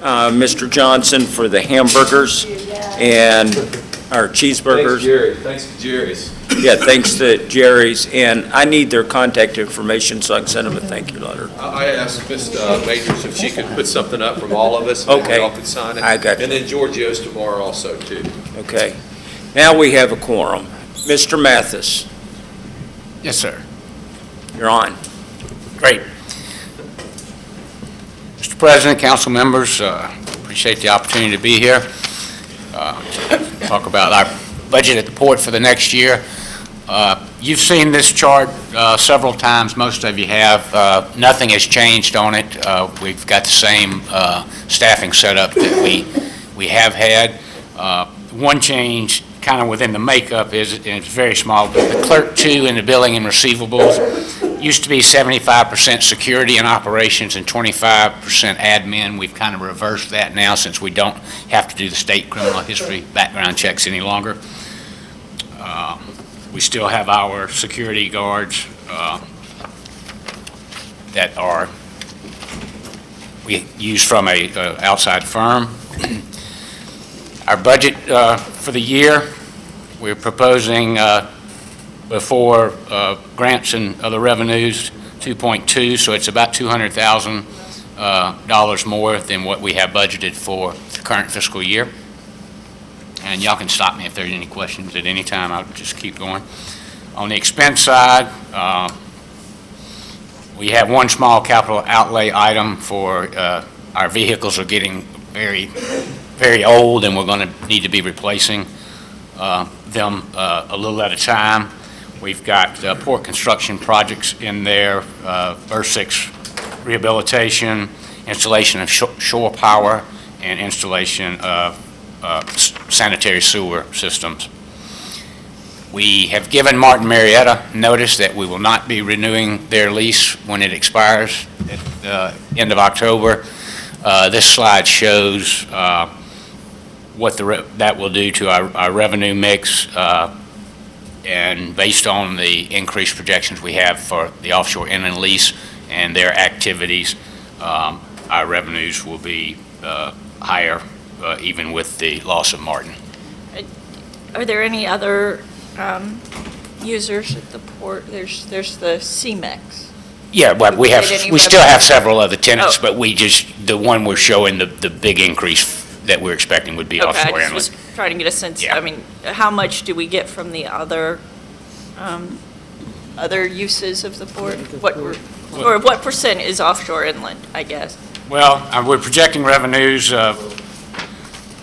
Mr. Johnson for the hamburgers and our cheeseburgers. Thanks, Jerry. Thanks to Jerry's. Yeah, thanks to Jerry's, and I need their contact information so I can send them a thank you letter. I asked Ms. Majors if she could put something up from all of us. And Okay. we all could sign it. I got you. And then Giorgio's tomorrow also, too. Okay. Now we have a quorum. Mr. Mathis, Yes, sir. you're on. Great. Mr. President, council members, appreciate the opportunity to be here. Talk about our budget at the port for the next year. You've seen this chart several times. Most of you have. Nothing has changed on it. We've got the same staffing setup that we have had. One change kind of within the makeup is, and it's very small, but the clerk 2 in the billing and receivables used to be 75% security and operations and 25% admin. We've kind of reversed that now since we don't have to do the state criminal history background checks any longer. We still have our security guards that we use from a outside firm. Our budget for the year, we're proposing before grants and other revenues, 2.2, so it's about $200,000 more than what we have budgeted for the current fiscal year. And y'all can stop me if there's any questions at any time. I'll just keep going. On the expense side, we have one small capital outlay item for our vehicles are getting very, very old, and we're going to need to be replacing them a little at a time. We've got port construction projects in there, verse 6 rehabilitation, installation of shore power, and installation of sanitary sewer systems. We have given Martin Marietta notice that we will not be renewing their lease when it expires at the end of October. This slide shows what that will do to our revenue mix, and based on the increased projections we have for the offshore inland lease and their activities, our revenues will be higher even with the loss of Martin. Are there any other users at the port? There's the CMEX. Yeah, well, we still have several other tenants, Oh. but the one we're showing the big increase that we're expecting would be offshore Okay, I inland. just was trying to get a sense. Yeah. I mean, how much do we get from the other uses of the port? Or what percent is offshore inland, I guess? Well, we're projecting revenues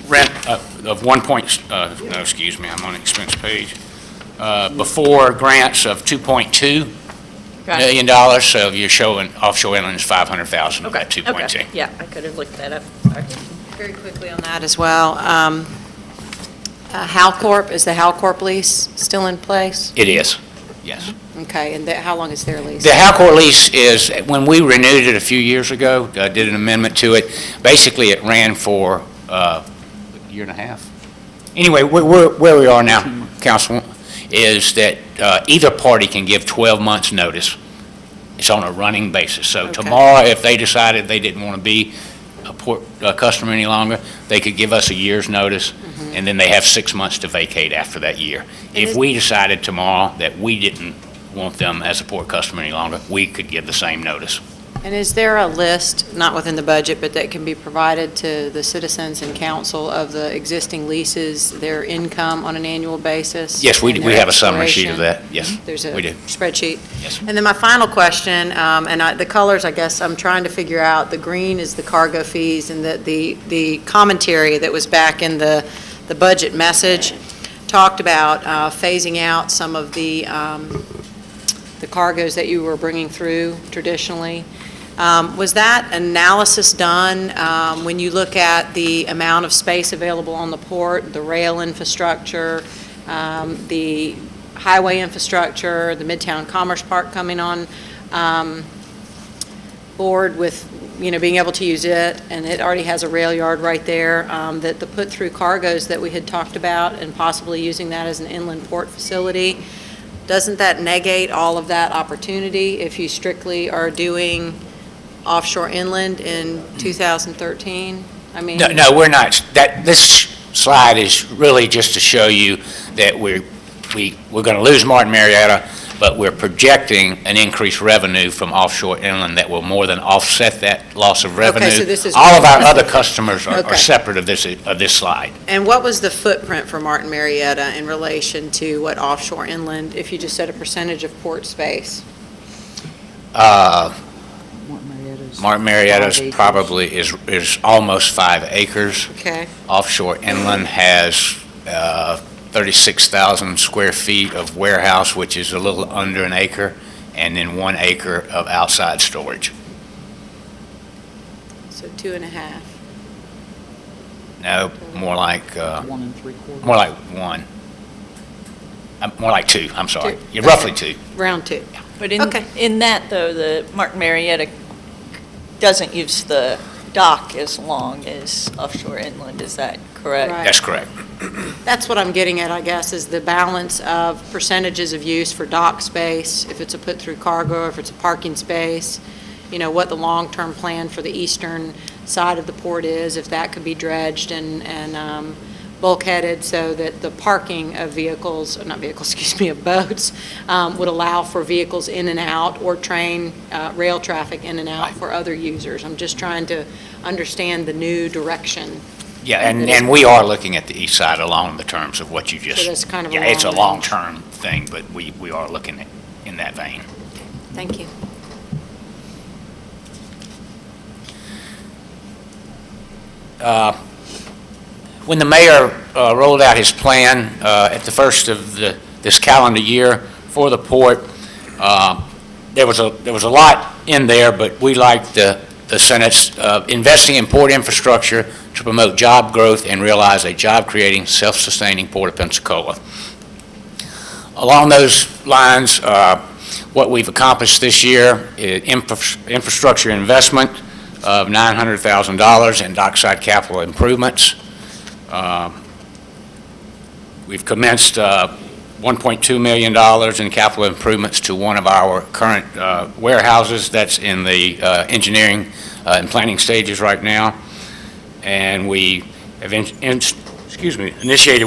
rent of I'm on the expense page. Before grants of $2.2 million, so you're showing offshore inland is $500,000 of that 2.2. Okay, yeah, I could have looked that up. Sorry. Very quickly on that as well. Halcorp, is the Halcorp lease still in place? It is, yes. Okay, and how long is their lease? The Halcor lease is, when we renewed it a few years ago, did an amendment to it, basically it ran for a year and a half. Anyway, where we are now, Council, is that either party can give 12 months' notice. It's on a running basis. So Okay. tomorrow, if they decided they didn't want to be a port customer any longer, they could give us a year's notice, and then they have 6 months to vacate after that year. If we decided tomorrow that we didn't want them as a port customer any longer, we could give the same notice. And is there a list, not within the budget, but that can be provided to the citizens and council of the existing leases, their income on an annual basis? Yes, we and their have a summary sheet of expiration? that. Yes, There's a we do. spreadsheet? Yes. And then my final question, the colors, I guess, I'm trying to figure out, the green is the cargo fees, and the commentary that was back in the budget message talked about phasing out some of the cargoes that you were bringing through traditionally. Was that analysis done when you look at the amount of space available on the port, the rail infrastructure, the highway infrastructure, the Midtown Commerce Park coming on board with, being able to use it, and it already has a rail yard right there, that the put-through cargoes that we had talked about and possibly using that as an inland port facility, doesn't that negate all of that opportunity if you strictly are doing offshore inland in 2013? I mean. No, we're not. This slide is really just to show you that we're going to lose Martin Marietta, but we're projecting an increased revenue from offshore inland that will more than offset that loss of revenue. so this is- All of our other customers are Okay. separate of this slide. And what was the footprint for Martin Marietta in relation to what offshore inland, if you just said a percentage of port space? Martin Marietta's probably is almost 5 acres. Okay, Offshore inland has 36,000 square feet of warehouse, which is a little under an acre, and then 1 acre of outside storage. so 2.5. No, more like 1 3/4. more like 1. More like 2, I'm sorry. Two. Yeah, roughly 2. Round 2. But Okay. in that, though, the Martin Marietta doesn't use the dock as long as offshore inland, is that correct? Right. That's correct. That's what I'm getting at, I guess, is the balance of percentages of use for dock space, if it's a put-through cargo, if it's a parking space, what the long-term plan for the eastern side of the port is, if that could be dredged and bulkheaded so that the parking of vehicles, not vehicles, excuse me, of boats, would allow for vehicles in and out, or train, rail traffic in and out for other users. I'm just trying to understand the new direction. Yeah, and we are looking at the east side along the terms of what you just. So that's kind of a Yeah, it's a long range. long-term thing, but we are looking at in that vein. Thank you. When the mayor rolled out his plan at the first of this calendar year for the port, there was a lot in there, but we liked the Senate's investing in port infrastructure to promote job growth and realize a job-creating, self-sustaining port of Pensacola. Along those lines, what we've accomplished this year is infrastructure investment of $900,000 in dockside capital improvements. We've commenced $1.2 million in capital improvements to one of our current warehouses that's in the engineering and planning stages right now. And we have initiated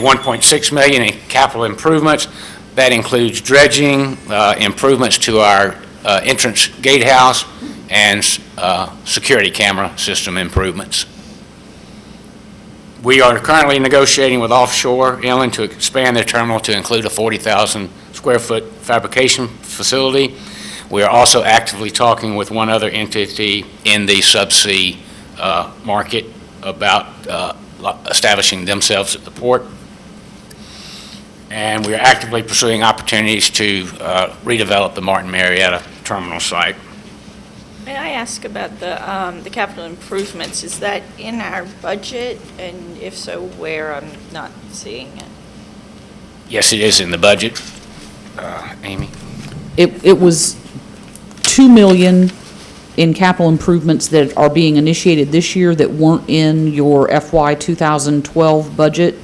$1.6 million in capital improvements. That includes dredging, improvements to our entrance gatehouse, and security camera system improvements. We are currently negotiating with offshore inland to expand their terminal to include a 40,000 square foot fabrication facility. We are also actively talking with one other entity in the subsea market about establishing themselves at the port. And we are actively pursuing opportunities to redevelop the Martin Marietta terminal site. May I ask about the capital improvements? Is that in our budget? And if so, where? I'm not seeing it. Yes, it is in the budget. Amy? It was $2 million in capital improvements that are being initiated this year that weren't in your FY 2012 budget,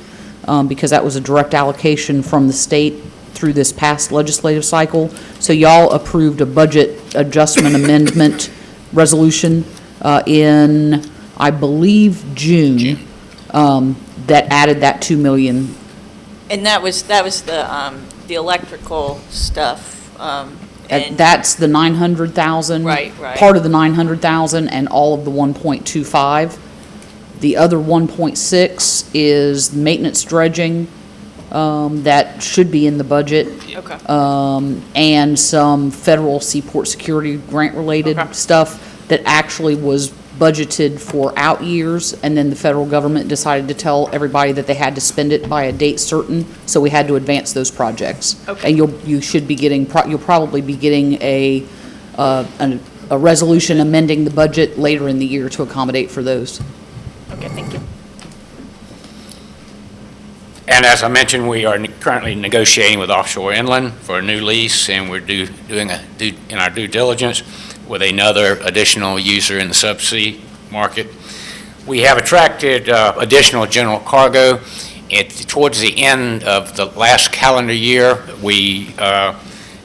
because that was a direct allocation from the state through this past legislative cycle. So y'all approved a budget adjustment amendment resolution in, I believe, June, that added that $2 million. And that was the electrical stuff. And That's the 900,000. Right. Part of the 900,000 and all of the 1.25. The other 1.6 is maintenance dredging, that should be in the budget. Okay. And some federal seaport security grant-related Okay. stuff that actually was budgeted for out years, and then the federal government decided to tell everybody that they had to spend it by a date certain, so we had to advance those projects. Okay. And you should be getting, you'll probably be getting a resolution amending the budget later in the year to accommodate for those. Okay, thank you. And as I mentioned, we are currently negotiating with offshore inland for a new lease, and we're doing our due diligence with another additional user in the subsea market. We have attracted additional general cargo. Towards the end of the last calendar year, we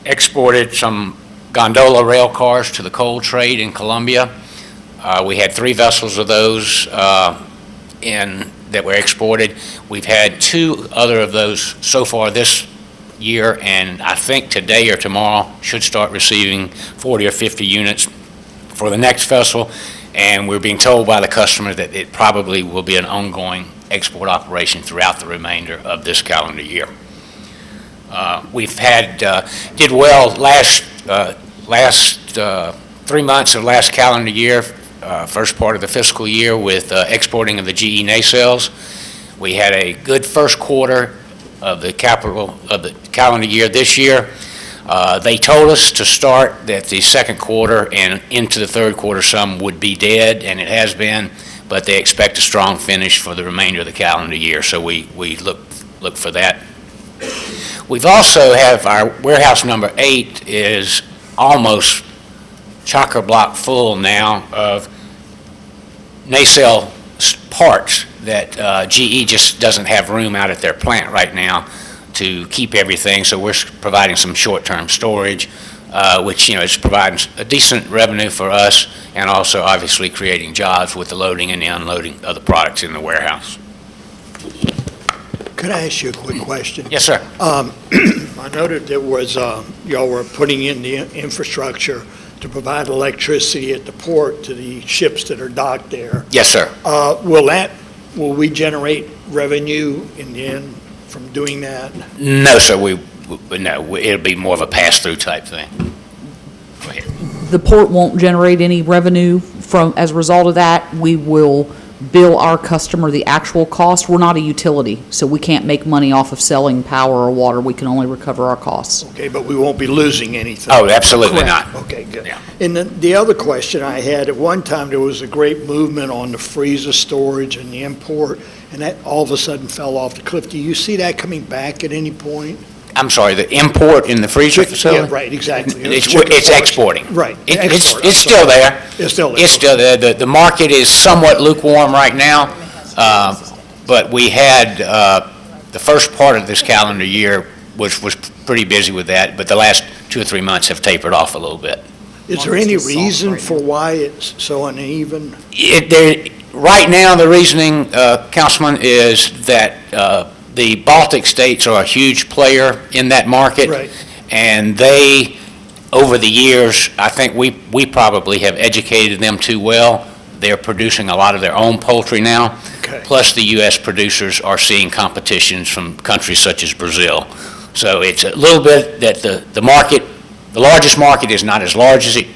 exported some gondola rail cars to the coal trade in Colombia. We had 3 vessels of those that were exported. We've had 2 other of those so far this year, and I think today or tomorrow should start receiving 40 or 50 units for the next festival, and we're being told by the customer that it probably will be an ongoing export operation throughout the remainder of this calendar year. We've did well last 3 months of last calendar year, first part of the fiscal year with exporting of the GE nacelles. We had a good first quarter of the calendar year this year. They told us to start that the second quarter and into the third quarter some would be dead, and it has been, but they expect a strong finish for the remainder of the calendar year, so we look for that. We've also have our warehouse number 8 is almost chock-a-block full now of nacelle parts that GE just doesn't have room out at their plant right now to keep everything, so we're providing some short-term storage, which, is providing a decent revenue for us and also obviously creating jobs with the loading and the unloading of the products in the warehouse. Could I ask you a quick question? Yes, sir. I noted there was, y'all were putting in the infrastructure to provide electricity at the port to the ships that are docked there. Yes, sir. Will we generate revenue in the end from doing that? No, sir, no, it'll be more of a pass-through type thing. Go ahead. The port won't generate any revenue as a result of that. We will bill our customer the actual cost. We're not a utility, so we can't make money off of selling power or water. We can only recover our costs. Okay, but we won't be losing anything? Oh, absolutely not. Okay, good. Yeah. And then the other question I had, at one time, there was a great movement on the freezer storage and the import, and that all of a sudden fell off the cliff. Do you see that coming back at any point? I'm sorry, the import in the freezer facility? Yeah, right, exactly. It's exporting. Right. It's still there. It's still there. It's still there. The market is somewhat lukewarm right now, but we had, the first part of this calendar year was pretty busy with that, but the last 2 or 3 months have tapered off a little bit. Is there any reason for why it's so uneven? Right now, the reasoning, Councilman, is that the Baltic states are a huge player in that market. Right. And they, over the years, I think we probably have educated them too well. They're producing a lot of their own poultry now. Okay. Plus, the U.S. producers are seeing competitions from countries such as Brazil. So it's a little bit that the market, the largest market is not as large as it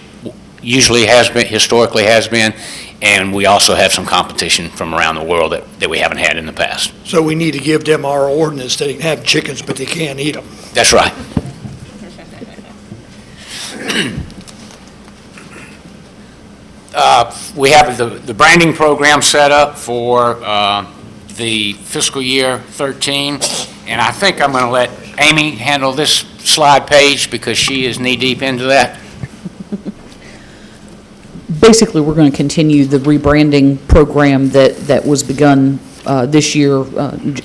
usually has been, historically has been, and we also have some competition from around the world that we haven't had in the past. So we need to give them our ordinance. They can have chickens, but they can't eat them. That's right. We have the branding program set up for the fiscal year 13, and I think I'm going to let Amy handle this slide page because she is knee-deep into that. Basically, we're going to continue the rebranding program that was begun this year,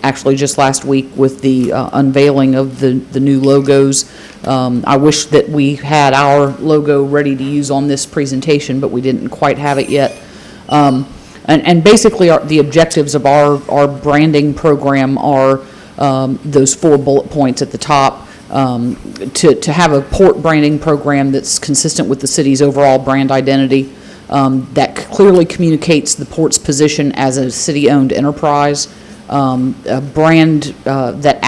actually just last week with the unveiling of the new logos. I wish that we had our logo ready to use on this presentation, but we didn't quite have it yet. And basically, the objectives of our branding program are those 4 bullet points at the top. To have a port branding program that's consistent with the city's overall brand identity, that clearly communicates the port's position as a city-owned enterprise, a brand that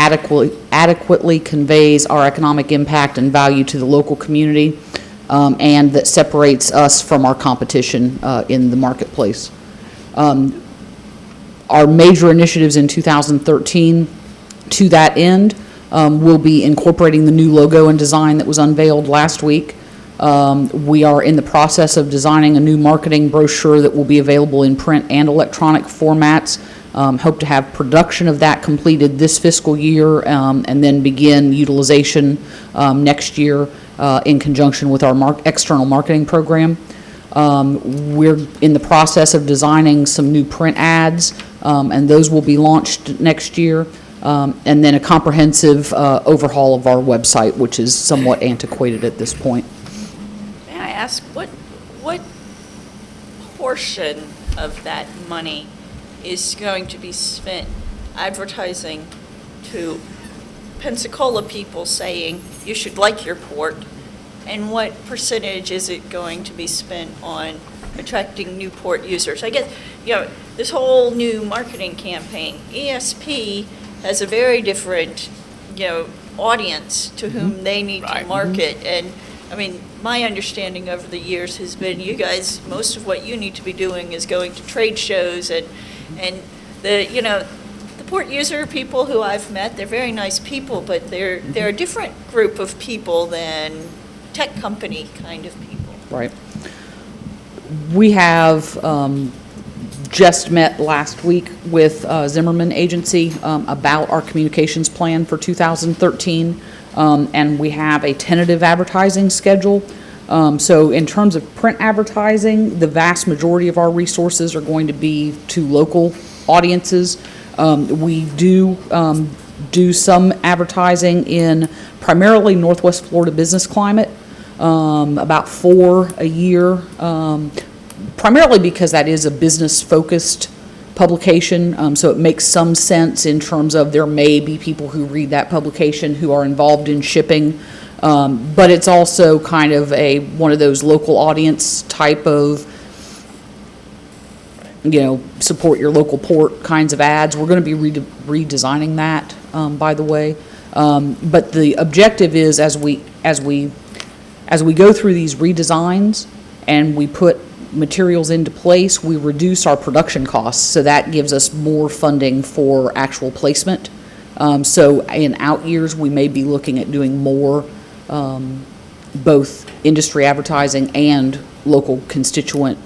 adequately conveys our economic impact and value to the local community, and that separates us from our competition in the marketplace. Our major initiatives in 2013 to that end will be incorporating the new logo and design that was unveiled last week. We are in the process of designing a new marketing brochure that will be available in print and electronic formats. Hope to have production of that completed this fiscal year and then begin utilization next year in conjunction with our external marketing program. We're in the process of designing some new print ads, and those will be launched next year. And then a comprehensive overhaul of our website, which is somewhat antiquated at this point. May I ask, what portion of that money is going to be spent advertising to Pensacola people saying, you should like your port? And what percentage is it going to be spent on attracting new port users? I guess, this whole new marketing campaign, ESP has a very different, audience to whom they need to Right. market. And, I mean, my understanding over the years has been, you guys, most of what you need to be doing is going to trade shows and the port user people who I've met, they're very nice people, but they're a different group of people than tech company kind of people. Right. We have just met last week with Zimmerman Agency about our communications plan for 2013, and we have a tentative advertising schedule. So in terms of print advertising, the vast majority of our resources are going to be to local audiences. We do some advertising in primarily Northwest Florida business climate, about 4 a year, primarily because that is a business-focused publication, so it makes some sense in terms of there may be people who read that publication who are involved in shipping, but it's also kind of one of those local audience type of, support your local port kinds of ads. We're going to be redesigning that, by the way. But the objective is as we go through these redesigns and we put materials into place, we reduce our production costs, so that gives us more funding for actual placement. So in out years, we may be looking at doing more both industry advertising and local constituent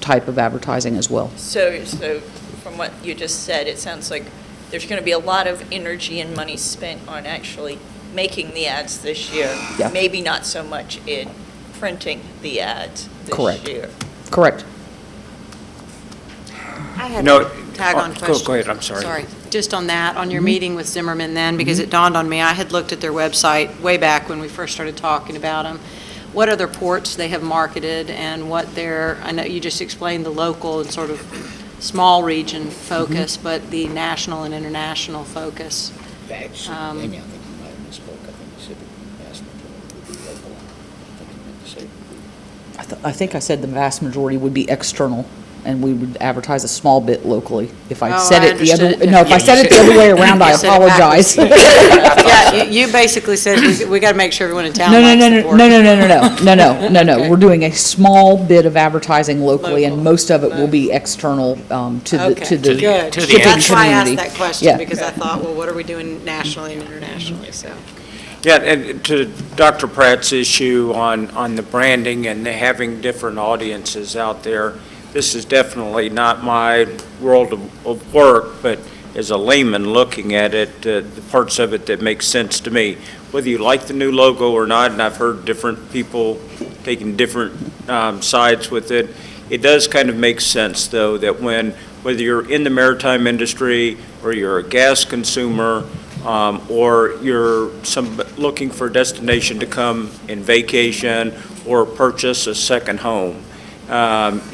type of advertising as well. So from what you just said, it sounds like there's going to be a lot of energy and money spent on actually making the ads this year. Yeah. Maybe not so much in printing the ads this Correct. year. Correct. I had No, a tag-on question. go ahead, I'm sorry. Sorry, just on that, on your meeting with Zimmerman then, because it dawned on me, I had looked at their website way back when we first started talking about them. What other ports they have marketed and what I know you just explained the local and sort of small region focus, but the national and international focus. Actually, Amy, I think you might have misspoke. I think you said the vast majority would be local. I think you meant to say. I think I said the vast majority would be external, and we would advertise a small bit locally. If I Oh, said I it the other, understood it no, if I said it the other way around, I You said it apologize. backwards. Yeah, you basically said, we got to make sure everyone in town likes the port. No. Okay. We're doing a small bit of advertising locally, and Local. most of it will be external to the Okay, good. to the shipping That's why I asked community. that question, Yeah. because I thought, well, what are we doing nationally and internationally, so. Yeah, and to Dr. Pratt's issue on the branding and having different audiences out there, this is definitely not my world of work, but as a layman looking at it, the parts of it that make sense to me, whether you like the new logo or not, and I've heard different people taking different sides with it, it does kind of make sense, though, that whether you're in the maritime industry or you're a gas consumer, or you're looking for a destination to come and vacation or purchase a second home,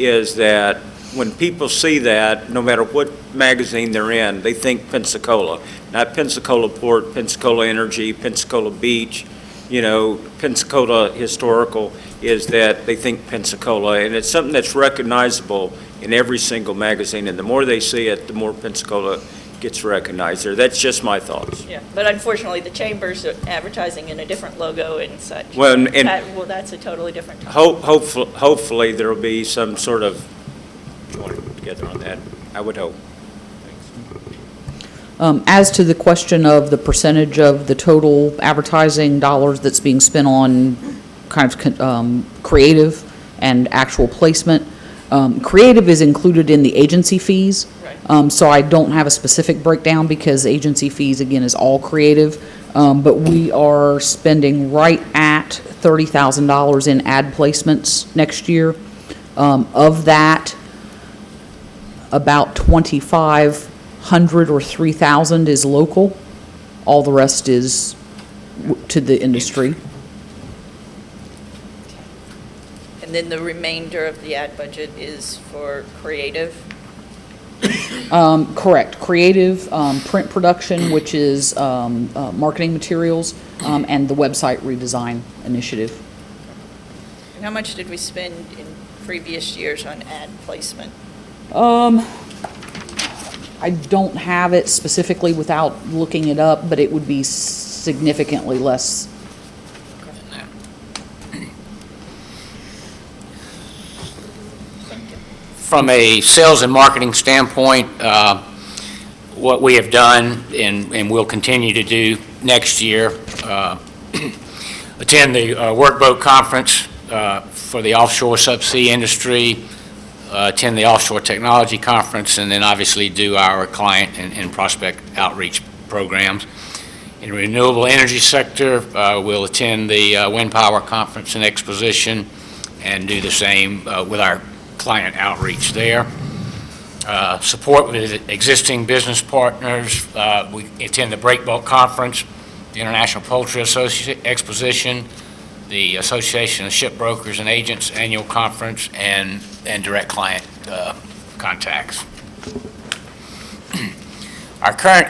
is that when people see that, no matter what magazine they're in, they think Pensacola. Not Pensacola Port, Pensacola Energy, Pensacola Beach, Pensacola Historical, is that they think Pensacola. And it's something that's recognizable in every single magazine. And the more they see it, the more Pensacola gets recognized there. That's just my thoughts. Yeah, but unfortunately, the chamber's advertising in a different logo and such. Well, and That's a totally different topic. hopefully there'll be some sort of joining together on that, I would hope. As to the question of the percentage of the total advertising dollars that's being spent on kind of creative and actual placement, creative is included in the agency fees. Right. So I don't have a specific breakdown because agency fees, again, is all creative. But we are spending right at $30,000 in ad placements next year. Of that, about 2,500 or 3,000 is local. All the rest is to the industry. And then the remainder of the ad budget is for creative? Correct. Creative, print production, which is marketing materials, and the website redesign initiative. And how much did we spend in previous years on ad placement? I don't have it specifically without looking it up, but it would be significantly less. From a sales and marketing standpoint, what we have done and will continue to do next year, attend the Workboat Conference for the offshore subsea industry, attend the Offshore Technology Conference, and then obviously do our client and prospect outreach programs. In the renewable energy sector, we'll attend the Wind Power Conference and Exposition and do the same with our client outreach there. Support with existing business partners. We attend the Breakbulk Conference, the International Poultry Exposition, the Association of Shipbrokers and Agents Annual Conference, and direct client contacts. Our current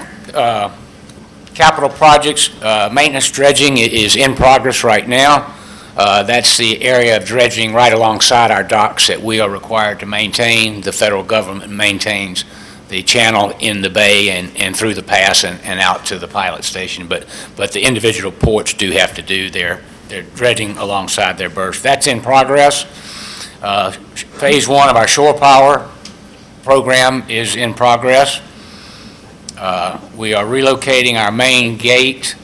capital projects, maintenance dredging is in progress right now. That's the area of dredging right alongside our docks that we are required to maintain. The federal government maintains the channel in the bay and through the pass and out to the pilot station, but the individual ports do have to do their dredging alongside their berths. That's in progress. Phase 1 of our shore power program is in progress. We are relocating our main gate,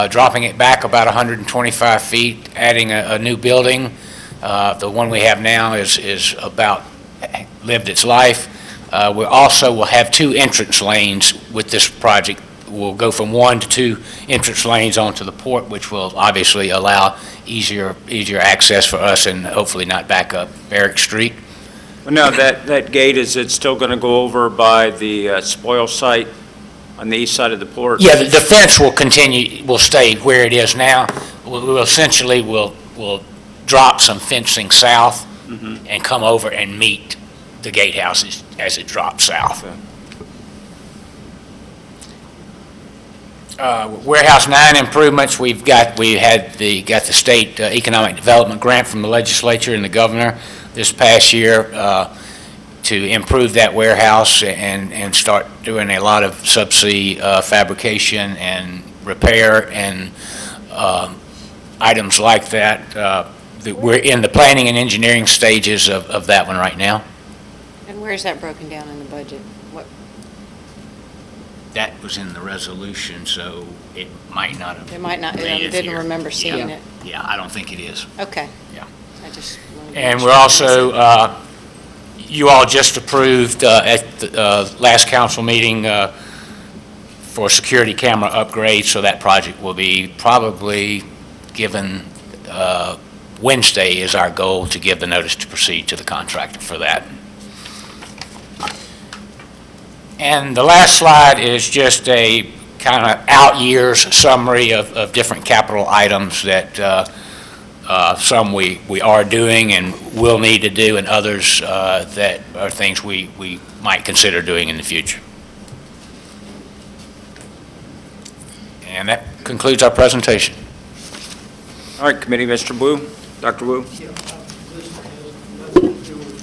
dropping it back about 125 feet, adding a new building. The one we have now is about lived its life. We also will have 2 entrance lanes with this project. We'll go from 1 to 2 entrance lanes onto the port, which will obviously allow easier access for us and hopefully not back up Barrack Street. Well, now, that gate, is it still going to go over by the spoil site on the east side of the port? Yeah, the fence will continue, will stay where it is now. We'll essentially will drop some fencing south and come over and meet the gatehouses as it drops south. Warehouse 9 improvements, we had the state economic development grant from the legislature and the governor this past year to improve that warehouse and start doing a lot of subsea fabrication and repair and items like that. We're in the planning and engineering stages of that one right now. And where is that broken down in the budget? What? That was in the resolution, so it might not have. It might not, I made it didn't here. remember seeing it. Yeah, I don't think it is. Okay. Yeah. I just wanted to And make we're sure. also, you all just approved at the last council meeting for security camera upgrades, so that project will be probably given, Wednesday is our goal to give the notice to proceed to the contractor for that. And the last slide is just a kind of out years summary of different capital items that some we are doing and will need to do, and others that are things we might consider doing in the future. And that concludes our presentation. All right, committee, Mr. Wu, Dr. Wu. Yeah, this has nothing to do with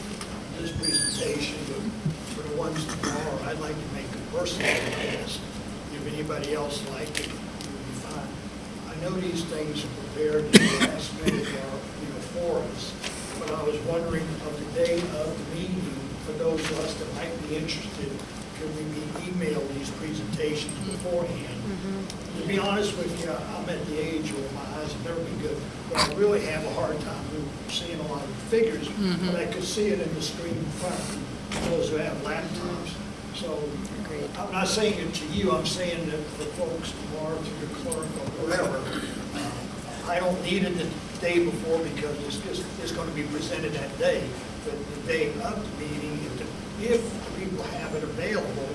this presentation, but for the ones tomorrow, I'd like to make a personal request. If anybody else like it, it would be fine. I know these things are prepared in the last minute or, for us, but I was wondering of the day of the meeting, for those of us that might be interested, could we be emailed these presentations beforehand? To be honest with you, I'm at the age where my eyes have never been good, but I really have a hard time seeing a lot of the figures, but I could see it in the screen in front of me, those who have laptops. So I'm not saying it to you, I'm saying that for folks tomorrow, to your clerk or whoever, I don't need it the day before because it's going to be presented that day, but the day of the meeting, if people have it available,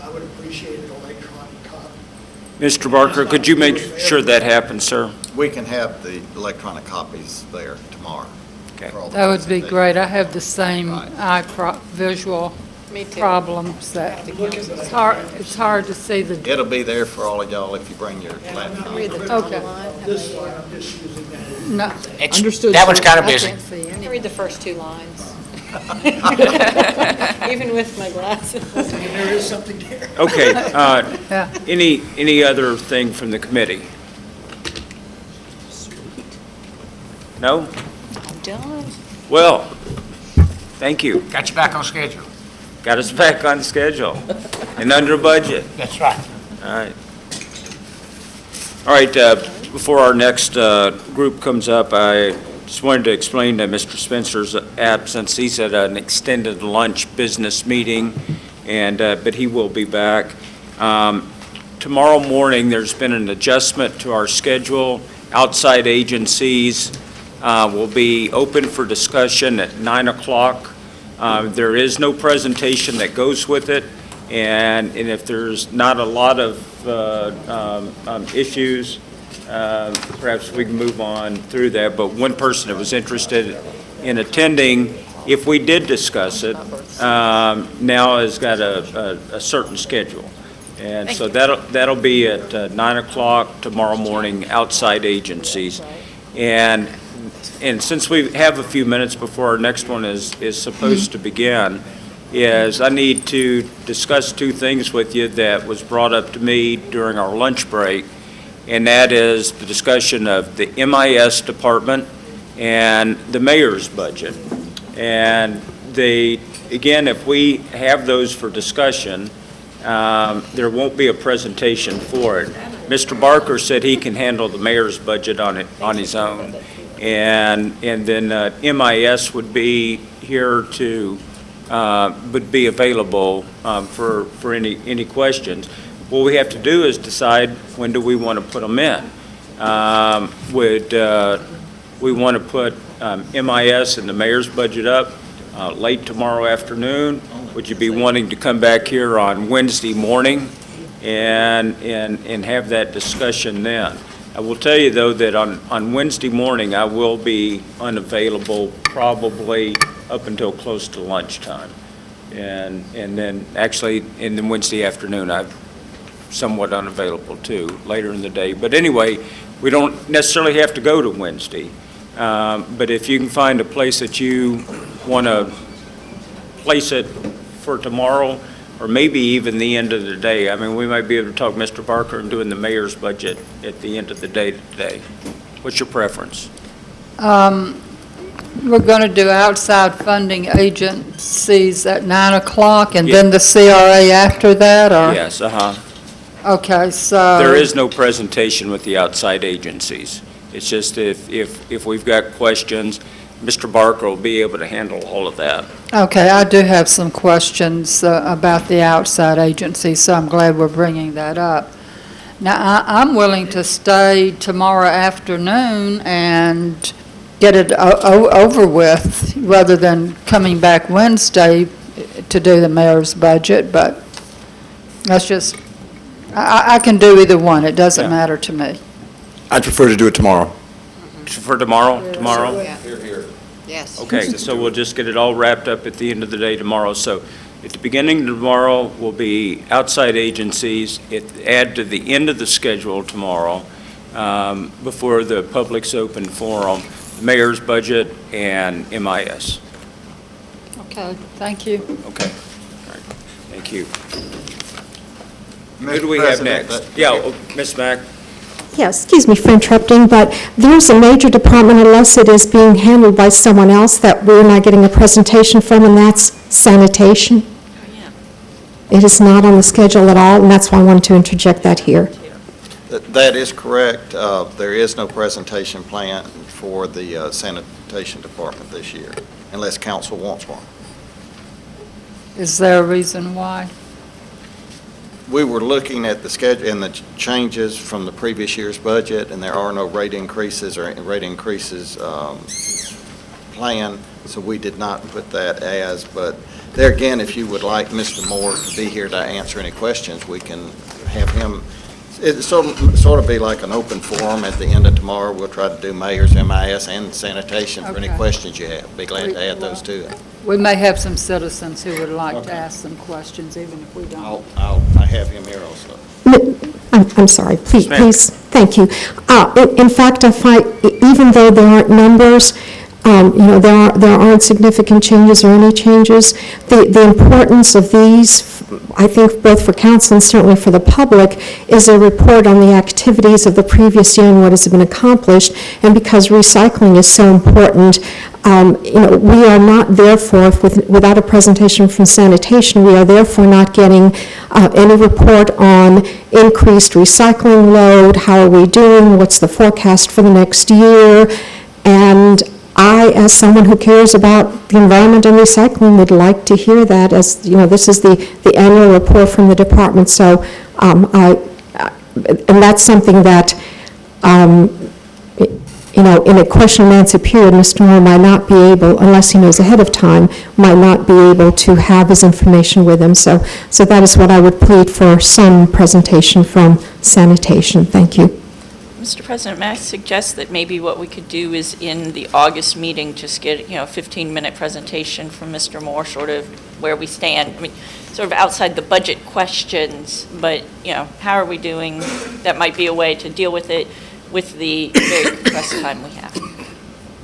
I would appreciate an electronic copy. Mr. Barker, could you make sure that happens, sir? We can have the electronic copies there tomorrow. Okay. for all the That would be presentations. great. I have the same Right. visual problems that it's hard to see the, It'll be there for all of y'all if you bring your laptop. okay. This one, I'm just using that as. No, It's- Understood, That one's sir. kind of I busy. can't see I can any. read the first two lines. Even with my glasses. There is something there. Okay, Yeah. any other thing from the committee? No? I'm done. Well, thank you. Got you back on schedule. Got us back on schedule and under budget. That's right. All right. All right, before our next group comes up, I just wanted to explain to Mr. Spencer's absence. He's at an extended lunch business meeting, and, but he will be back. Tomorrow morning, there's been an adjustment to our schedule. Outside agencies will be open for discussion at 9 o'clock. There is no presentation that goes with it, and if there's not a lot of issues, perhaps we can move on through that. But one person that was interested in attending, if we did discuss it, now has got a certain schedule. And so that'll be at 9 o'clock tomorrow morning, outside agencies. And since we have a few minutes before our next one is supposed to begin, is I need to discuss two things with you that was brought up to me during our lunch break, and that is the discussion of the MIS department and the mayor's budget. And again, if we have those for discussion, there won't be a presentation for it. Mr. Barker said he can handle the mayor's budget on his own. And then MIS would be here would be available for any questions. What we have to do is decide when do we want to put them in. Would we want to put MIS and the mayor's budget up late tomorrow afternoon? Would you be wanting to come back here on Wednesday morning and have that discussion then? I will tell you, though, that on Wednesday morning, I will be unavailable probably up until close to lunchtime. And then actually, in the Wednesday afternoon, I'm somewhat unavailable too, later in the day. But anyway, we don't necessarily have to go to Wednesday. But if you can find a place that you want to place it for tomorrow, or maybe even the end of the day. I mean, we might be able to talk Mr. Barker into doing the mayor's budget at the end of the day today. What's your preference? We're going to do outside funding agencies at 9 o'clock, and then the CRA after that, or? Yes, Okay, so. There is no presentation with the outside agencies. It's just if we've got questions, Mr. Barker will be able to handle all of that. Okay, I do have some questions about the outside agency, so I'm glad we're bringing that up. Now, I'm willing to stay tomorrow afternoon and get it over with, rather than coming back Wednesday to do the mayor's budget, but that's just, I can do either one. It doesn't Yeah. matter to me. I'd prefer to do it tomorrow. For tomorrow? Tomorrow? Here, here. Yes. Okay, so we'll just get it all wrapped up at the end of the day tomorrow. So at the beginning of tomorrow will be outside agencies. Add to the end of the schedule tomorrow, before the public's open forum, mayor's budget and MIS. Okay, thank you. Okay. All right. Thank you. Who Mr. do we have President, next? Yeah, Ms. Mack? Yes, excuse me for interrupting, but there's a major department, unless it is being handled by someone else, that we're not getting a presentation from, and that's sanitation. It is not on the schedule at all, and that's why I wanted to interject that here. That is correct. There is no presentation plan for the sanitation department this year, unless council wants one. Is there a reason why? We were looking at the schedule and the changes from the previous year's budget, and there are no rate increases planned, so we did not put that as, but there again, if you would like Mr. Moore to be here to answer any questions, we can have him It sort of be like an open forum at the end of tomorrow. We'll try to do mayor's, MIS, and sanitation for any Okay. questions you have. Be glad to add those to it. We may have some citizens who would like to ask some questions, even if we don't. I have him here also. I'm sorry, please, ma'am. please, thank you. In fact, even though there aren't numbers, there aren't significant changes or any changes, the importance of these, I think both for council and certainly for the public, is a report on the activities of the previous year and what has been accomplished. And because recycling is so important, we are not therefore, without a presentation from sanitation, we are therefore not getting any report on increased recycling load, how are we doing, what's the forecast for the next year. And I, as someone who cares about the environment and recycling, would like to hear that, as, this is the annual report from the department. So, and that's something that, in a question and answer period, Mr. Moore might not be able, unless he knows ahead of time, might not be able to have his information with him. So that is what I would plead for, some presentation from sanitation. Thank you. Mr. President, may I suggest that maybe what we could do is in the August meeting, just get, a 15-minute presentation from Mr. Moore, sort of where we stand. I mean, sort of outside the budget questions, but, how are we doing? That might be a way to deal with it with the very compressed time we have.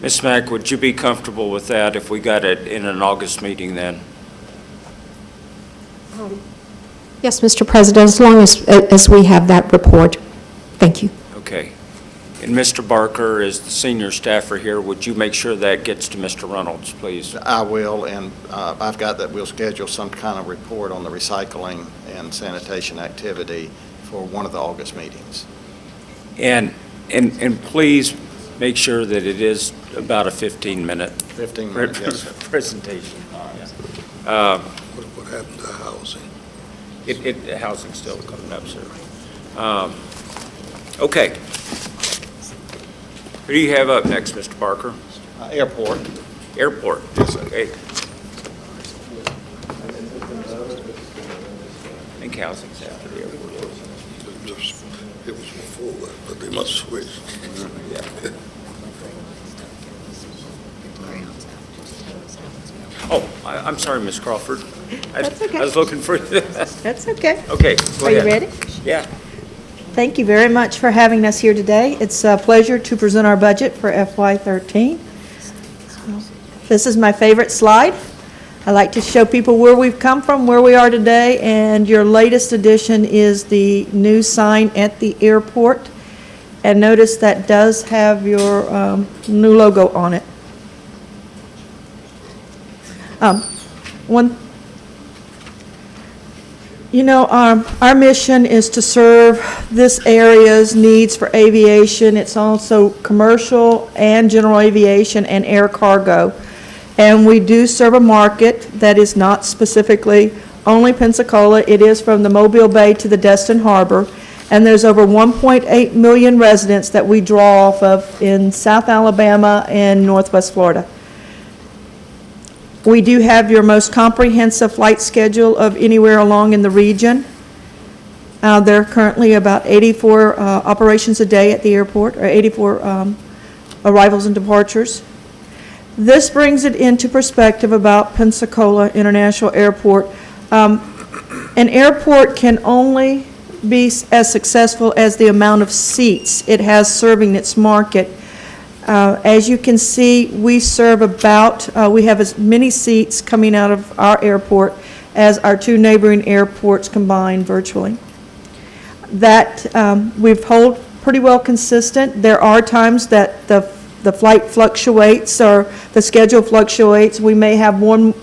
Ms. Mack, would you be comfortable with that if we got it in an August meeting then? Yes, Mr. President, as long as we have that report. Thank you. Okay. And Mr. Barker, as the senior staffer here, would you make sure that gets to Mr. Reynolds, please? I will, and I've got that we'll schedule some kind of report on the recycling and sanitation activity for one of the August meetings. And please make sure that it is about a 15-minute 15 minutes, yes, sir. presentation. What happened to housing? The housing's still coming up, sir. Okay. Who do you have up next, Mr. Barker? Airport. Airport. Yes, sir. Okay. I think housing's after the airport. It was before that, but they must switch. Oh, I'm sorry, Ms. Crawford. That's okay. I was looking for you. That's okay. Okay, go Are you ahead. ready? Yeah. Thank you very much for having us here today. It's a pleasure to present our budget for FY13. This is my favorite slide. I like to show people where we've come from, where we are today, and your latest addition is the new sign at the airport. And notice that does have your new logo on it. Our mission is to serve this area's needs for aviation. It's also commercial and general aviation and air cargo. And we do serve a market that is not specifically only Pensacola. It is from the Mobile Bay to the Destin Harbor. And there's over 1.8 million residents that we draw off of in South Alabama and Northwest Florida. We do have your most comprehensive flight schedule of anywhere along in the region. There are currently about 84 operations a day at the airport, or 84 arrivals and departures. This brings it into perspective about Pensacola International Airport. An airport can only be as successful as the amount of seats it has serving its market. As you can see, we serve we have as many seats coming out of our airport as our two neighboring airports combined virtually. That we've held pretty well consistent. There are times that the flight fluctuates or the schedule fluctuates. We may have one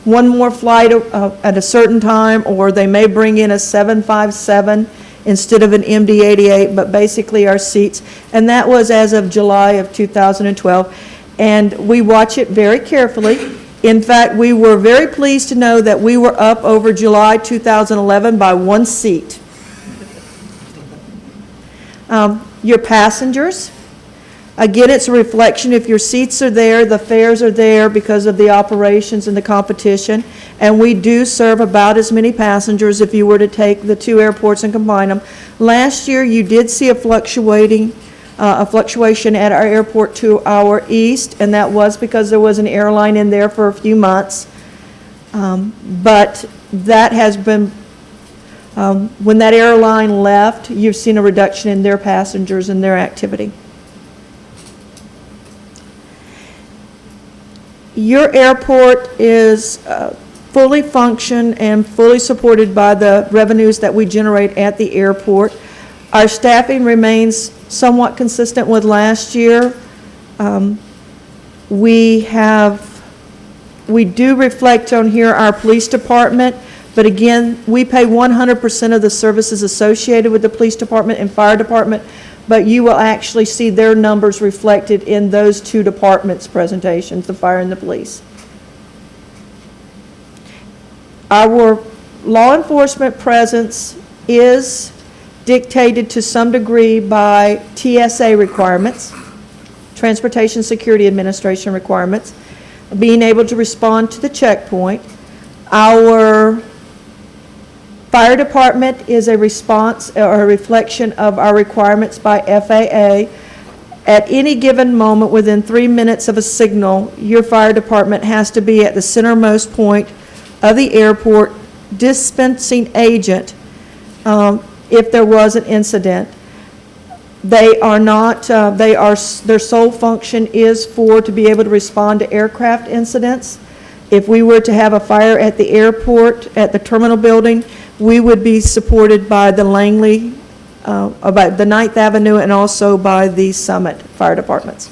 more flight at a certain time, or they may bring in a 757 instead of an MD-88, but basically our seats. And that was as of July of 2012. And we watch it very carefully. In fact, we were very pleased to know that we were up over July 2011 by one seat. Your passengers, Again, it's a reflection, if your seats are there, the fares are there because of the operations and the competition, and we do serve about as many passengers if you were to take the two airports and combine them. Last year, you did see a fluctuation at our airport to our east, and that was because there was an airline in there for a few months. But that has been, when that airline left, you've seen a reduction in their passengers and their activity. Your airport is fully functioned and fully supported by the revenues that we generate at the airport. Our staffing remains somewhat consistent with last year. We do reflect on here our police department, but again, we pay 100% of the services associated with the police department and fire department, but you will actually see their numbers reflected in those two departments' presentations, the fire and the police. Our law enforcement presence is dictated to some degree by TSA requirements, Transportation Security Administration requirements, being able to respond to the checkpoint. Our fire department is a response or a reflection of our requirements by FAA. At any given moment, within 3 minutes of a signal, your fire department has to be at the centermost point of the airport, dispensing agent if there was an incident. They are not, their sole function is to be able to respond to aircraft incidents. If we were to have a fire at the airport, at the terminal building, we would be supported by the Langley, by the 9th Avenue, and also by the Summit Fire Departments.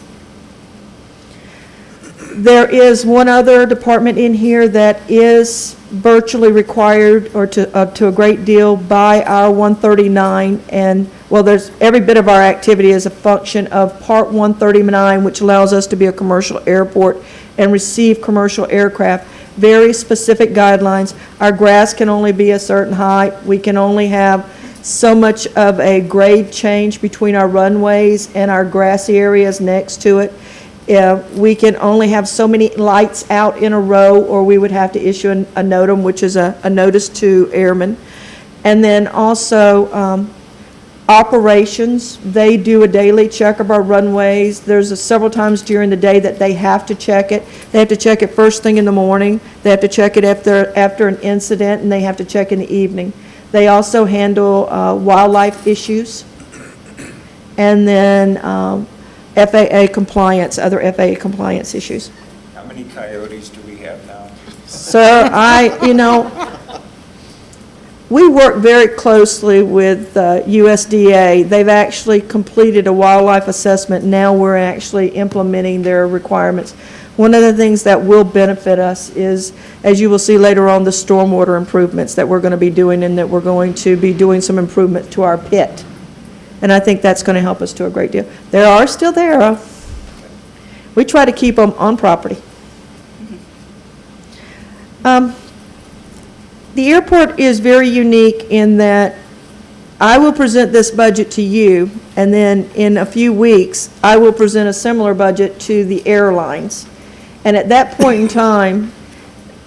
There is one other department in here that is virtually required, or to a great deal, by our 139, and, well, there's, every bit of our activity is a function of Part 139, which allows us to be a commercial airport and receive commercial aircraft. Very specific guidelines. Our grass can only be a certain height. We can only have so much of a grade change between our runways and our grassy areas next to it. We can only have so many lights out in a row, or we would have to issue a NOTAM, which is a notice to airmen. And then also operations, they do a daily check of our runways. There's several times during the day that they have to check it. They have to check it first thing in the morning. They have to check it after an incident, and they have to check in the evening. They also handle wildlife issues. And then FAA compliance, other FAA compliance issues. How many coyotes do we have now? Sir, we work very closely with USDA. They've actually completed a wildlife assessment. Now we're actually implementing their requirements. One of the things that will benefit us is, as you will see later on, the stormwater improvements that we're going to be doing, and that we're going to be doing some improvement to our pit. And I think that's going to help us to a great deal. They are still there. We try to keep them on property. The airport is very unique in that I will present this budget to you, and then in a few weeks, I will present a similar budget to the airlines. And at that point in time,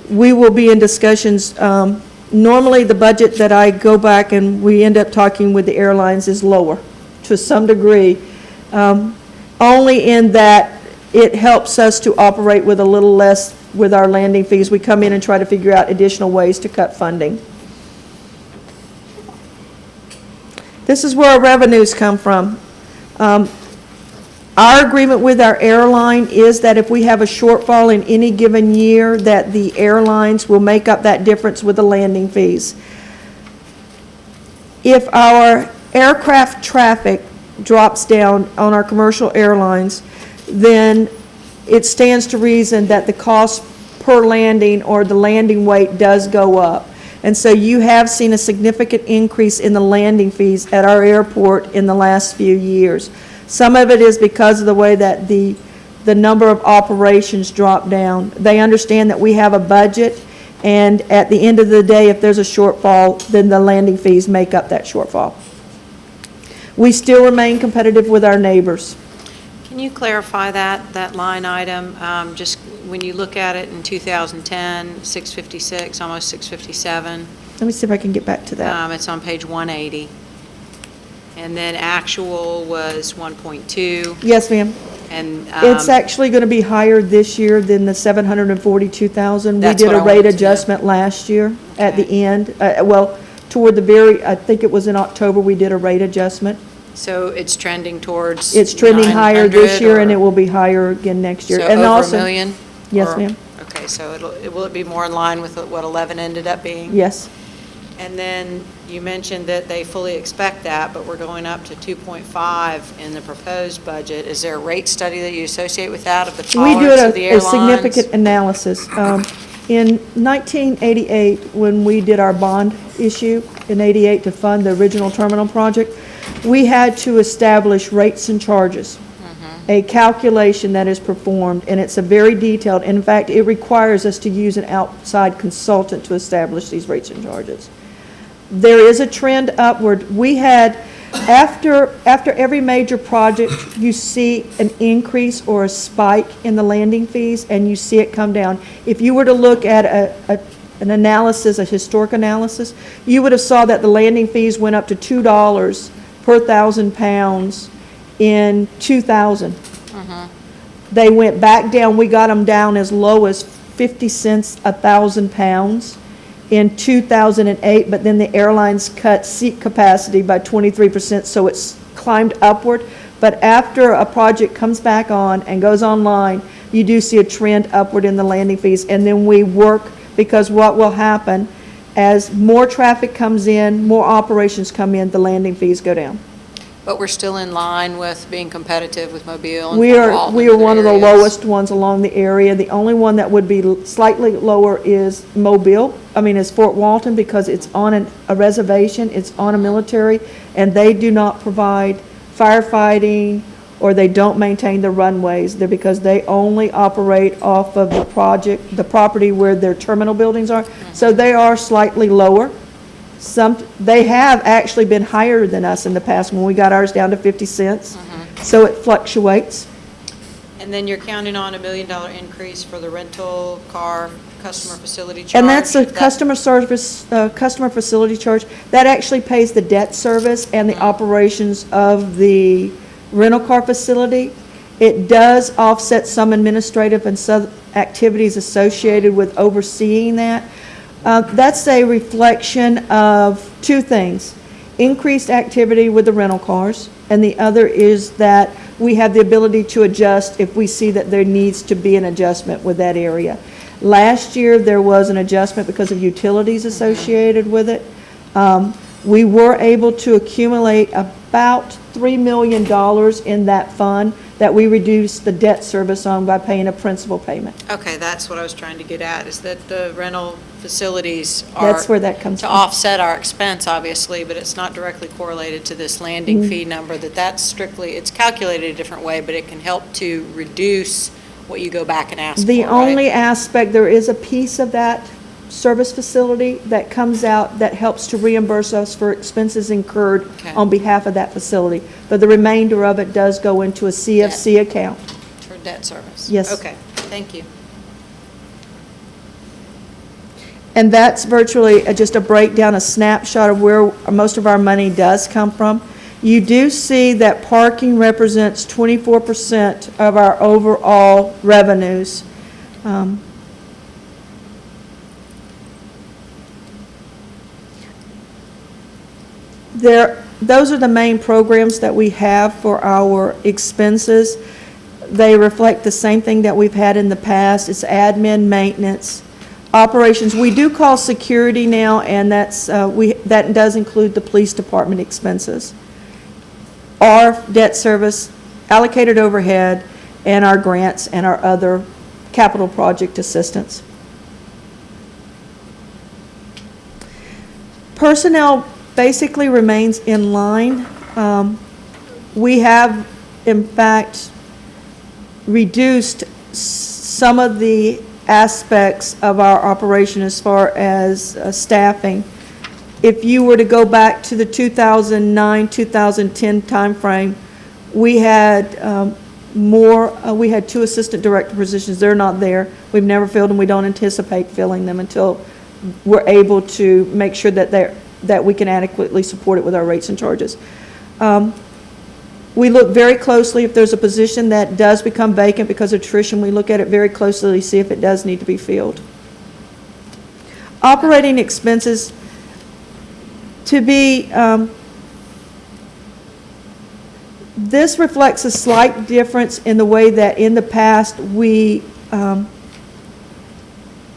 we will be in discussions. Normally, the budget that I go back and we end up talking with the airlines is lower to some degree, only in that it helps us to operate with a little less with our landing fees. We come in and try to figure out additional ways to cut funding. This is where our revenues come from. Our agreement with our airline is that if we have a shortfall in any given year, that the airlines will make up that difference with the landing fees. If our aircraft traffic drops down on our commercial airlines, then it stands to reason that the cost per landing or the landing weight does go up. And so you have seen a significant increase in the landing fees at our airport in the last few years. Some of it is because of the way that the number of operations drop down. They understand that we have a budget, and at the end of the day, if there's a shortfall, then the landing fees make up that shortfall. We still remain competitive with our neighbors. Can you clarify that line item? Just when you look at it in 2010, 656, almost 657. Let me see if I can get back to that. It's on page 180. And then actual was 1.2, Yes, ma'am. and. It's actually going to be higher this year than the 742,000. We That's did what a I rate wanted to know. adjustment last year at Okay. the end. Well, toward the very, I think it was in October, we did a rate adjustment. So it's trending towards. It's trending higher this 900, year, and or- it will be higher again next year. So And over also- a million? Yes, Or- ma'am. Okay, so will it be more in line with what 11 ended up being? Yes. And then you mentioned that they fully expect that, but we're going up to 2.5 in the proposed budget. Is there a rate study that you associate with that of the We do tolerance of the a airlines? significant analysis. In 1988, when we did our bond issue in '88 to fund the original terminal project, we had to establish rates and charges, a calculation that is performed, and it's a very detailed, in fact, it requires us to use an outside consultant to establish these rates and charges. There is a trend upward. We had, after every major project, you see an increase or a spike in the landing fees, and you see it come down. If you were to look at an analysis, a historic analysis, you would have saw that the landing fees went up to $2 per 1,000 pounds in 2000. They went back down. We got them down as low as 50 cents a 1,000 pounds in 2008, but then the airlines cut seat capacity by 23%, so it's climbed upward. But after a project comes back on and goes online, you do see a trend upward in the landing fees. And then we work, because what will happen, as more traffic comes in, more operations come in, the landing fees go down. But we're still in line with being competitive with Mobile and We Fort are, Walton we and are other one of the areas. lowest ones along the area. The only one that would be slightly lower is Mobile, is Fort Walton, because it's on a reservation, it's on a military, and they do not provide firefighting, or they don't maintain the runways. They're, because they only operate off of the property where their terminal buildings are. So they are slightly lower. They have actually been higher than us in the past, when we got ours down to 50 cents. So it fluctuates. And then you're counting on $1 million increase for the rental car customer facility charge? And that's a That- customer service, customer facility charge. That actually pays the debt service and the operations of the rental car facility. It does offset some administrative and some activities associated with overseeing that. That's a reflection of two things: increased activity with the rental cars, and the other is that we have the ability to adjust if we see that there needs to be an adjustment with that area. Last year, there was an adjustment because of utilities associated with it. We were able to accumulate about $3 million in that fund that we reduced the debt service on by paying a principal payment. Okay, that's what I was trying to get at, is that the rental facilities are. That's where that comes To from. offset our expense, obviously, but it's not directly correlated to this landing fee number, that's strictly, it's calculated a different way, but it can help to reduce what you go back and ask for, The right? only aspect, there is a piece of that service facility that comes out that helps to reimburse us for expenses incurred Okay. on behalf of that facility. But the remainder of it does go into a CFC account. For debt service? Yes. Okay, thank you. And that's virtually just a breakdown, a snapshot of where most of our money does come from. You do see that parking represents 24% of our overall revenues. Those are the main programs that we have for our expenses. They reflect the same thing that we've had in the past. It's admin, maintenance, operations. We do call security now, and that does include the police department expenses. Our debt service, allocated overhead, and our grants and our other capital project assistance. Personnel basically remains in line. We have, in fact, reduced some of the aspects of our operation as far as staffing. If you were to go back to the 2009-2010 timeframe, we had more, we had 2 assistant director positions, they're not there. We've never filled them, we don't anticipate filling them until we're able to make sure that we can adequately support it with our rates and charges. We look very closely, if there's a position that does become vacant because of attrition, we look at it very closely to see if it does need to be filled. Operating expenses, to be, this reflects a slight difference in the way that in the past we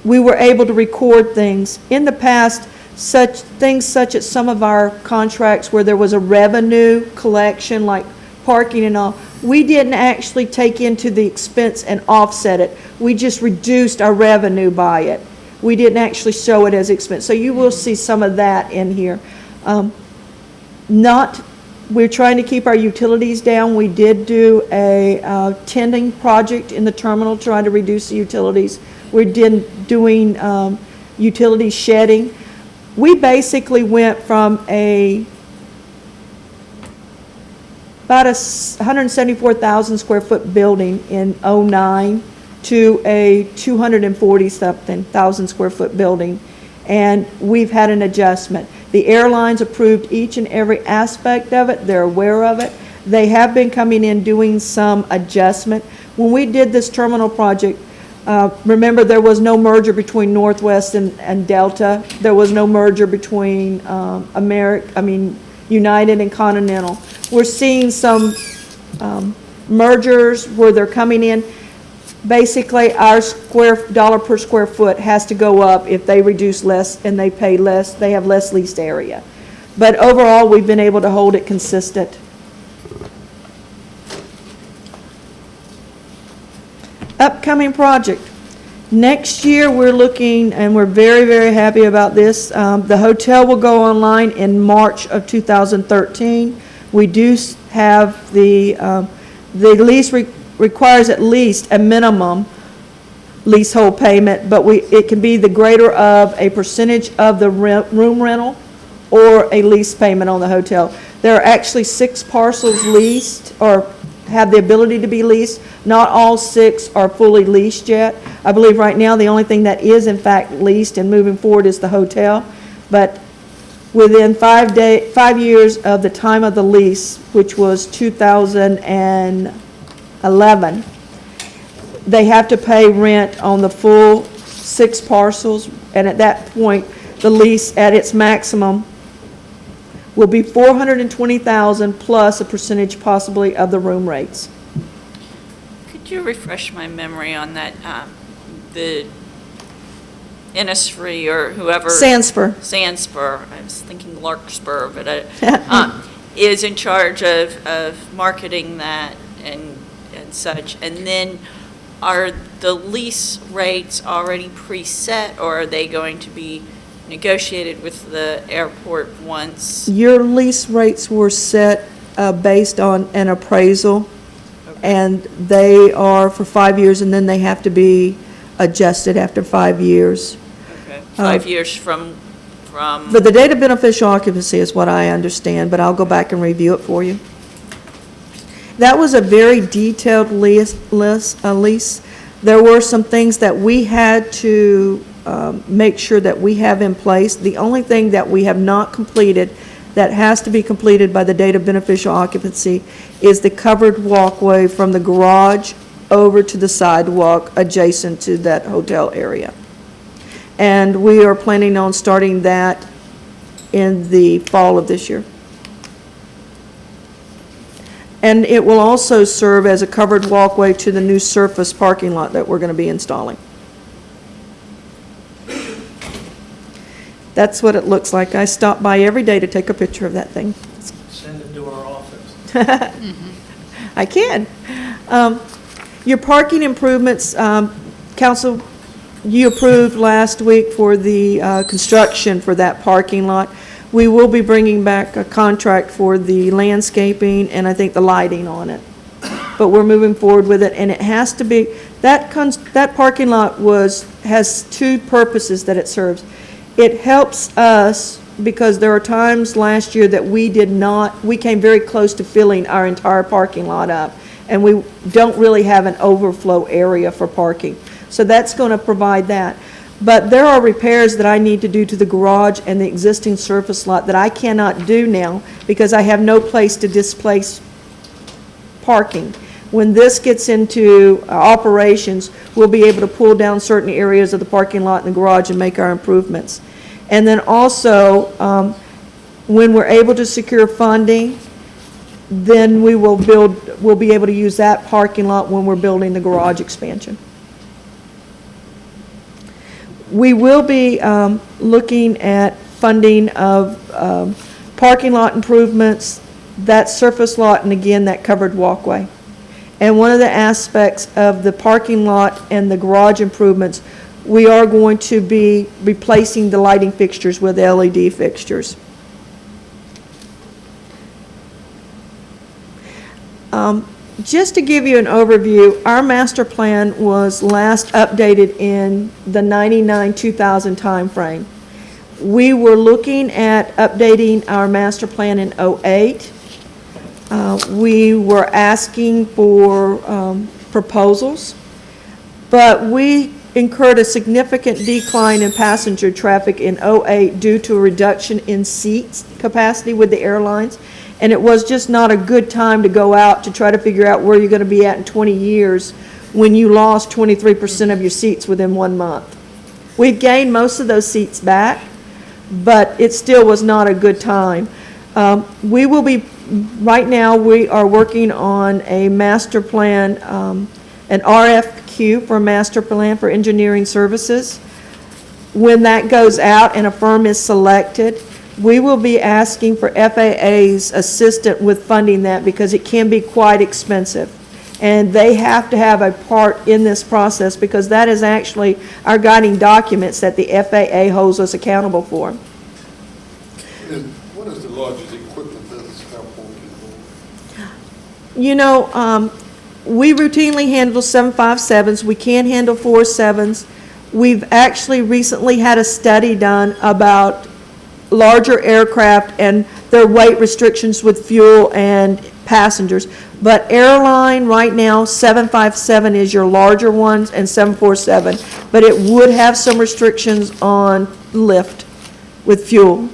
were able to record things. In the past, things such as some of our contracts where there was a revenue collection, like parking and all, we didn't actually take into the expense and offset it. We just reduced our revenue by it. We didn't actually show it as expense. So you will see some of that in here. We're trying to keep our utilities down. We did do a tending project in the terminal trying to reduce the utilities. We're doing utility shedding. We basically went from about a 174,000 square foot building in '09 to a 240-something thousand square foot building, and we've had an adjustment. The airlines approved each and every aspect of it. They're aware of it. They have been coming in doing some adjustment. When we did this terminal project, remember there was no merger between Northwest and Delta. There was no merger between United and Continental. We're seeing some mergers where they're coming in. Basically, our dollar per square foot has to go up if they reduce less and they pay less, they have less leased area. But overall, we've been able to hold it consistent. Upcoming project. Next year, we're looking, and we're very, very happy about this. The hotel will go online in March of 2013. We do have the lease requires at least a minimum leasehold payment, but it can be the greater of a percentage of the room rental or a lease payment on the hotel. There are actually 6 parcels leased or have the ability to be leased. Not all 6 are fully leased yet. I believe right now the only thing that is in fact leased and moving forward is the hotel. But within 5 years of the time of the lease, which was 2011, they have to pay rent on the full 6 parcels, and at that point, the lease at its maximum will be $420,000 plus a percentage possibly of the room rates. Could you refresh my memory on that, the Innisfree or whoever? Sandspur, I was thinking Larkspur, but is in charge of marketing that and such. And then are the lease rates already preset, or are they going to be negotiated with the airport once? Your lease rates were set based on an appraisal, and they are for 5 years, and then they have to be adjusted after 5 years. Okay, 5 years from? But the date of beneficial occupancy is what I understand, but I'll go back and review it for you. That was a very detailed lease. There were some things that we had to make sure that we have in place. The only thing that we have not completed that has to be completed by the date of beneficial occupancy is the covered walkway from the garage over to the sidewalk adjacent to that hotel area. And we are planning on starting that in the fall of this year. And it will also serve as a covered walkway to the new surface parking lot that we're going to be installing. That's what it looks like. I stop by every day to take a picture of that thing. Send it to our office. I can. Your parking improvements, Council, you approved last week for the construction for that parking lot. We will be bringing back a contract for the landscaping and I think the lighting on it. But we're moving forward with it, and it has to be, that parking lot has 2 purposes that it serves. It helps us because there are times last year that we came very close to filling our entire parking lot up. and we don't really have an overflow area for parking. So that's going to provide that. But there are repairs that I need to do to the garage and the existing surface lot that I cannot do now because I have no place to displace parking. When this gets into operations, we'll be able to pull down certain areas of the parking lot and the garage and make our improvements. And then also, when we're able to secure funding, then we'll be able to use that parking lot when we're building the garage expansion. We will be looking at funding of parking lot improvements, that surface lot, and again, that covered walkway. And one of the aspects of the parking lot and the garage improvements, we are going to be replacing the lighting fixtures with LED fixtures. Just to give you an overview, our master plan was last updated in the 99-2000 timeframe. We were looking at updating our master plan in '08. We were asking for proposals, but we incurred a significant decline in passenger traffic in '08 due to a reduction in seats capacity with the airlines. And it was just not a good time to go out to try to figure out where you're going to be at in 20 years when you lost 23% of your seats within 1 month. We've gained most of those seats back, but it still was not a good time. Right now we are working on a master plan, an RFQ for a master plan for engineering services. When that goes out and a firm is selected, we will be asking for FAA's assistance with funding that because it can be quite expensive. And they have to have a part in this process because that is actually our guiding documents that the FAA holds us accountable for. And what is the largest equipment that this airport can hold? You know, we routinely handle 757s. We can handle 47s. We've actually recently had a study done about larger aircraft and their weight restrictions with fuel and passengers. But airline right now, 757 is your larger ones and 747, but it would have some restrictions on lift with fuel.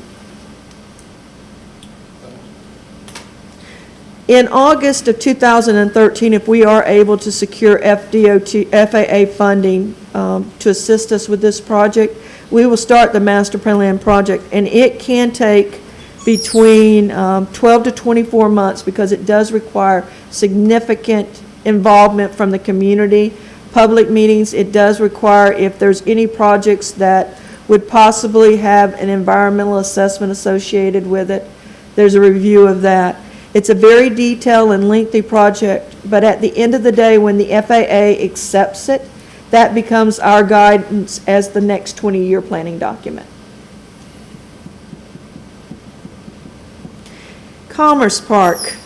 In August of 2013, if we are able to secure FAA funding to assist us with this project, we will start the master plan project, and it can take between 12 to 24 months because it does require significant involvement from the community, public meetings. It does require, if there's any projects that would possibly have an environmental assessment associated with it, there's a review of that. It's a very detailed and lengthy project, but at the end of the day, when the FAA accepts it, that becomes our guidance as the next 20-year planning document. Commerce Park.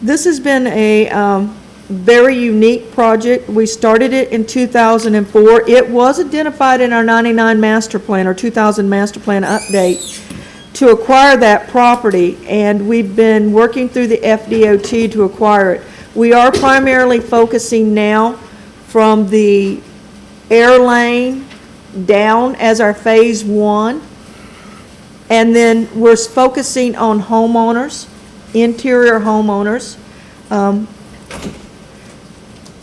This has been a very unique project. We started it in 2004. It was identified in our 99 master plan or 2000 master plan update to acquire that property, and we've been working through the FDOT to acquire it. We are primarily focusing now from the air lane down as our phase 1, and then we're focusing on homeowners, interior homeowners,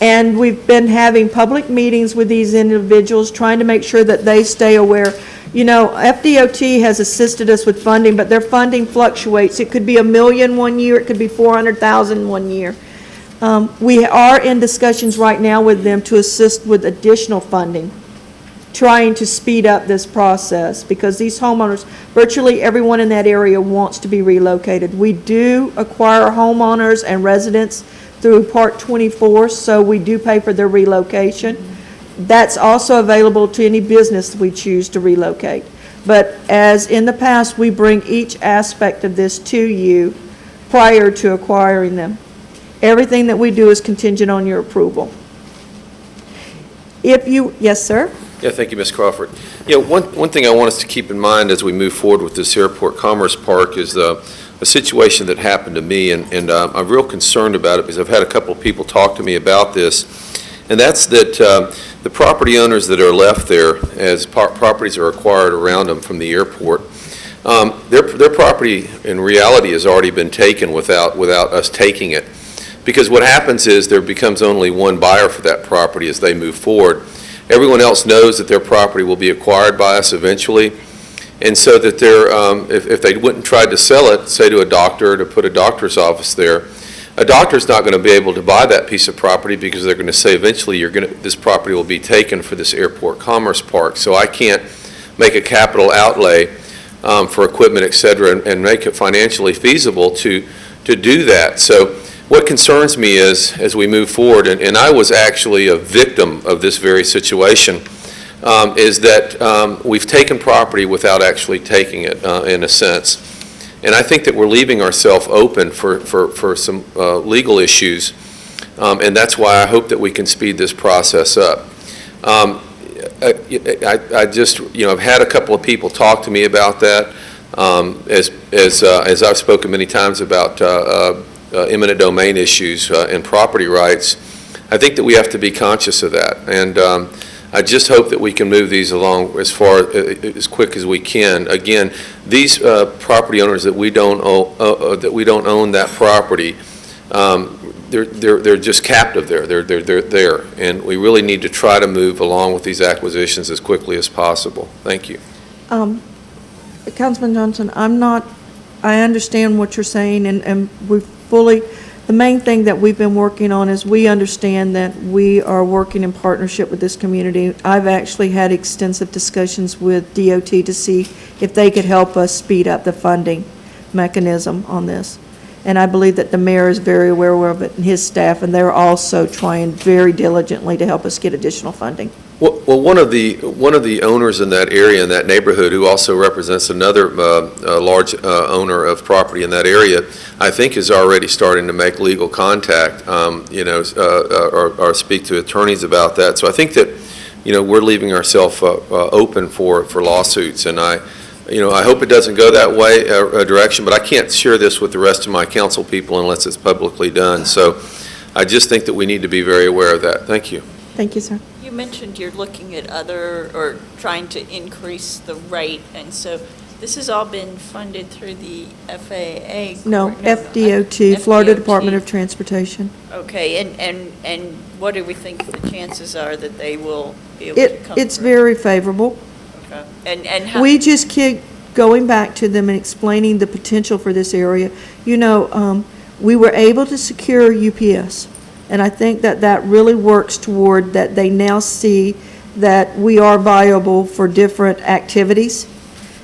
and we've been having public meetings with these individuals, trying to make sure that they stay aware. You know, FDOT has assisted us with funding, but their funding fluctuates. It could be $1 million one year, it could be $400,000 one year. We are in discussions right now with them to assist with additional funding, trying to speed up this process, because these homeowners, virtually everyone in that area wants to be relocated. We do acquire homeowners and residents through Part 24, so we do pay for their relocation. That's also available to any business we choose to relocate. But as in the past, we bring each aspect of this to you prior to acquiring them. Everything that we do is contingent on your approval. Yes, sir? Yeah, thank you, Ms. Crawford. Yeah, one thing I want us to keep in mind as we move forward with this airport commerce park is a situation that happened to me, and I'm real concerned about it because I've had a couple of people talk to me about this, and that's that the property owners that are left there as properties are acquired around them from the airport, their property in reality has already been taken without us taking it. Because what happens is there becomes only one buyer for that property as they move forward. Everyone else knows that their property will be acquired by us eventually. And so that if they went and tried to sell it, say to a doctor, to put a doctor's office there, a doctor's not going to be able to buy that piece of property because they're going to say eventually this property will be taken for this airport commerce park. So I can't make a capital outlay for equipment, et cetera, and make it financially feasible to do that. So what concerns me is, as we move forward, and I was actually a victim of this very situation, is that we've taken property without actually taking it, in a sense. And I think that we're leaving ourselves open for some legal issues, and that's why I hope that we can speed this process up. I just, I've had a couple of people talk to me about that, as I've spoken many times about eminent domain issues and property rights. I think that we have to be conscious of that, and I just hope that we can move these along as quick as we can. Again, these property owners that we don't own that property, they're just captive there. They're there, and we really need to try to move along with these acquisitions as quickly as possible. Thank you. Councilman Johnson, I understand what you're saying, and the main thing that we've been working on is we understand that we are working in partnership with this community. I've actually had extensive discussions with DOT to see if they could help us speed up the funding mechanism on this. And I believe that the mayor is very aware of it and his staff, and they're also trying very diligently to help us get additional funding. Well, one of the owners in that area, in that neighborhood, who also represents another large owner of property in that area, I think is already starting to make legal contact, or speak to attorneys about that. So I think that, we're leaving ourselves open for lawsuits, and I hope it doesn't go that way, direction, but I can't share this with the rest of my council people unless it's publicly done. So I just think that we need to be very aware of that. Thank you. Thank you, sir. You mentioned you're looking at or trying to increase the rate, and so this has all been funded through the FAA? No, FDOT, Florida Department of Transportation. Okay, and what do we think the chances are that they will be able to come It's through? very favorable. Okay. And how? We just keep going back to them and explaining the potential for this area. We were able to secure UPS, and I think that really works toward that they now see that we are viable for different activities,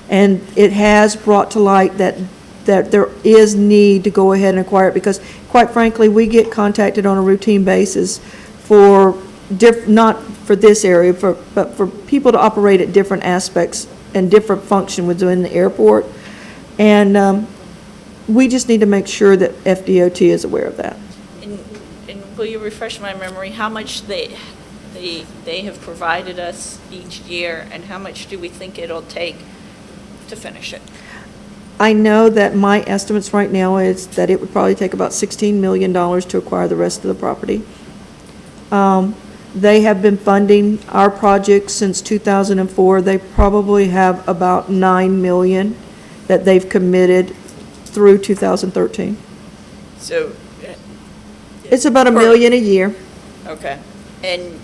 and it has brought to light that there is need to go ahead and acquire it, because quite frankly, we get contacted on a routine basis for not for this area, but for people to operate at different aspects and different function within the airport. And we just need to make sure that FDOT is aware of that. And will you refresh my memory, how much they have provided us each year, and how much do we think it'll take to finish it? I know that my estimates right now is that it would probably take about $16 million to acquire the rest of the property. They have been funding our project since 2004. They probably have about $9 million that they've committed through 2013. So. It's about $1 million a year. Okay. And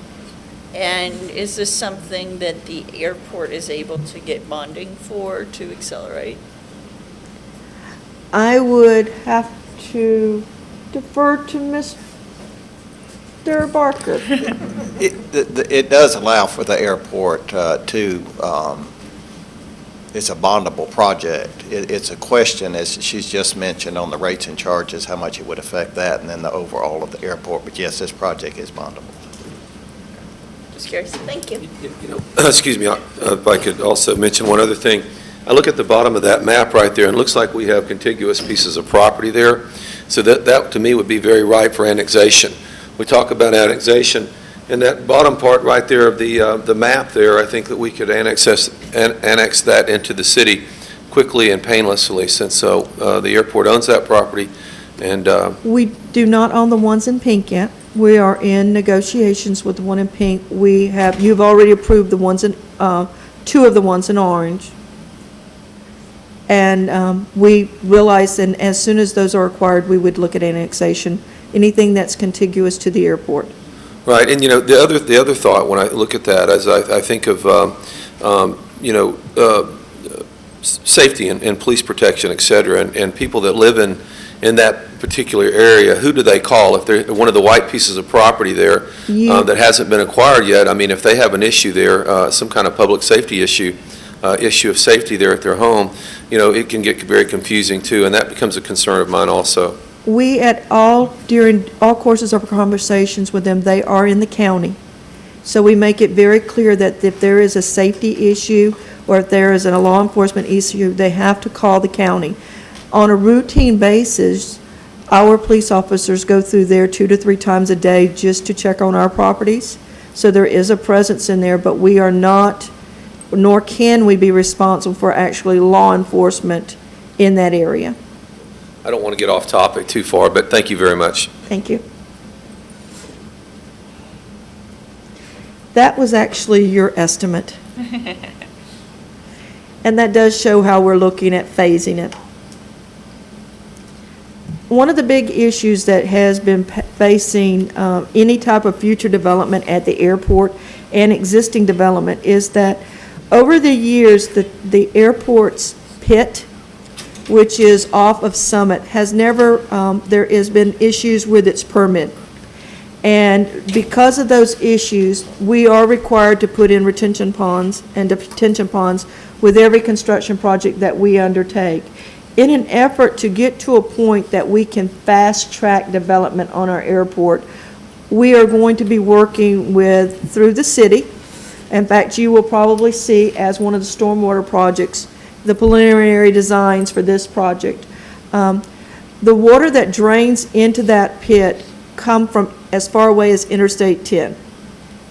is this something that the airport is able to get bonding for to accelerate? I would have to defer to Mr. Barker. It does allow for the airport it's a bondable project. It's a question, as she's just mentioned, on the rates and charges, how much it would affect that, and then the overall of the airport. But yes, this project is bondable. Just curious. Thank you. Excuse me, if I could also mention one other thing. I look at the bottom of that map right there, and it looks like we have contiguous pieces of property there. So that to me would be very ripe for annexation. We talk about annexation, and that bottom part right there of the map there, I think that we could annex that into the city quickly and painlessly, since the airport owns that property, and We do not own the ones in pink yet. We are in negotiations with the one in pink. You've already approved the ones in, two of the ones in orange. And we realize, and as soon as those are acquired, we would look at annexation, anything that's contiguous to the airport. right, and the other thought when I look at that, as I think of safety and police protection, et cetera, and people that live in that particular area, who do they call? If they're one of the white pieces of property there that hasn't been acquired yet, I mean, if they have an issue there, some kind of public safety issue of safety there at their home, it can get very confusing too, and that becomes a concern of mine also. We during all courses of our conversations with them, they are in the county. So we make it very clear that if there is a safety issue or if there is a law enforcement issue, they have to call the county. On a routine basis, our police officers go through there 2 to 3 times a day just to check on our properties. So there is a presence in there, but we are not, nor can we be responsible for actually law enforcement in that area. I don't want to get off topic too far, but thank you very much. Thank you. That was actually your estimate. And that does show how we're looking at phasing it. One of the big issues that has been facing any type of future development at the airport and existing development is that over the years, the airport's pit, which is off of Summit, has never, there has been issues with its permit. And because of those issues, we are required to put in retention ponds and detention ponds with every construction project that we undertake. In an effort to get to a point that we can fast-track development on our airport, we are going to be working through the city. In fact, you will probably see as one of the stormwater projects, the preliminary designs for this project. The water that drains into that pit come from as far away as Interstate 10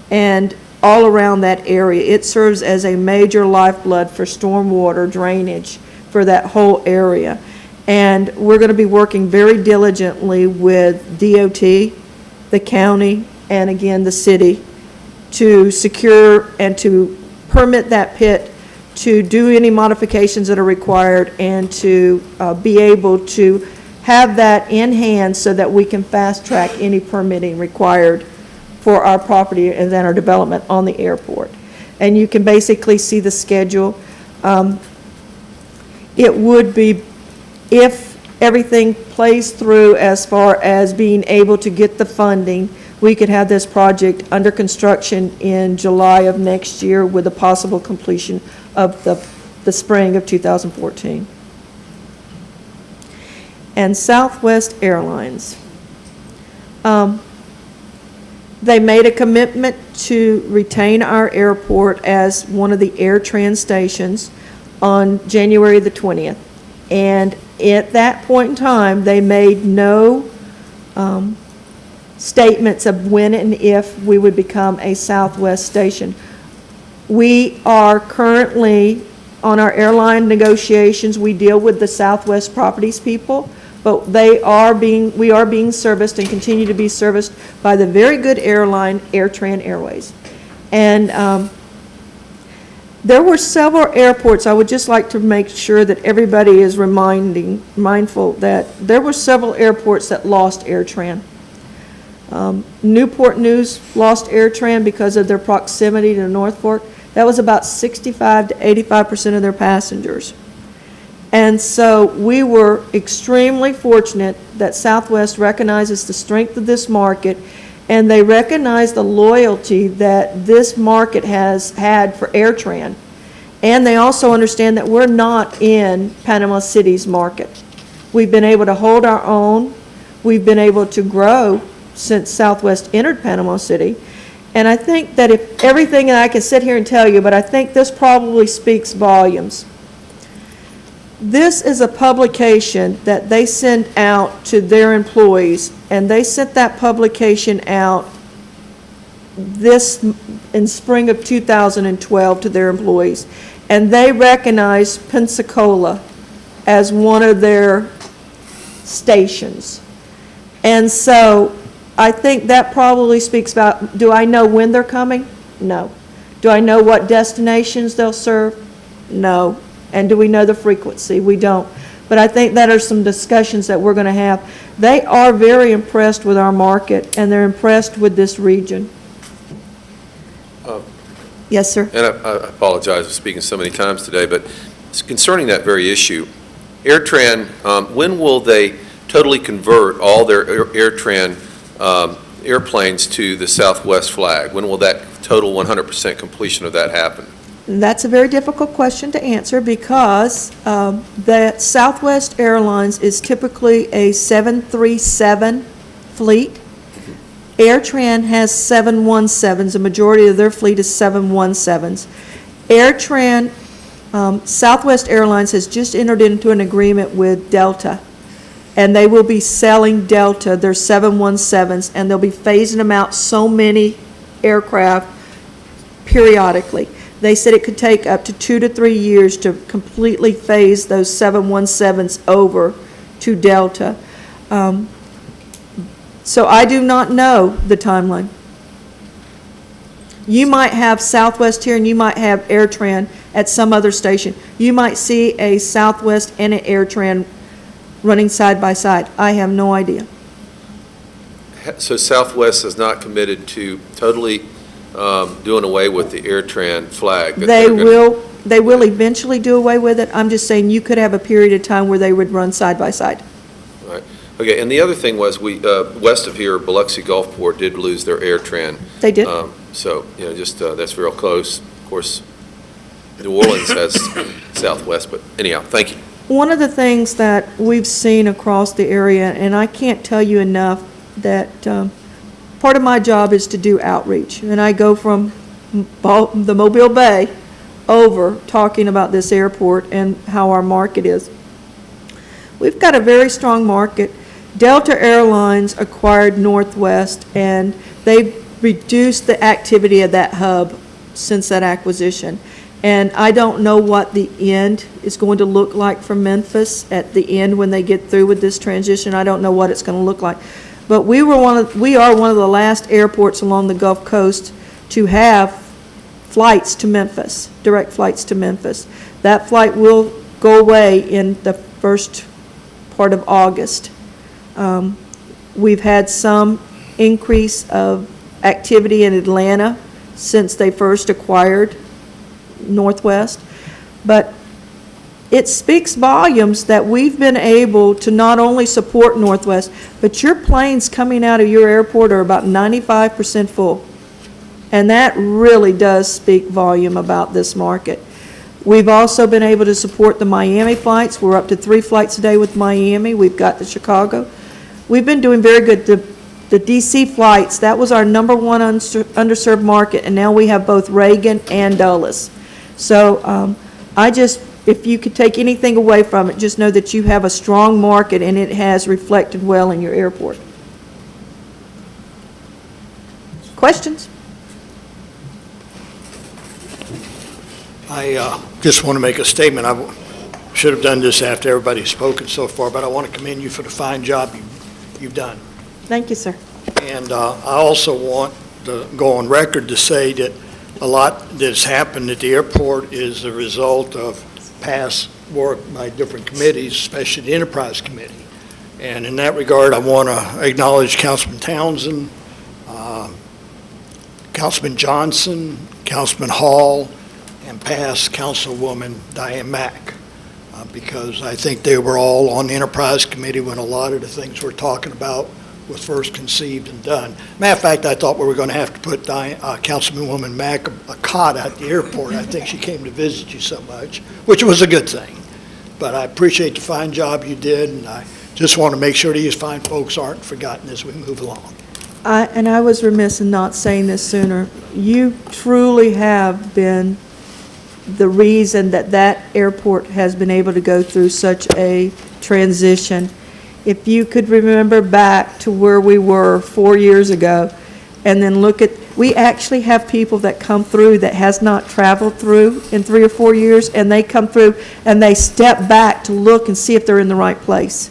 and all around that area. It serves as a major lifeblood for stormwater drainage for that whole area. And we're going to be working very diligently with DOT, the county, and again, the city to secure and to permit that pit, to do any modifications that are required, and to be able to have that in hand so that we can fast-track any permitting required for our property and then our development on the airport. And you can basically see the schedule. It would be, if everything plays through as far as being able to get the funding, we could have this project under construction in July of next year with a possible completion of the spring of 2014. And Southwest Airlines. They made a commitment to retain our airport as one of the AirTran stations on January the 20th. And at that point in time, they made no statements of when and if we would become a Southwest station. We are currently on our airline negotiations. We deal with the Southwest Properties people, but we are being serviced and continue to be serviced by the very good airline, AirTran Airways. And there were several airports. I would just like to make sure that everybody is mindful that there were several airports that lost AirTran. Newport News lost AirTran because of their proximity to North Fork. That was about 65 to 85% of their passengers. And so we were extremely fortunate that Southwest recognizes the strength of this market, and they recognize the loyalty that this market has had for AirTran. And they also understand that we're not in Panama City's market. We've been able to hold our own. We've been able to grow since Southwest entered Panama City. And I think that if everything, and I can sit here and tell you, but I think this probably speaks volumes. This is a publication that they send out to their employees, and they sent that publication out in spring of 2012 to their employees. and they recognize Pensacola as one of their stations. And so I think that probably speaks about, do I know when they're coming? No. Do I know what destinations they'll serve? No. And do we know the frequency? We don't. But I think that are some discussions that we're going to have. They are very impressed with our market, and they're impressed with this region. Yes, sir. And I apologize for speaking so many times today, but concerning that very issue, AirTran, when will they totally convert all their AirTran airplanes to the Southwest flag? When will that total 100% completion of that happen? That's a very difficult question to answer because that Southwest Airlines is typically a 737 fleet. AirTran has 717s. The majority of their fleet is 717s. AirTran, Southwest Airlines has just entered into an agreement with Delta, and they will be selling Delta their 717s, and they'll be phasing them out so many aircraft periodically. They said it could take up to 2 to 3 years to completely phase those 717s over to Delta. So I do not know the timeline. You might have Southwest here and you might have AirTran at some other station. You might see a Southwest and an AirTran running side by side. I have no idea. So Southwest is not committed to totally doing away with the AirTran flag? They will eventually do away with it. I'm just saying you could have a period of time where they would run side by side. All right. Okay, and the other thing was, we, west of here, Biloxi Gulfport did lose their AirTran. They did. So, just, that's real close. Of course, New Orleans has Southwest, but anyhow, thank you. One of the things that we've seen across the area, and I can't tell you enough, that part of my job is to do outreach. And I go from the Mobile Bay over talking about this airport and how our market is. We've got a very strong market. Delta Airlines acquired Northwest, and they've reduced the activity of that hub since that acquisition. And I don't know what the end is going to look like for Memphis at the end when they get through with this transition. I don't know what it's going to look like. But we are one of the last airports along the Gulf Coast to have flights to Memphis, direct flights to Memphis. That flight will go away in the first part of August. We've had some increase of activity in Atlanta since they first acquired Northwest, but it speaks volumes that we've been able to not only support Northwest, but your planes coming out of your airport are about 95% full. And that really does speak volume about this market. We've also been able to support the Miami flights. We're up to 3 flights a day with Miami. We've got the Chicago. We've been doing very good. The DC flights, that was our #1 underserved market, and now we have both Reagan and Dulles. So if you could take anything away from it, just know that you have a strong market and it has reflected well in your airport. Questions? I just want to make a statement. I should have done this after everybody's spoken so far, but I want to commend you for the fine job you've done. Thank you, sir. And I also want to go on record to say that a lot that's happened at the airport is the result of past work by different committees, especially the Enterprise Committee. And in that regard, I want to acknowledge Councilman Townsend, Councilman Johnson, Councilman Hall, and past Councilwoman Diane Mack, because I think they were all on the Enterprise Committee when a lot of the things we're talking about was first conceived and done. Matter of fact, I thought we were going to have to put Councilwoman Mack a cot at the airport. I think she came to visit you so much, which was a good thing. But I appreciate the fine job you did, and I just want to make sure these fine folks aren't forgotten as we move along. And I was remiss in not saying this sooner. You truly have been the reason that that airport has been able to go through such a transition. If you could remember back to where we were 4 years ago, and then look at We actually have people that come through that has not traveled through in 3 or 4 years, and they come through and they step back to look and see if they're in the right place.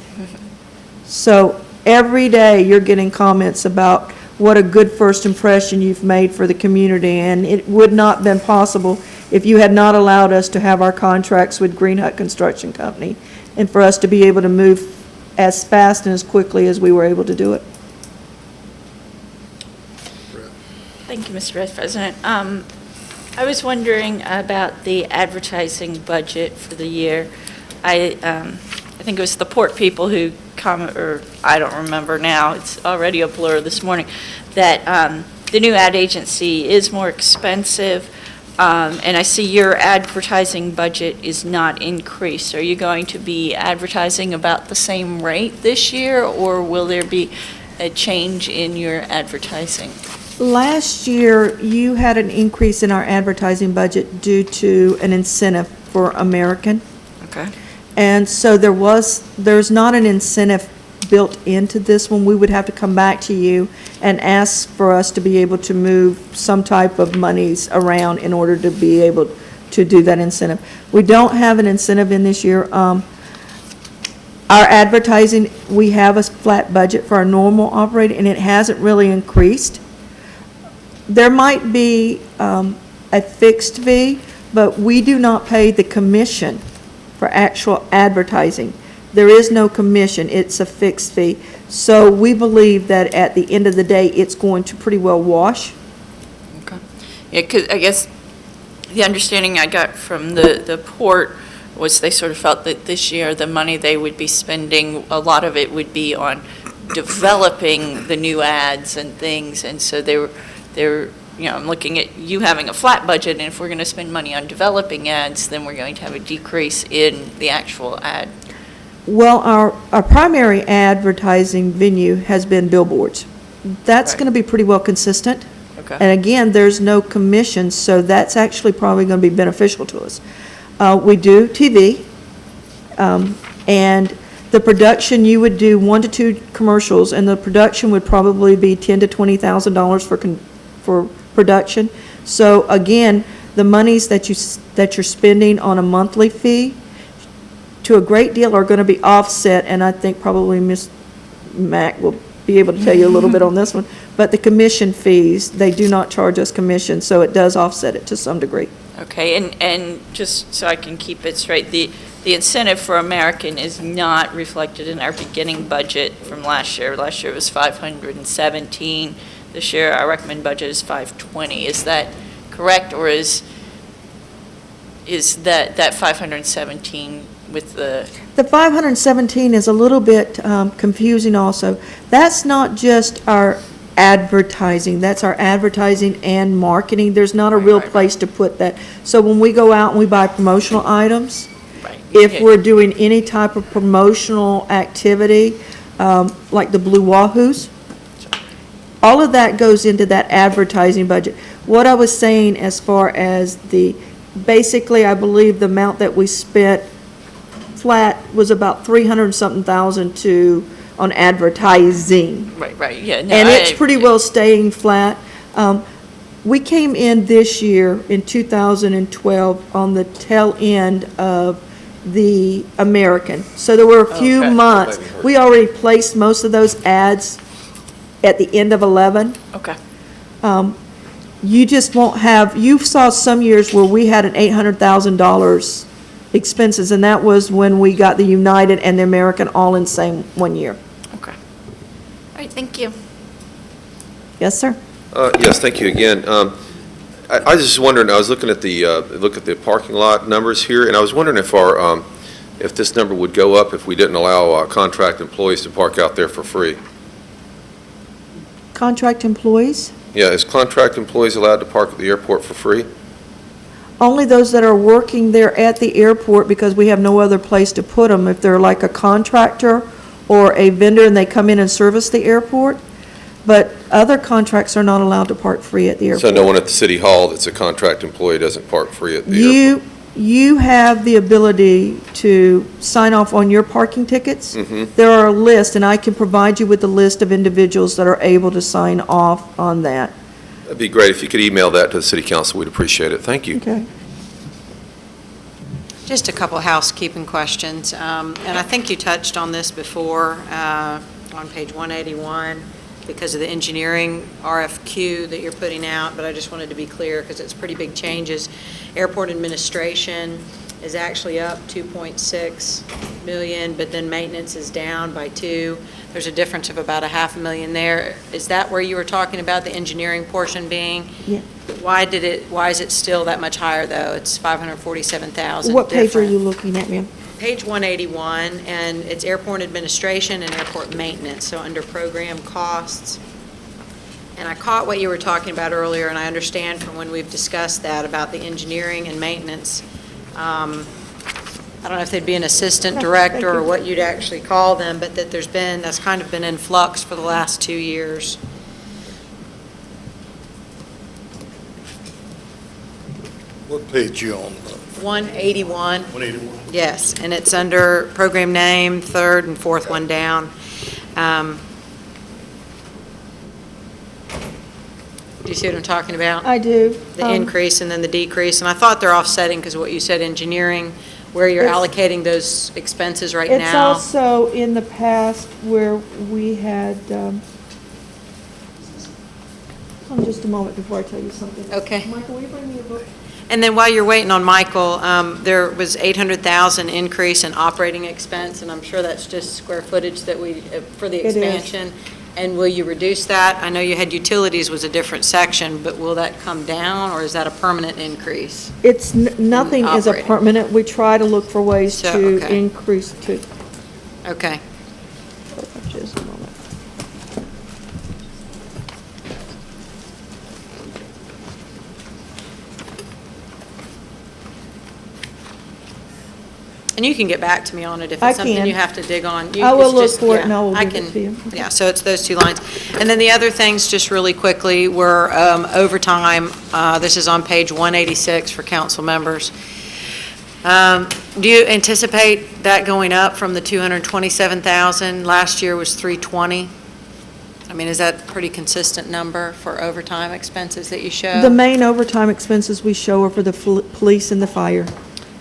So every day, you're getting comments about what a good first impression you've made for the community, and it would not have been possible if you had not allowed us to have our contracts with Green Hut Construction Company, and for us to be able to move as fast and as quickly as we were able to do it. Thank you, Mr. Vice President. I was wondering about the advertising budget for the year. I think it was the port people who or I don't remember now, it's already a blur this morning, that the new ad agency is more expensive, and I see your advertising budget is not increased. Are you going to be advertising about the same rate this year, or will there be a change in your advertising? Last year, you had an increase in our advertising budget due to an incentive for American. Okay. And so there's not an incentive built into this one. We would have to come back to you and ask for us to be able to move some type of monies around in order to be able to do that incentive. We don't have an incentive in this year. Our advertising, we have a flat budget for our normal operating, and it hasn't really increased. There might be a fixed fee, but we do not pay the commission for actual advertising. There is no commission, it's a fixed fee. So we believe that at the end of the day, it's going to pretty well wash. Okay. Yeah, because I guess the understanding I got from the port was they sort of felt that this year, the money they would be spending, a lot of it would be on developing the new ads and things, and so they were, I'm looking at you having a flat budget, and if we're going to spend money on developing ads, then we're going to have a decrease in the actual ad. Well, our primary advertising venue has been billboards. That's Right. going to be pretty well consistent. Okay. And again, there's no commission, so that's actually probably going to be beneficial to us. We do TV, and the production, you would do 1 to 2 commercials, and the production would probably be $10,000 to $20,000 for production. So again, the monies that you're spending on a monthly fee, to a great deal are going to be offset, and I think probably Ms. Mack will be able to tell you a little bit on this one, but the commission fees, they do not charge us commission, so it does offset it to some degree. Okay, and just so I can keep it straight, the incentive for American is not reflected in our beginning budget from last year. Last year it was 517. This year our recommended budget is 520. Is that correct, or is that 517 with the? The 517 is a little bit confusing also. That's not just our advertising, that's our advertising and marketing. There's not a real place to put that. So when we go out and we buy promotional items, if we're doing any type of promotional activity, like the Blue Wahoos, all of that goes into that advertising budget. What I was saying as far as basically, I believe the amount that we spent flat was about 300-something thousand on advertising. Right, yeah. No, And it's pretty well staying flat. We came in this year, in 2012, on the tail end of the American. So there were a few Okay. months. We already placed most of those ads at the end of 11. Okay. You just won't have, you saw some years where we had an $800,000 expenses, and that was when we got the United and the American all in same one year. Okay. All right, thank you. Yes, sir? Yes, thank you again. I was just wondering, I was looking at the parking lot numbers here, and I was wondering if this number would go up if we didn't allow contract employees to park out there for free. Contract employees? Yeah, is contract employees allowed to park at the airport for free? Only those that are working there at the airport, because we have no other place to put them. If they're like a contractor or a vendor and they come in and service the airport, but other contracts are not allowed to park free at the airport. So no one at the city hall that's a contract employee doesn't park free at the airport? You have the ability to sign off on your parking tickets. Mhm. There are a list, and I can provide you with a list of individuals that are able to sign off on that. That'd be great. If you could email that to the city council, we'd appreciate it. Thank you. Okay. Just a couple housekeeping questions, and I think you touched on this before on page 181 because of the engineering RFQ that you're putting out, but I just wanted to be clear because it's pretty big changes. Airport administration is actually up 2.6 million, but then maintenance is down by 2. There's a difference of about $500,000 there. Is that where you were talking about the engineering portion being? Yeah. Why is it still that much higher, though? It's 547,000 What page are different. you looking at, ma'am? Page 181, and it's airport administration and airport maintenance, so under program costs. And I caught what you were talking about earlier, and I understand from when we've discussed that about the engineering and maintenance. I don't know if they'd be an assistant director or what you'd actually call them, but that that's kind of been in flux for the last 2 years. What page you on? 181. 181. Yes, and it's under program name, third and fourth one down. Do you see what I'm talking about? I do. The increase and then the decrease, and I thought they're offsetting because of what you said, engineering, where you're It's- allocating those expenses right It's now. also in the past where we had, hold on just a moment before I tell you something. Okay. Michael, will you bring me a book? And then while you're waiting on Michael, there was 800,000 increase in operating expense, and I'm sure that's just square footage that for the It is. expansion. And will you reduce that? I know you had utilities was a different section, but will that come down, or is that a permanent increase? It's, nothing is a operating. permanent. We try to look for ways So, to okay. increase to, Okay. just a moment. And you can get back to me on it if I it's something can. you have to dig on. I will It's look just- for it yeah, and I will I give it can- to you. Yeah, so it's those 2 lines. And then the other things, just really quickly, were overtime. This is on page 186 for council members. Do you anticipate that going up from the 227,000? Last year was 320. I mean, is that a pretty consistent number for overtime expenses that you show? The main overtime expenses we show are for the police and the fire.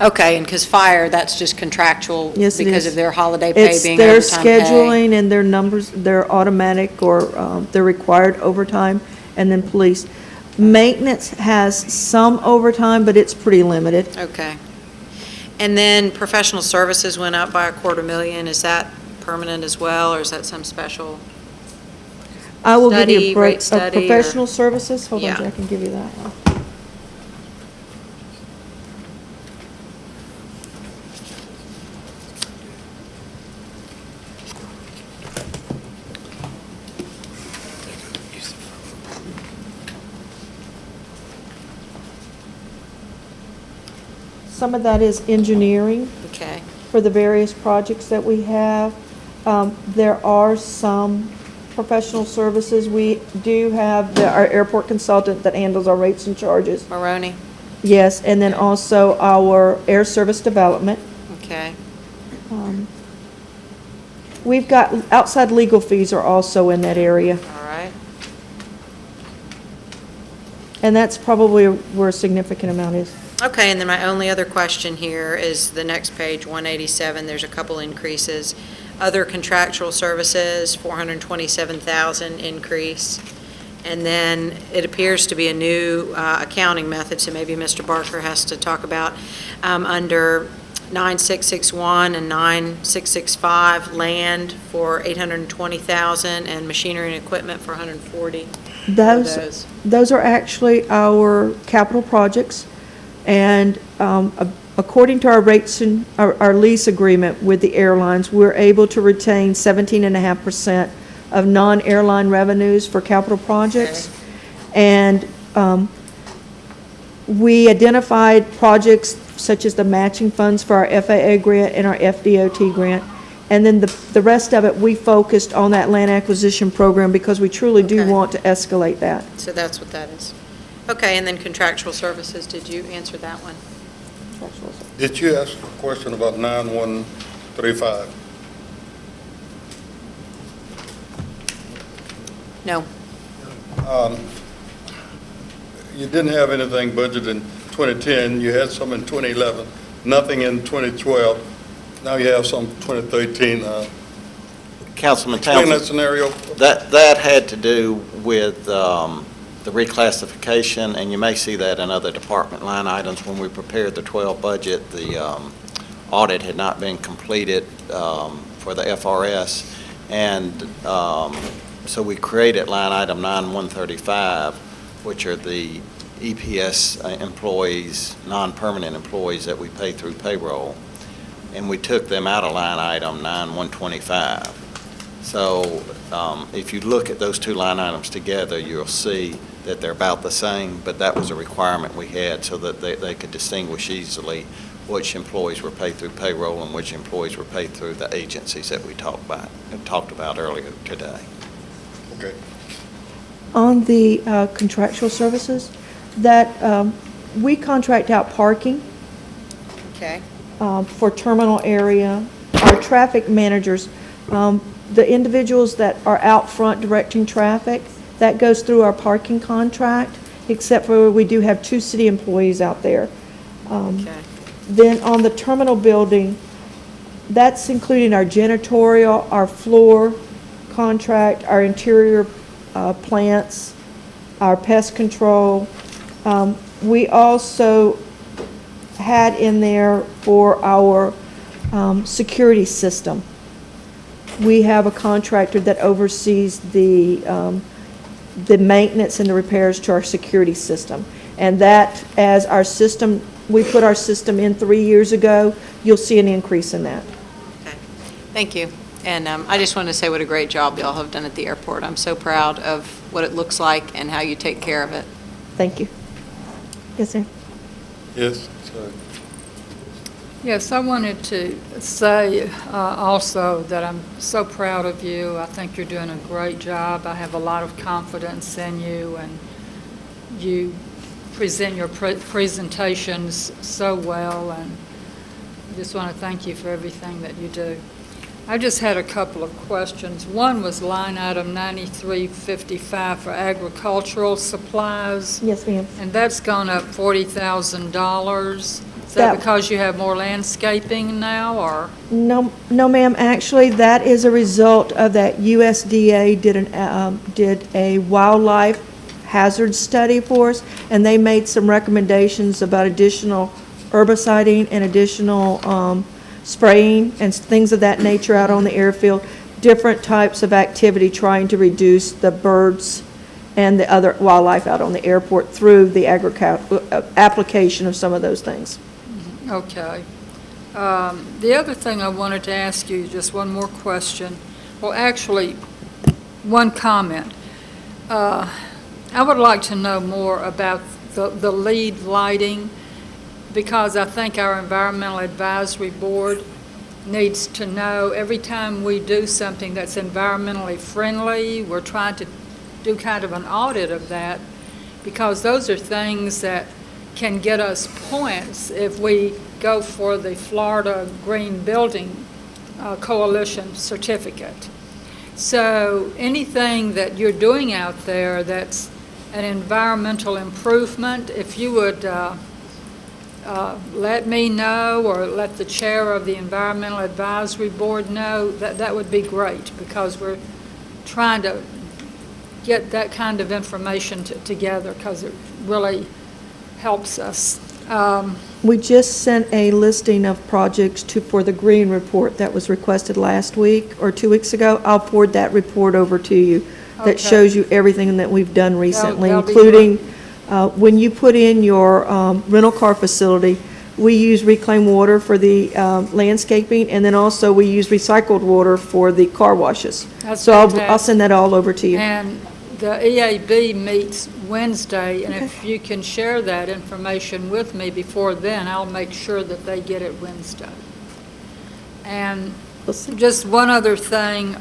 Okay, and because fire, that's just contractual Yes, it because is. of their holiday pay It's being their overtime pay? scheduling and their numbers, their automatic or their required overtime, and then police. Maintenance has some overtime, but it's pretty limited. Okay. And then professional services went up by $250,000. Is that permanent as well, or is that some special? I will give you Study, a break rate study, of professional services. Hold on, Yeah. Jack, I can give you that one. Some of that is engineering Okay. for the various projects that we have. There are some professional services. We do have our airport consultant that handles our rates and charges. Maroney? Yes, and then also our air service development. Okay. We've got, outside legal fees are also in that area, All right. and that's probably where a significant amount is. Okay, and then my only other question here is the next page, 187, there's a couple increases. Other contractual services, 427,000 increase. And then it appears to be a new accounting method, so maybe Mr. Barker has to talk about, under 9661 and 9665, land for 820,000 and machinery and equipment for 140. What are Those are actually our capital projects, and according to our rates and our lease agreement with the airlines, we're able to retain 17.5% of non-airline revenues for capital projects. And we identified projects such as the matching funds for our FAA grant and our FDOT grant. And then the rest of it, we focused on that land acquisition program because we truly do Okay. want to escalate that. So that's what that is. Okay, and then contractual services, did you answer that one? Did you ask a question about 9135? No. you didn't have anything budgeted in 2010, you had some in 2011, nothing in 2012, now you have some 2013. Councilman Explain that Townsend, scenario. that had to do with the reclassification, and you may see that in other department line items. When we prepared the 12 budget, the audit had not been completed for the FRS, and so we created line item 9135, which are the EPS employees, non-permanent employees that we pay through payroll, and we took them out of line item 9125. So if you look at those two line items together, you'll see that they're about the same, but that was a requirement we had so that they could distinguish easily which employees were paid through payroll and which employees were paid through the agencies that we talked about earlier today. Okay. On the contractual services, that we contract out parking Okay. for terminal area. Our traffic managers, the individuals that are out front directing traffic, that goes through our parking contract, except for we do have 2 city employees out there. Okay. Then on the terminal building, that's including our janitorial, our floor contract, our interior plants, our pest control. We also had in there for our security system. We have a contractor that oversees the maintenance and the repairs to our security system. And that, as our system, we put our system in 3 years ago, you'll see an increase in that. Okay. Thank you. And I just wanted to say what a great job y'all have done at the airport. I'm so proud of what it looks like and how you take care of it. Thank you. Yes, sir. Yes, sorry. Yes, I wanted to say also that I'm so proud of you. I think you're doing a great job. I have a lot of confidence in you, and you present your presentations so well, and I just want to thank you for everything that you do. I just had a couple of questions. One was line item 9355 for agricultural supplies, Yes, ma'am. and that's gone up $40,000. Is that because you have more landscaping now, or? No, ma'am. Actually, that is a result of that USDA did a wildlife hazard study for us, and they made some recommendations about additional herbiciding and additional spraying and things of that nature out on the airfield, different types of activity trying to reduce the birds and the other wildlife out on the airport through the application of some of those things. Okay. The other thing I wanted to ask you, just one more question. Well, actually, one comment. I would like to know more about the lead lighting, because I think our Environmental Advisory Board needs to know every time we do something that's environmentally friendly, we're trying to do kind of an audit of that, because those are things that can get us points if we go for the Florida Green Building Coalition certificate. So anything that you're doing out there that's an environmental improvement, if you would let me know or let the chair of the Environmental Advisory Board know, that would be great, because we're trying to get that kind of information together, because it really helps us. We just sent a listing of projects for the green report that was requested last week or 2 weeks ago. I'll forward that report over to you that Okay. shows you everything that we've done recently, that'll be including when you put in your rental car facility, we use reclaimed water for the landscaping, and then also we use recycled water for the car washes. That's So I'll fantastic. send that all over to you. And the EAB meets Wednesday, and if you can share that information with me before then, I'll make sure that they get it Wednesday. And just one other thing,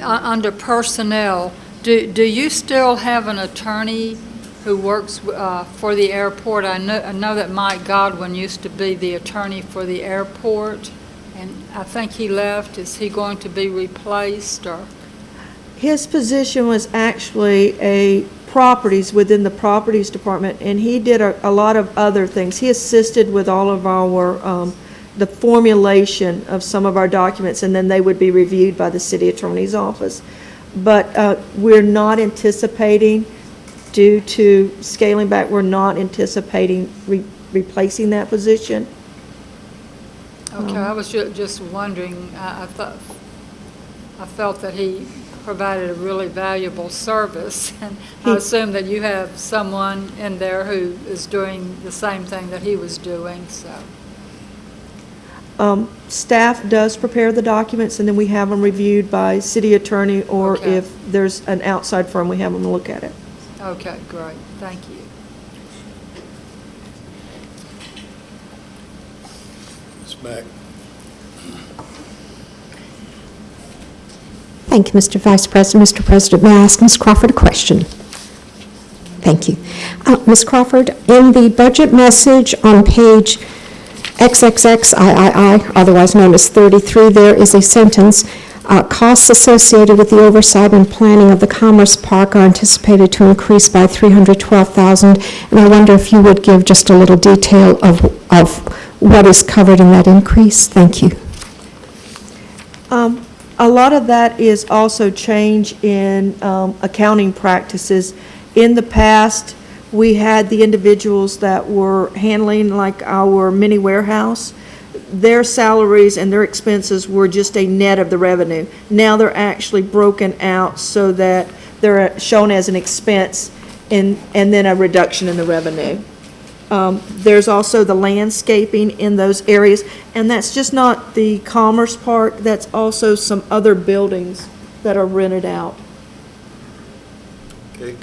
under personnel, do you still have an attorney who works for the airport? I know that Mike Godwin used to be the attorney for the airport, and I think he left. Is he going to be replaced, or? His position was actually a properties within the properties department, and he did a lot of other things. He assisted with all of our, the formulation of some of our documents, and then they would be reviewed by the city attorney's office. But we're not anticipating, due to scaling back, we're not anticipating replacing that position. Okay, I was just wondering, I felt that he provided a really valuable service, and I assume that you have someone in there who is doing the same thing that he was doing, so. Staff does prepare the documents, and then we have them reviewed by city attorney, or Okay. if there's an outside firm, we have them look at it. Okay, great, thank you. Ms. Mack. Thank you, Mr. Vice President. Mr. President, may I ask Ms. Crawford a question? Thank you. Ms. Crawford, in the budget message on page XXXIII, otherwise known as 33, there is a sentence, costs associated with the oversight and planning of the Commerce Park are anticipated to increase by $312,000, and I wonder if you would give just a little detail of what is covered in that increase. Thank you. A lot of that is also change in accounting practices. In the past, we had the individuals that were handling like our mini warehouse. Their salaries and their expenses were just a net of the revenue. Now they're actually broken out so that they're shown as an expense and then a reduction in the revenue. There's also the landscaping in those areas, and that's just not the Commerce Park, that's also some other buildings that are rented out. Okay.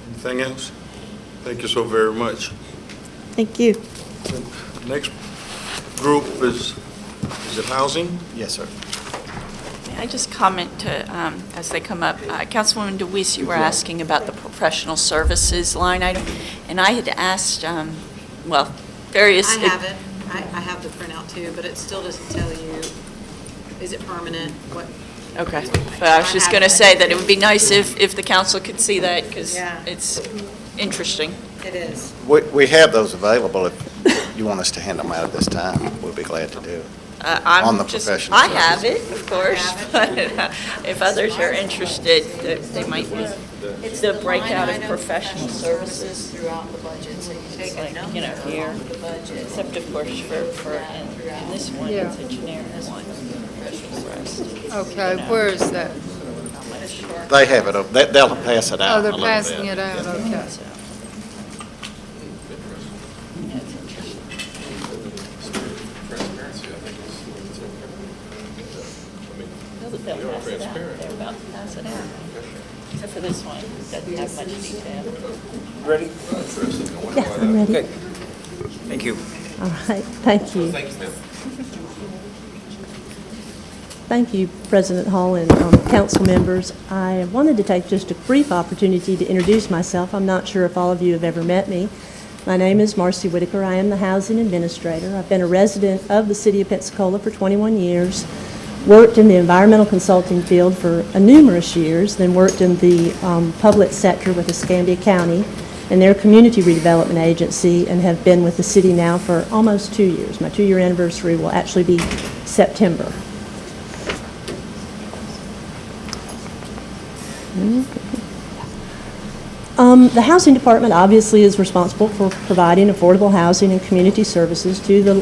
Anything else? Thank you so very much. Thank you. The next group is it housing? Yes, sir. May I just comment to, as they come up, Councilwoman DeWeese, you were asking about the professional services line item, and I had asked, various. I have it. I have the printout too, but it still doesn't tell you, is it permanent? What? Okay, but I was just going to say that it would be nice if the council could see that, because Yeah. it's interesting. It is. We have those available. If you want us to hand them out at this time, we'll be glad to do it. On the professional I have services. it, of course, but if others are interested, they might be. It's the breakout of professional services Throughout the budget, so you take a like, number here, off the budget. except of course for in this one, Yeah. it's a generic one. Okay, where is that? They have it, they'll pass it out Oh, in they're a little passing bit. it out, okay. They'll pass it out, they're about to pass it out. Except for this one, it doesn't have much detail. Ready? Yeah, I'm ready. Okay. Thank you. All right, thank you. Thank you, President Hall and council members. I wanted to take just a brief opportunity to introduce myself. I'm not sure if all of you have ever met me. My name is Marcy Whitaker. I am the housing administrator. I've been a resident of the city of Pensacola for 21 years, worked in the environmental consulting field for numerous years, then worked in the public sector with Escambia County and their community redevelopment agency, and have been with the city now for almost 2 years. My 2-year anniversary will actually be September. The housing department obviously is responsible for providing affordable housing and community services to the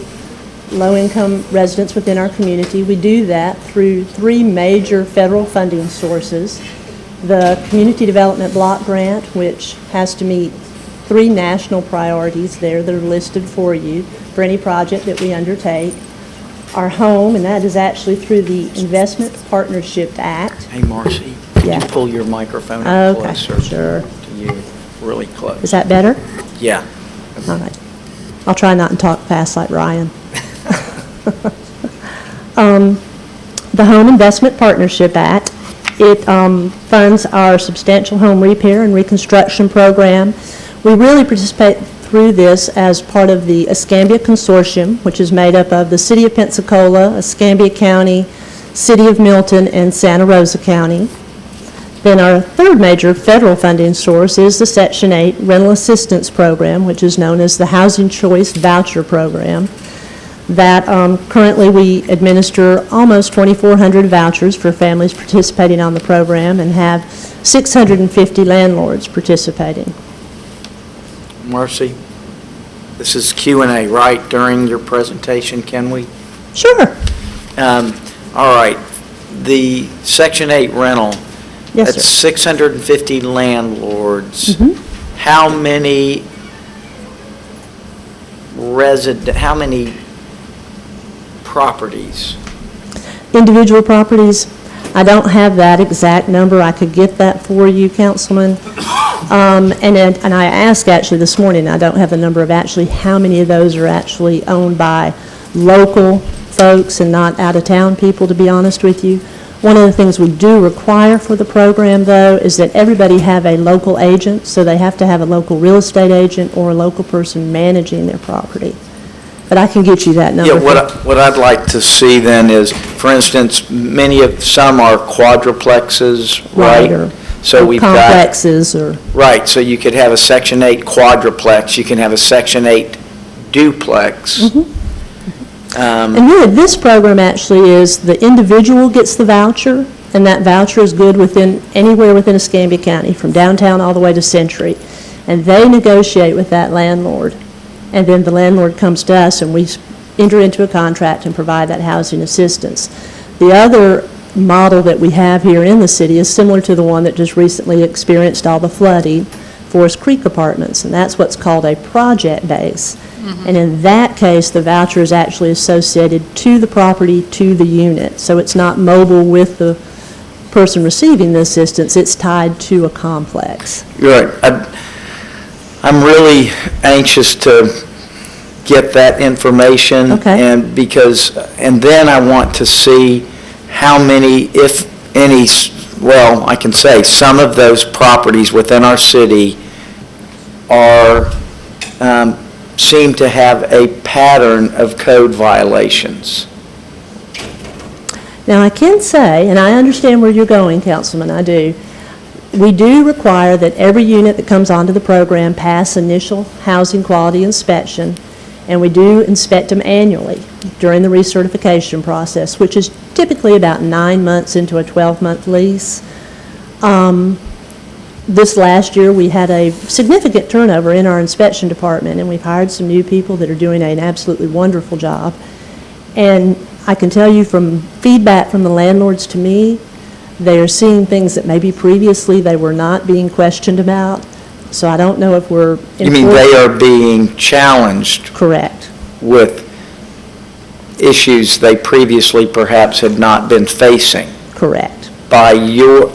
low-income residents within our community. We do that through 3 major federal funding sources. The Community Development Block Grant, which has to meet 3 national priorities there that are listed for you for any project that we undertake. Our home, and that is actually through the Investment Partnership Act. Hey, Marcy, could Yeah. you pull your microphone up Okay, closer sure. to you, really close? Is that better? Yeah. All right. I'll try not to talk fast like Ryan. The Home Investment Partnership Act, it funds our substantial home repair and reconstruction program. We really participate through this as part of the Escambia Consortium, which is made up of the City of Pensacola, Escambia County, City of Milton, and Santa Rosa County. Then our third major federal funding source is the Section 8 Rental Assistance Program, which is known as the Housing Choice Voucher Program. That currently we administer almost 2,400 vouchers for families participating on the program and have 650 landlords participating. Marcy, this is Q&A, right, during your presentation, can we? Sure. All right, the Section 8 rental, Yes, that's sir. 650 landlords. Mhm. How many how many properties? Individual properties, I don't have that exact number. I could get that for you, Councilman. And I asked actually this morning, I don't have the number of actually how many of those are actually owned by local folks and not out-of-town people, to be honest with you. One of the things we do require for the program, though, is that everybody have a local agent, so they have to have a local real estate agent or a local person managing their property. But I can get you that number. Yeah, what I'd like to see then is, for instance, some are quadruplexes, right? Or So we've got, complexes or, right, so you could have a Section 8 quadruplex, you can have a Section 8 duplex. Mm-hmm. And really, this program actually is the individual gets the voucher, and that voucher is good anywhere within Escambia County, from downtown all the way to Century. And they negotiate with that landlord. And then the landlord comes to us, and we enter into a contract and provide that housing assistance. The other model that we have here in the city is similar to the one that just recently experienced all the flooding, Forest Creek Apartments, and that's what's called a project base. And in that case, the voucher is actually associated to the property, to the unit. So it's not mobile with the person receiving the assistance, it's tied to a complex. You're right. I'm really anxious to get that information. Okay. And then I want to see how many, if any, well, I can say some of those properties within our city are, seem to have a pattern of code violations. Now, I can say, and I understand where you're going, Councilman, I do, we do require that every unit that comes onto the program pass initial housing quality inspection, and we do inspect them annually during the recertification process, which is typically about 9 months into a 12-month lease. This last year, we had a significant turnover in our inspection department, and we've hired some new people that are doing an absolutely wonderful job. And I can tell you from feedback from the landlords to me, they are seeing things that maybe previously they were not being questioned about. So I don't know if we're... You mean they are being challenged Correct. with issues they previously perhaps had not been facing Correct. by your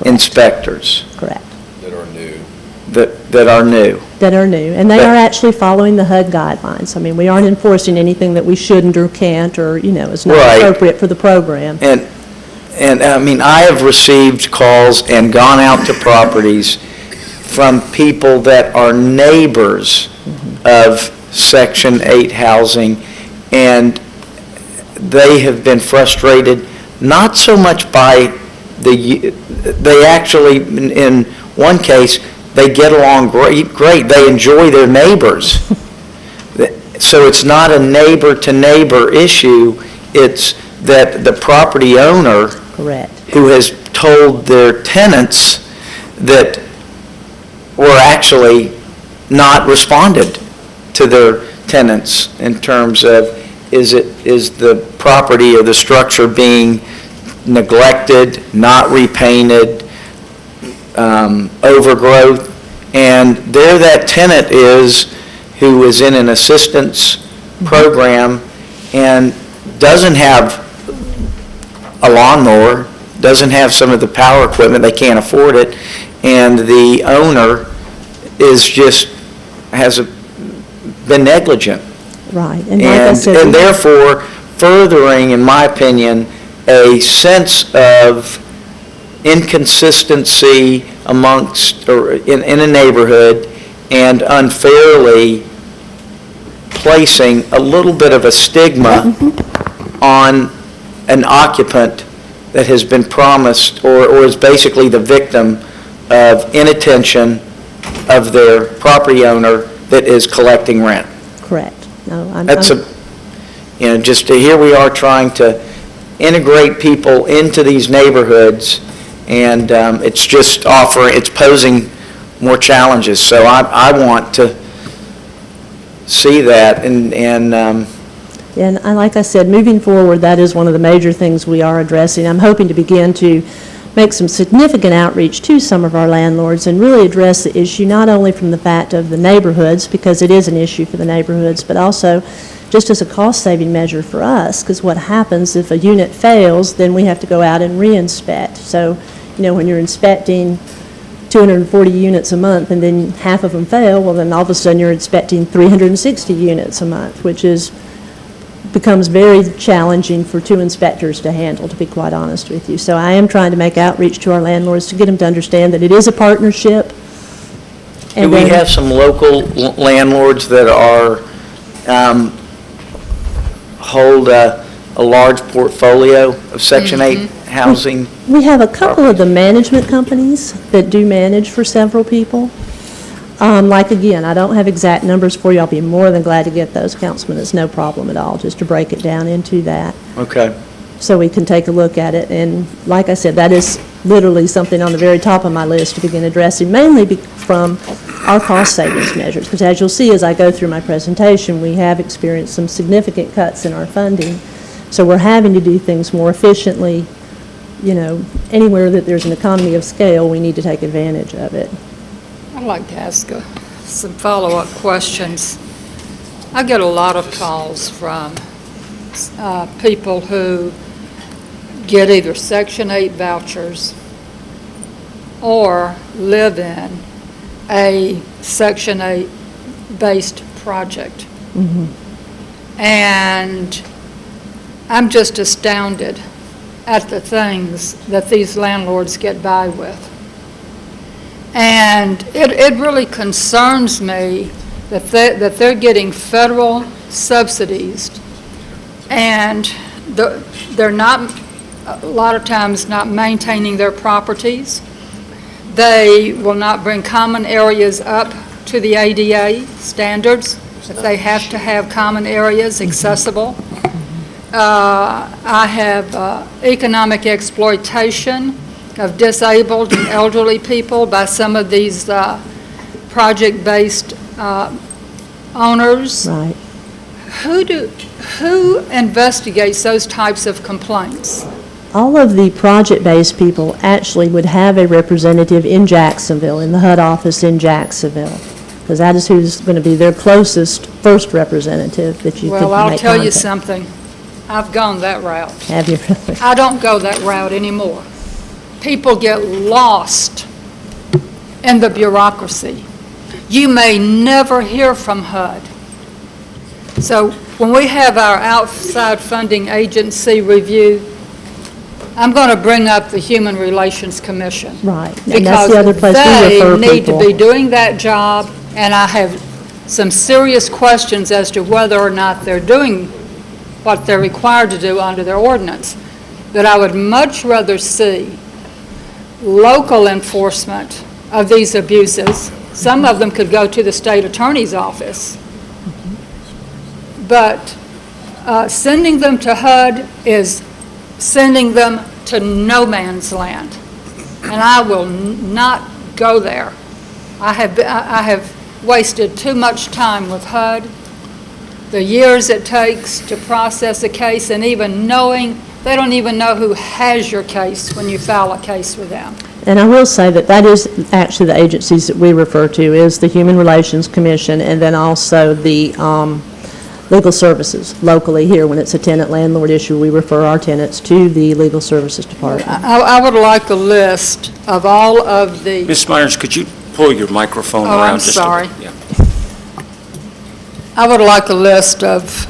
inspectors Correct. That are new. that are new. That are new. And they are actually following the HUD guidelines. I mean, we aren't enforcing anything that we shouldn't or can't or, is not Right. appropriate for the program. And I mean, I have received calls and gone out to properties from people that are neighbors of Section 8 housing, and they have been frustrated, not so much by they actually, in one case, they get along great. They enjoy their neighbors. So it's not a neighbor-to-neighbor issue. It's that the property owner Correct. who has told their tenants that were actually not responded to their tenants in terms of is the property or the structure being neglected, not repainted, overgrowth, and there that tenant is who is in an assistance program and doesn't have a lawnmower, doesn't have some of the power equipment, they can't afford it, and the owner has been negligent. Right. And like I said, And therefore furthering, in my opinion, a sense of inconsistency amongst, or in a neighborhood, and unfairly placing a little bit of a stigma on an occupant that has been promised or is basically the victim of inattention of their property owner that is collecting rent. Correct. No, I'm. That's just here we are trying to integrate people into these neighborhoods, and it's posing more challenges. So I want to see that, And like I said, moving forward, that is one of the major things we are addressing. I'm hoping to begin to make some significant outreach to some of our landlords and really address the issue, not only from the fact of the neighborhoods, because it is an issue for the neighborhoods, but also just as a cost-saving measure for us, because what happens if a unit fails, then we have to go out and re-inspect. So, when you're inspecting 240 units a month and then half of them fail, well, then all of a sudden you're inspecting 360 units a month, which becomes very challenging for two inspectors to handle, to be quite honest with you. So I am trying to make outreach to our landlords to get them to understand that it is a partnership. do we have some local landlords that are, hold a large portfolio of Section 8 housing? We have a couple of the management companies that do manage for several people. Again, I don't have exact numbers for you. I'll be more than glad to get those, Councilman. It's no problem at all, just to break it down into that. Okay. So we can take a look at it. And like I said, that is literally something on the very top of my list to begin addressing, mainly from our cost savings measures. Because as you'll see as I go through my presentation, we have experienced some significant cuts in our funding. So we're having to do things more efficiently. Anywhere that there's an economy of scale, we need to take advantage of it. I'd like to ask some follow-up questions. I get a lot of calls from people who get either Section 8 vouchers or live in a Section 8-based project. And I'm just astounded at the things that these landlords get by with. And it really concerns me that they're getting federal subsidies, and they're not, a lot of times, not maintaining their properties. They will not bring common areas up to the ADA standards, if they have to have common areas accessible. I have economic exploitation of disabled and elderly people by some of these project-based owners. Right. Who investigates those types of complaints? All of the project-based people actually would have a representative in Jacksonville, in the HUD office in Jacksonville, because that is who's going to be their closest first representative that you could make Well, I'll tell you contact. something. I've gone that route. Have you really? I don't go that route anymore. People get lost in the bureaucracy. You may never hear from HUD. So when we have our outside funding agency review, I'm going to bring up the Human Relations Commission. Right. And that's the other place we refer Because they need to people. be doing that job, and I have some serious questions as to whether or not they're doing what they're required to do under their ordinance. But I would much rather see local enforcement of these abuses. Some of them could go to the state attorney's office. But sending them to HUD is sending them to no man's land. And I will not go there. I have wasted too much time with HUD, the years it takes to process a case, and even knowing, they don't even know who has your case when you file a case with them. And I will say that is actually the agencies that we refer to, is the Human Relations Commission, and then also the legal services locally here. When it's a tenant landlord issue, we refer our tenants to the legal services department. I would like a list of all of the... Ms. Myers, could you pull your microphone around? I'm just a sorry. bit? Yeah. I would like a list of,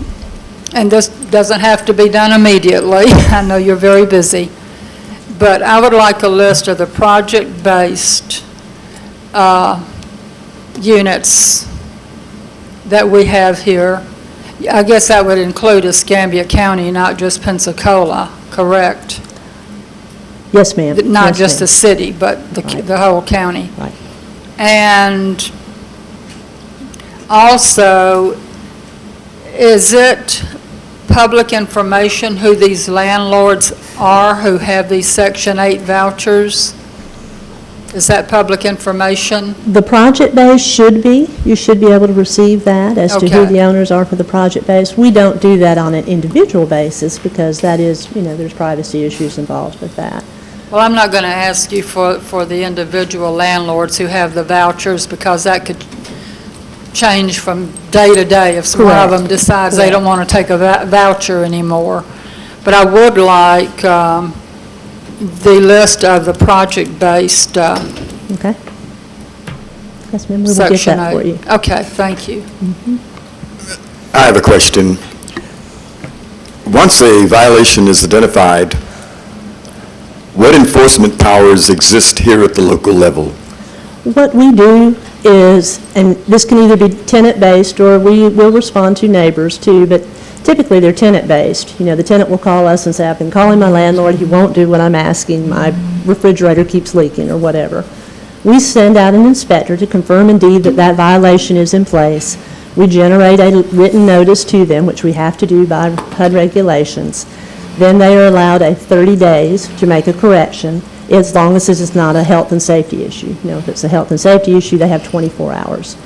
and this doesn't have to be done immediately, I know you're very busy, but I would like a list of the project-based units that we have here. I guess that would include Escambia County, not just Pensacola, correct? Yes, ma'am. Not Yes, just ma'am. the city, but the whole county. Right. And also, is it public information who these landlords are who have these Section 8 vouchers? Is that public information? The project base should be. You should be able to receive that as to who Okay. the owners are for the project base. We don't do that on an individual basis because that is, there's privacy issues involved with that. Well, I'm not going to ask you for the individual landlords who have the vouchers, because that could change from day to day if one of them Correct. decides they don't want to take a voucher anymore. But I would like the list of the project-based Okay? Yes, ma'am, we will get Section that for 8. you. Okay, thank you. I have a question. Once a violation is identified, what enforcement powers exist here at the local level? What we do is, and this can either be tenant-based or we will respond to neighbors too, but typically they're tenant-based. The tenant will call us and say, I've been calling my landlord, he won't do what I'm asking, my refrigerator keeps leaking or whatever. We send out an inspector to confirm indeed that that violation is in place. We generate a written notice to them, which we have to do by HUD regulations. Then they are allowed 30 days to make a correction, as long as this is not a health and safety issue. If it's a health and safety issue, they have 24 hours.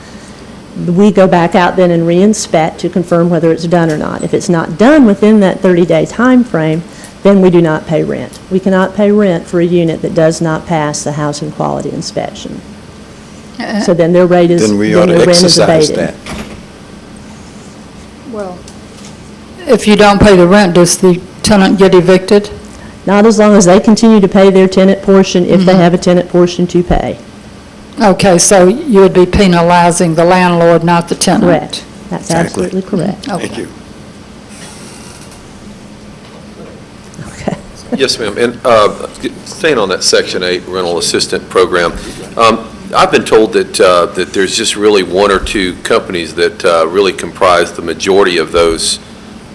We go back out then and re-inspect to confirm whether it's done or not. If it's not done within that 30-day time frame, then we do not pay rent. We cannot pay rent for a unit that does not pass the housing quality inspection. So then their rate is, Then we then ought to their rent is exercise abated. that. Well, if you don't pay the rent, does the tenant get evicted? Not as long as they continue to pay their tenant portion, if they have a tenant portion to pay. Okay, so you would be penalizing the landlord, not the tenant? Correct. That's Exactly. absolutely correct. Okay. Thank you. Okay. Yes, ma'am. And staying on that Section 8 rental assistant program, I've been told that there's just really one or two companies that really comprise the majority of those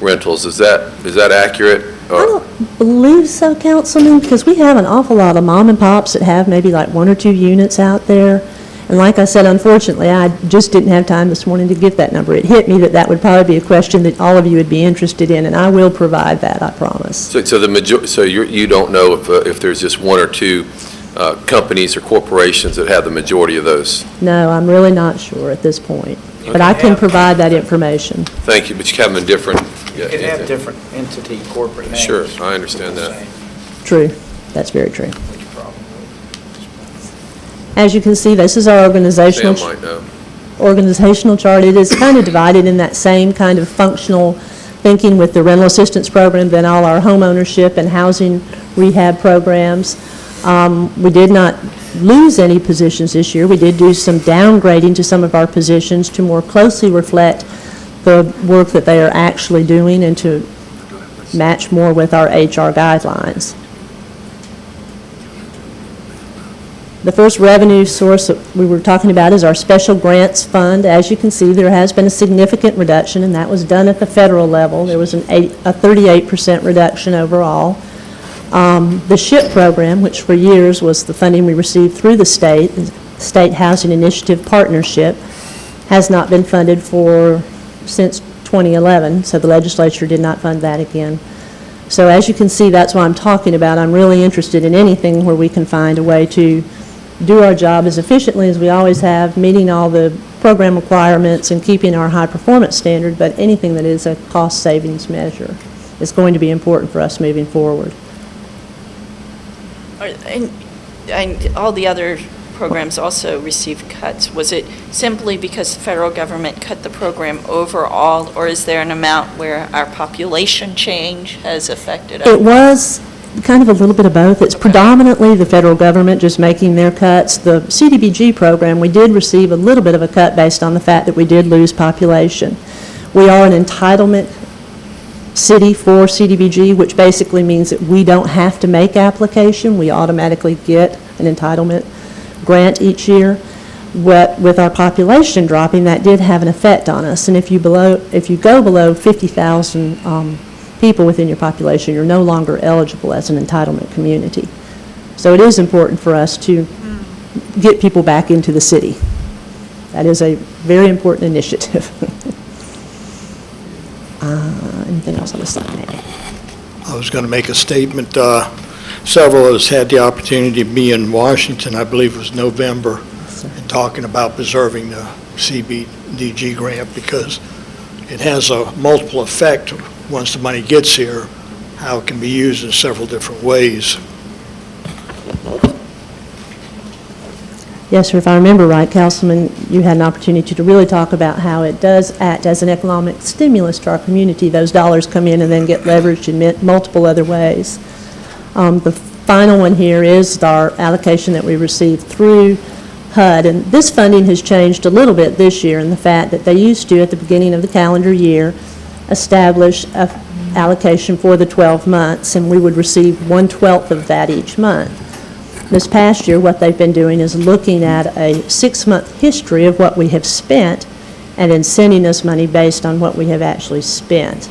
rentals. Is that accurate? I don't believe so, Councilman, because we have an awful lot of mom and pops that have maybe like one or two units out there. And like I said, unfortunately, I just didn't have time this morning to get that number. It hit me that that would probably be a question that all of you would be interested in, and I will provide that, I promise. So you don't know if there's just one or two companies or corporations that have the majority of those? No, I'm really not sure at this point, but I can provide that information. Thank you, but you have them in different... You can have different entity corporate names. Sure, I understand that. True. That's very true. As you can see, this is our organizational Sam might know. organizational chart. It is kind of divided in that same kind of functional thinking with the rental assistance program, then all our home ownership and housing rehab programs. We did not lose any positions this year. We did do some downgrading to some of our positions to more closely reflect the work that they are actually doing and to match more with our HR guidelines. The first revenue source that we were talking about is our special grants fund. As you can see, there has been a significant reduction, and that was done at the federal level. There was a 38% reduction overall. The SHIP program, which for years was the funding we received through the State Housing Initiative Partnership, has not been funded since 2011, so the legislature did not fund that again. So as you can see, that's what I'm talking about. I'm really interested in anything where we can find a way to do our job as efficiently as we always have, meeting all the program requirements and keeping our high performance standard, but anything that is a cost savings measure is going to be important for us moving forward. And all the other programs also received cuts. Was it simply because the federal government cut the program overall, or is there an amount where our population change has affected us? It was kind of a little bit of both. It's predominantly the federal government just making their cuts. The CDBG program, we did receive a little bit of a cut based on the fact that we did lose population. We are an entitlement city for CDBG, which basically means that we don't have to make application. We automatically get an entitlement grant each year. With our population dropping, that did have an effect on us. And if you go below 50,000 people within your population, you're no longer eligible as an entitlement community. So it is important for us to get people back into the city. That is a very important initiative. Anything else on the slide? I was going to make a statement. Several of us had the opportunity to be in Washington, I believe it was November, and talking about preserving the CBDG grant because it has a multiple effect once the money gets here, how it can be used in several different ways. Yes, sir, if I remember right, Councilman, you had an opportunity to really talk about how it does act as an economic stimulus to our community. Those dollars come in and then get leveraged in multiple other ways. The final one here is our allocation that we received through HUD, and this funding has changed a little bit this year in the fact that they used to, at the beginning of the calendar year, establish an allocation for the 12 months, and we would receive 1/12 of that each month. This past year, what they've been doing is looking at a 6-month history of what we have spent and then sending us money based on what we have actually spent.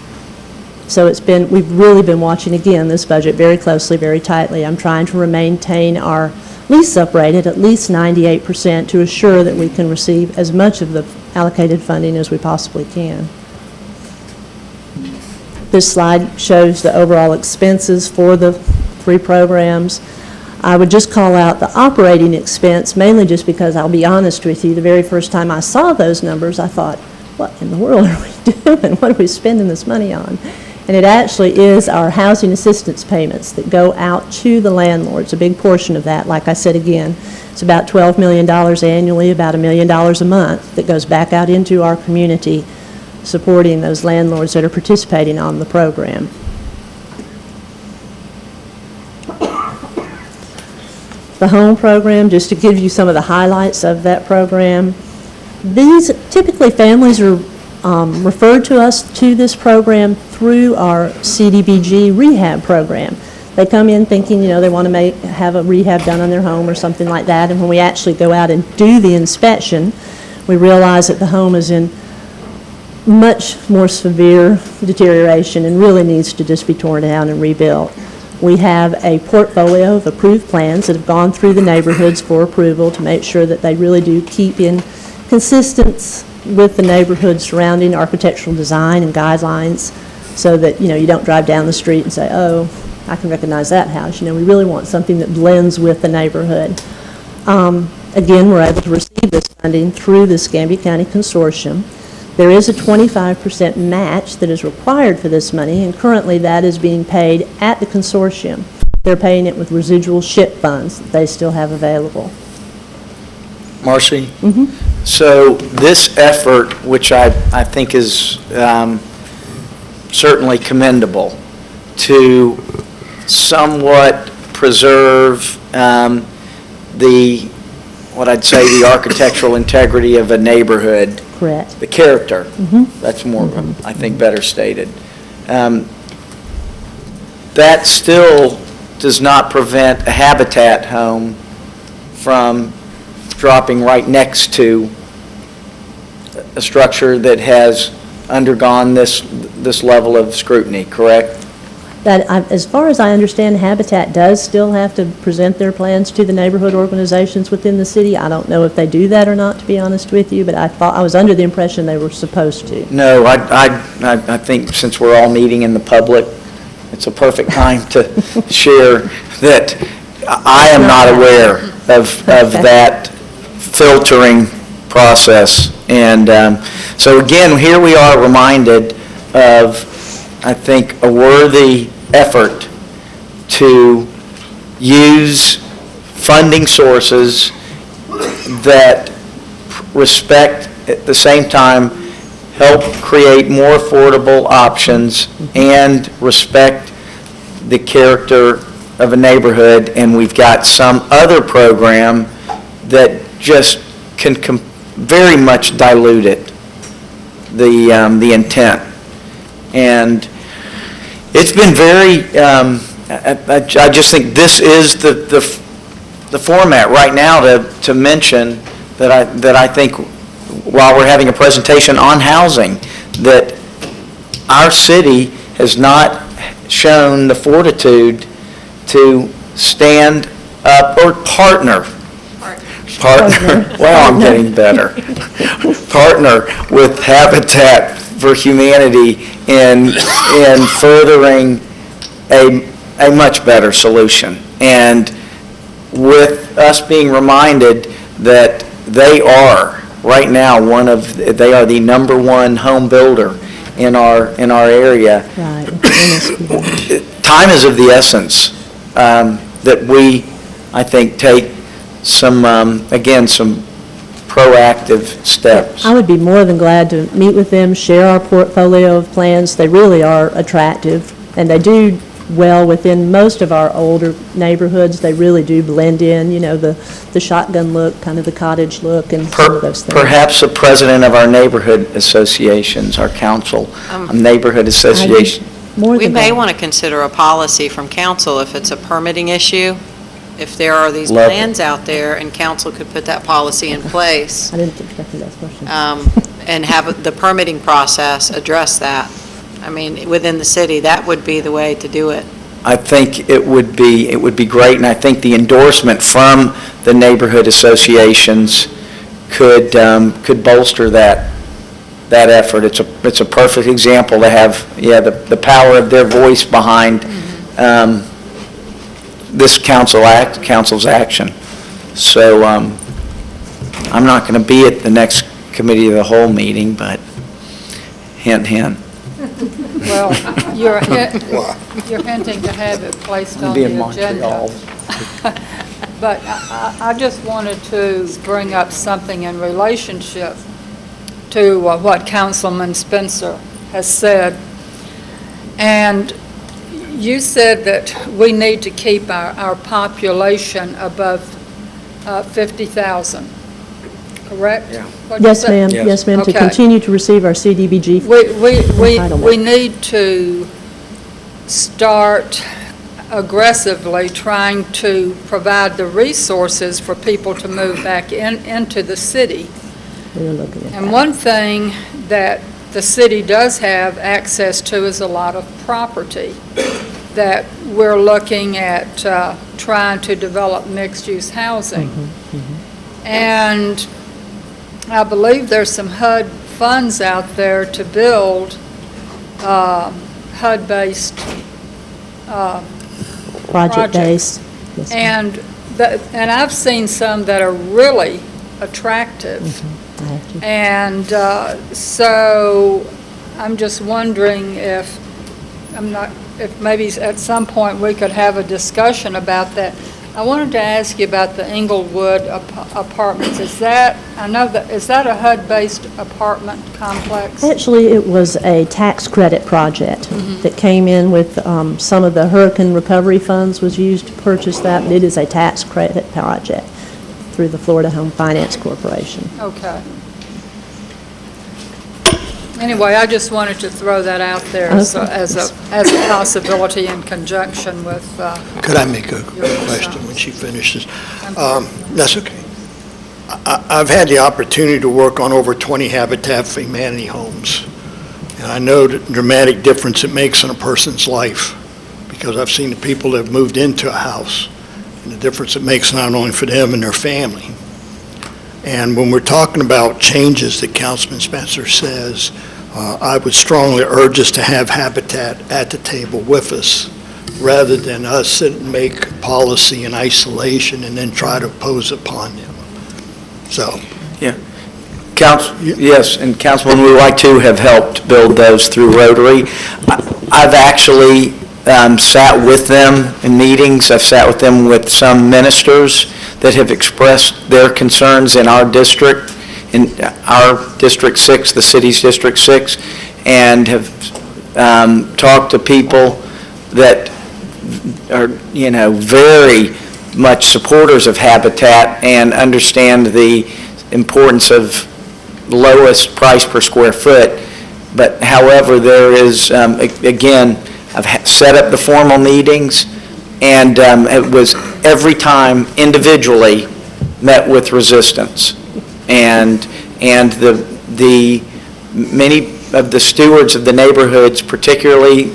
So we've really been watching, again, this budget very closely, very tightly. I'm trying to maintain our lease-up rate at least 98% to assure that we can receive as much of the allocated funding as we possibly can. This slide shows the overall expenses for the 3 programs. I would just call out the operating expense, mainly just because I'll be honest with you, the very first time I saw those numbers, I thought, what in the world are we doing? What are we spending this money on? And it actually is our housing assistance payments that go out to the landlords, a big portion of that. Like I said again, it's about $12 million annually, about $1 million a month that goes back out into our community, supporting those landlords that are participating on the program. The home program, just to give you some of the highlights of that program. These, typically families are referred to us to this program through our CDBG rehab program. They come in thinking, they want to have a rehab done on their home or something like that, and when we actually go out and do the inspection, we realize that the home is in much more severe deterioration and really needs to just be torn down and rebuilt. We have a portfolio of approved plans that have gone through the neighborhoods for approval to make sure that they really do keep in consistence with the neighborhood surrounding architectural design and guidelines so that, you don't drive down the street and say, oh, I can recognize that house. We really want something that blends with the neighborhood. Again, we're able to receive this funding through the Escambia County Consortium. There is a 25% match that is required for this money, and currently that is being paid at the consortium. They're paying it with residual SHIP funds that they still have available. Marcy? So this effort, which I think is certainly commendable, to somewhat preserve what I'd say the architectural integrity of a neighborhood. Correct. The character. That's more, I think, better stated. That still does not prevent a Habitat home from dropping right next to a structure that has undergone this level of scrutiny, correct? As far as I understand, Habitat does still have to present their plans to the neighborhood organizations within the city. I don't know if they do that or not, to be honest with you, but I was under the impression they were supposed to. No, I think since we're all meeting in the public, it's a perfect time to share that I am not aware of that filtering process. And so again, here we are reminded of, I think, a worthy effort to use funding sources that respect, at the same time, help create more affordable options and respect the character of a neighborhood. And we've got some other program that just can very much dilute it, the intent. And it's been very, I just think this is the format right now to mention that I think while we're having a presentation on housing, that our city has not shown the fortitude to stand or partner. Well, I'm getting better. Partner with Habitat for Humanity in furthering a much better solution. And with us being reminded that they are, right now, they are the #1 home builder in our area. Right. Time is of the essence, that we, I think, take some proactive steps. I would be more than glad to meet with them, share our portfolio of plans. They really are attractive, and they do well within most of our older neighborhoods. They really do blend in, the shotgun look, kind of the cottage look, and some of those things. Perhaps the president of our neighborhood associations, our council, neighborhood association. We may want to consider a policy from council if it's a permitting issue. If there are these Love it. plans out there, and council could put that policy in place, I didn't expect that question. and have the permitting process address that. I mean, within the city, that would be the way to do it. I think it would be great, and I think the endorsement from the neighborhood associations could bolster that effort. It's a perfect example to have, the power of their voice behind this council's action. So I'm not going to be at the next committee of the whole meeting, but hint, hint. Well, you're hinting to have it placed on Be in the agenda. Montreal. But I just wanted to bring up something in relationship to what Councilman Spencer has said. And you said that we need to keep our population above 50,000, correct? Yeah. What'd you Yes, say? ma'am. Yes, ma'am. To Okay. continue to receive our CDBG We entitlement. need to start aggressively trying to provide the resources for people to move back into the city. We're looking at And that. one thing that the city does have access to is a lot of property that we're looking at trying to develop mixed-use housing. And I believe there's some HUD funds out there to build HUD-based Project-based. Yes, ma'am. and I've seen some that are really attractive. I have to. And so I'm just wondering if maybe at some point we could have a discussion about that. I wanted to ask you about the Englewood apartments. Is that a HUD-based apartment complex? Actually, it was a tax credit project that came in with some of the hurricane recovery funds was used to purchase that. But it is a tax credit project through the Florida Home Finance Corporation. Okay. Anyway, I just wanted to throw that out there as a possibility in conjunction with. Could I make a Your question concerns. when she finishes? I'm sorry. That's okay. I've had the opportunity to work on over 20 Habitat for Humanity homes, and I know the dramatic difference it makes in a person's life, because I've seen the people that have moved into a house, and the difference it makes not only for them and their family. And when we're talking about changes that Councilman Spencer says, I would strongly urge us to have Habitat at the table with us, rather than us sit and make policy in isolation and then try to impose upon them. So, Yes, and Councilman, we like to have helped build those through Rotary. I've actually sat with them in meetings. I've sat with them with some ministers that have expressed their concerns in our district, District 6, the city's District 6, and have talked to people that are, very much supporters of Habitat and understand the importance of lowest price per square foot. But however, there is, again, I've set up the formal meetings, and it was every time individually met with resistance. And the many of the stewards of the neighborhoods, particularly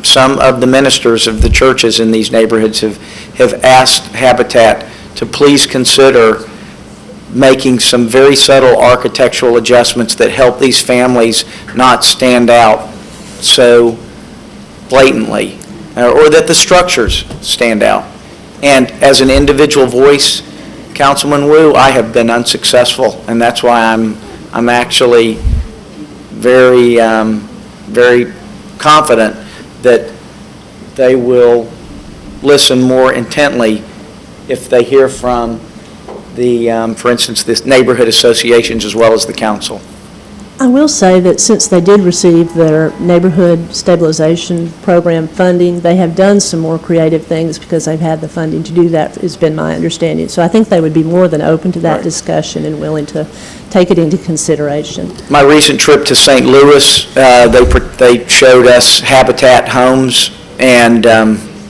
some of the ministers of the churches in these neighborhoods have asked Habitat to please consider making some very subtle architectural adjustments that help these families not stand out so blatantly, or that the structures stand out. And as an individual voice, Councilman Wu, I have been unsuccessful, and that's why I'm actually very, very confident that they will listen more intently if they hear from the, for instance, this neighborhood associations as well as the council. I will say that since they did receive their neighborhood stabilization program funding, they have done some more creative things because they've had the funding to do that, has been my understanding. So I think they would be more than open to that Right. discussion and willing to take it into consideration. My recent trip to St. Louis, they showed us Habitat homes, and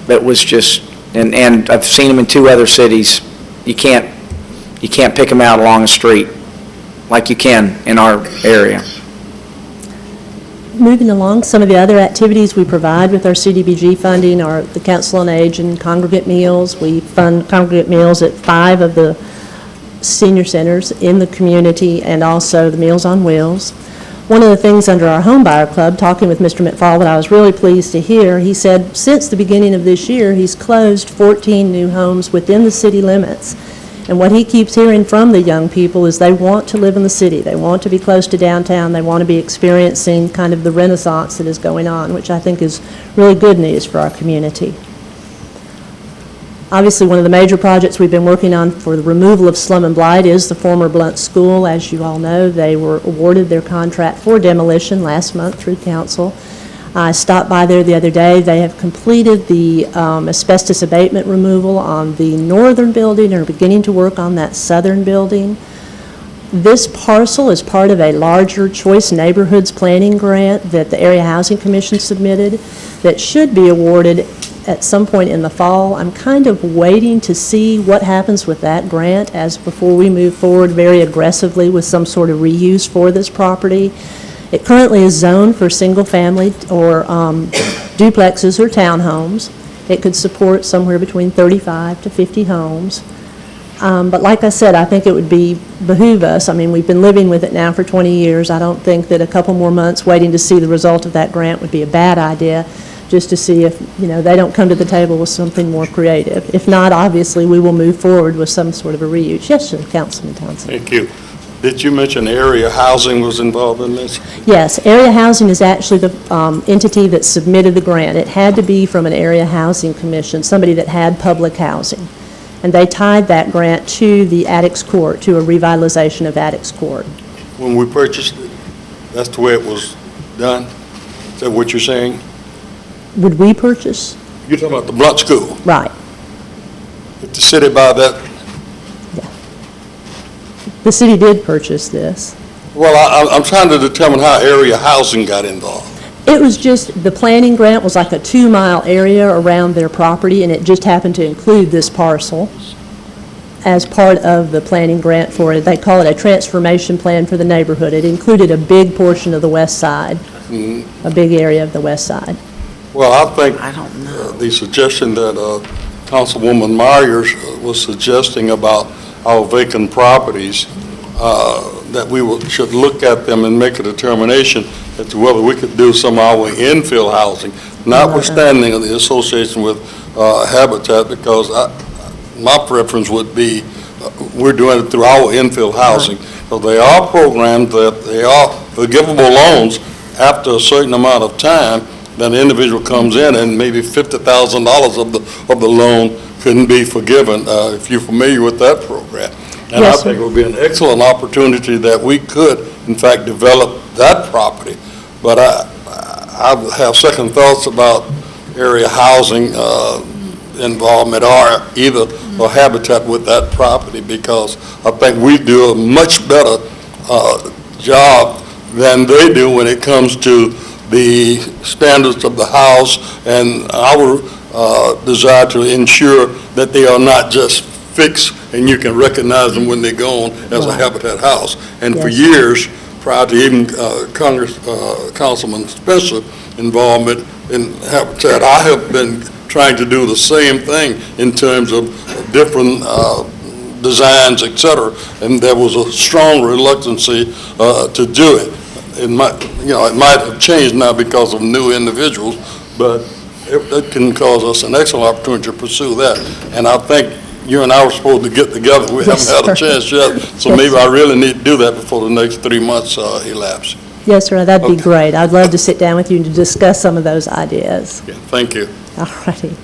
it was just, and I've seen them in 2 other cities. You can't pick them out along a street like you can in our area. Moving along, some of the other activities we provide with our CDBG funding are the Council on Age and congregate meals. We fund congregate meals at 5 of the senior centers in the community, and also the Meals on Wheels. One of the things under our Home Buyer Club, talking with Mr. McFall, that I was really pleased to hear, he said since the beginning of this year, he's closed 14 new homes within the city limits. And what he keeps hearing from the young people is they want to live in the city. They want to be close to downtown. They want to be experiencing kind of the renaissance that is going on, which I think is really good news for our community. Obviously, one of the major projects we've been working on for the removal of slum and blight is the former Blunt School. As you all know, they were awarded their contract for demolition last month through council. I stopped by there the other day. They have completed the asbestos abatement removal on the northern building and are beginning to work on that southern building. This parcel is part of a larger Choice Neighborhoods Planning Grant that the Area Housing Commission submitted that should be awarded at some point in the fall. I'm kind of waiting to see what happens with that grant before we move forward very aggressively with some sort of reuse for this property. It currently is zoned for single-family or duplexes or townhomes. It could support somewhere between 35 to 50 homes. But like I said, I think it would behoove us. I mean, we've been living with it now for 20 years. I don't think that a couple more months waiting to see the result of that grant would be a bad idea, just to see if, they don't come to the table with something more creative. If not, obviously, we will move forward with some sort of a reuse. Yes, sir, Councilman Townsend. Thank you. Did you mention area housing was involved in this? Yes, Area Housing is actually the entity that submitted the grant. It had to be from an Area Housing Commission, somebody that had public housing. And they tied that grant to the Addicts Court, to a revitalization of Addicts Court. When we purchased it, that's the way it was done? Is that what you're saying? Would we purchase? You're talking about the Blunt School? Right. Did the city buy that? The city did purchase this. Well, I'm trying to determine how area housing got involved. It was just, the planning grant was like a 2-mile area around their property, and it just happened to include this parcel as part of the planning grant for it. They call it a transformation plan for the neighborhood. It included a big portion of the west side, a big area of the west side. Well, I think the suggestion that Councilwoman Myers was suggesting about our vacant properties, that we should look at them and make a determination as to whether we could do some of our infill housing, notwithstanding the association with Habitat, because my preference would be we're doing it through our infill housing. So they are programs that they are forgivable loans after a certain amount of time. Then the individual comes in and maybe $50,000 of the loan couldn't be forgiven, if you're familiar with that program. And Yes, I think it would be an excellent opportunity that we could, in fact, develop that property. But I have second thoughts about area housing involvement or either or Habitat with that property, because I think we do a much better job than they do when it comes to the standards of the house and our desire to ensure that they are not just fixed and you can recognize them when they're gone as a Habitat house. And for Yes. years, prior to even Councilman Spencer involvement in Habitat, I have been trying to do the same thing in terms of different designs, et cetera, and there was a strong reluctancy to do it. It might have changed now because of new individuals, but it can cause us an excellent opportunity to pursue that. And I think you and I were supposed to get together. We haven't had a chance yet, so maybe I really need to do that before the next 3 months elapse. Yes, sir, that'd be Okay. great. I'd love to sit down with you to discuss some of those ideas. Yeah, thank you. All righty.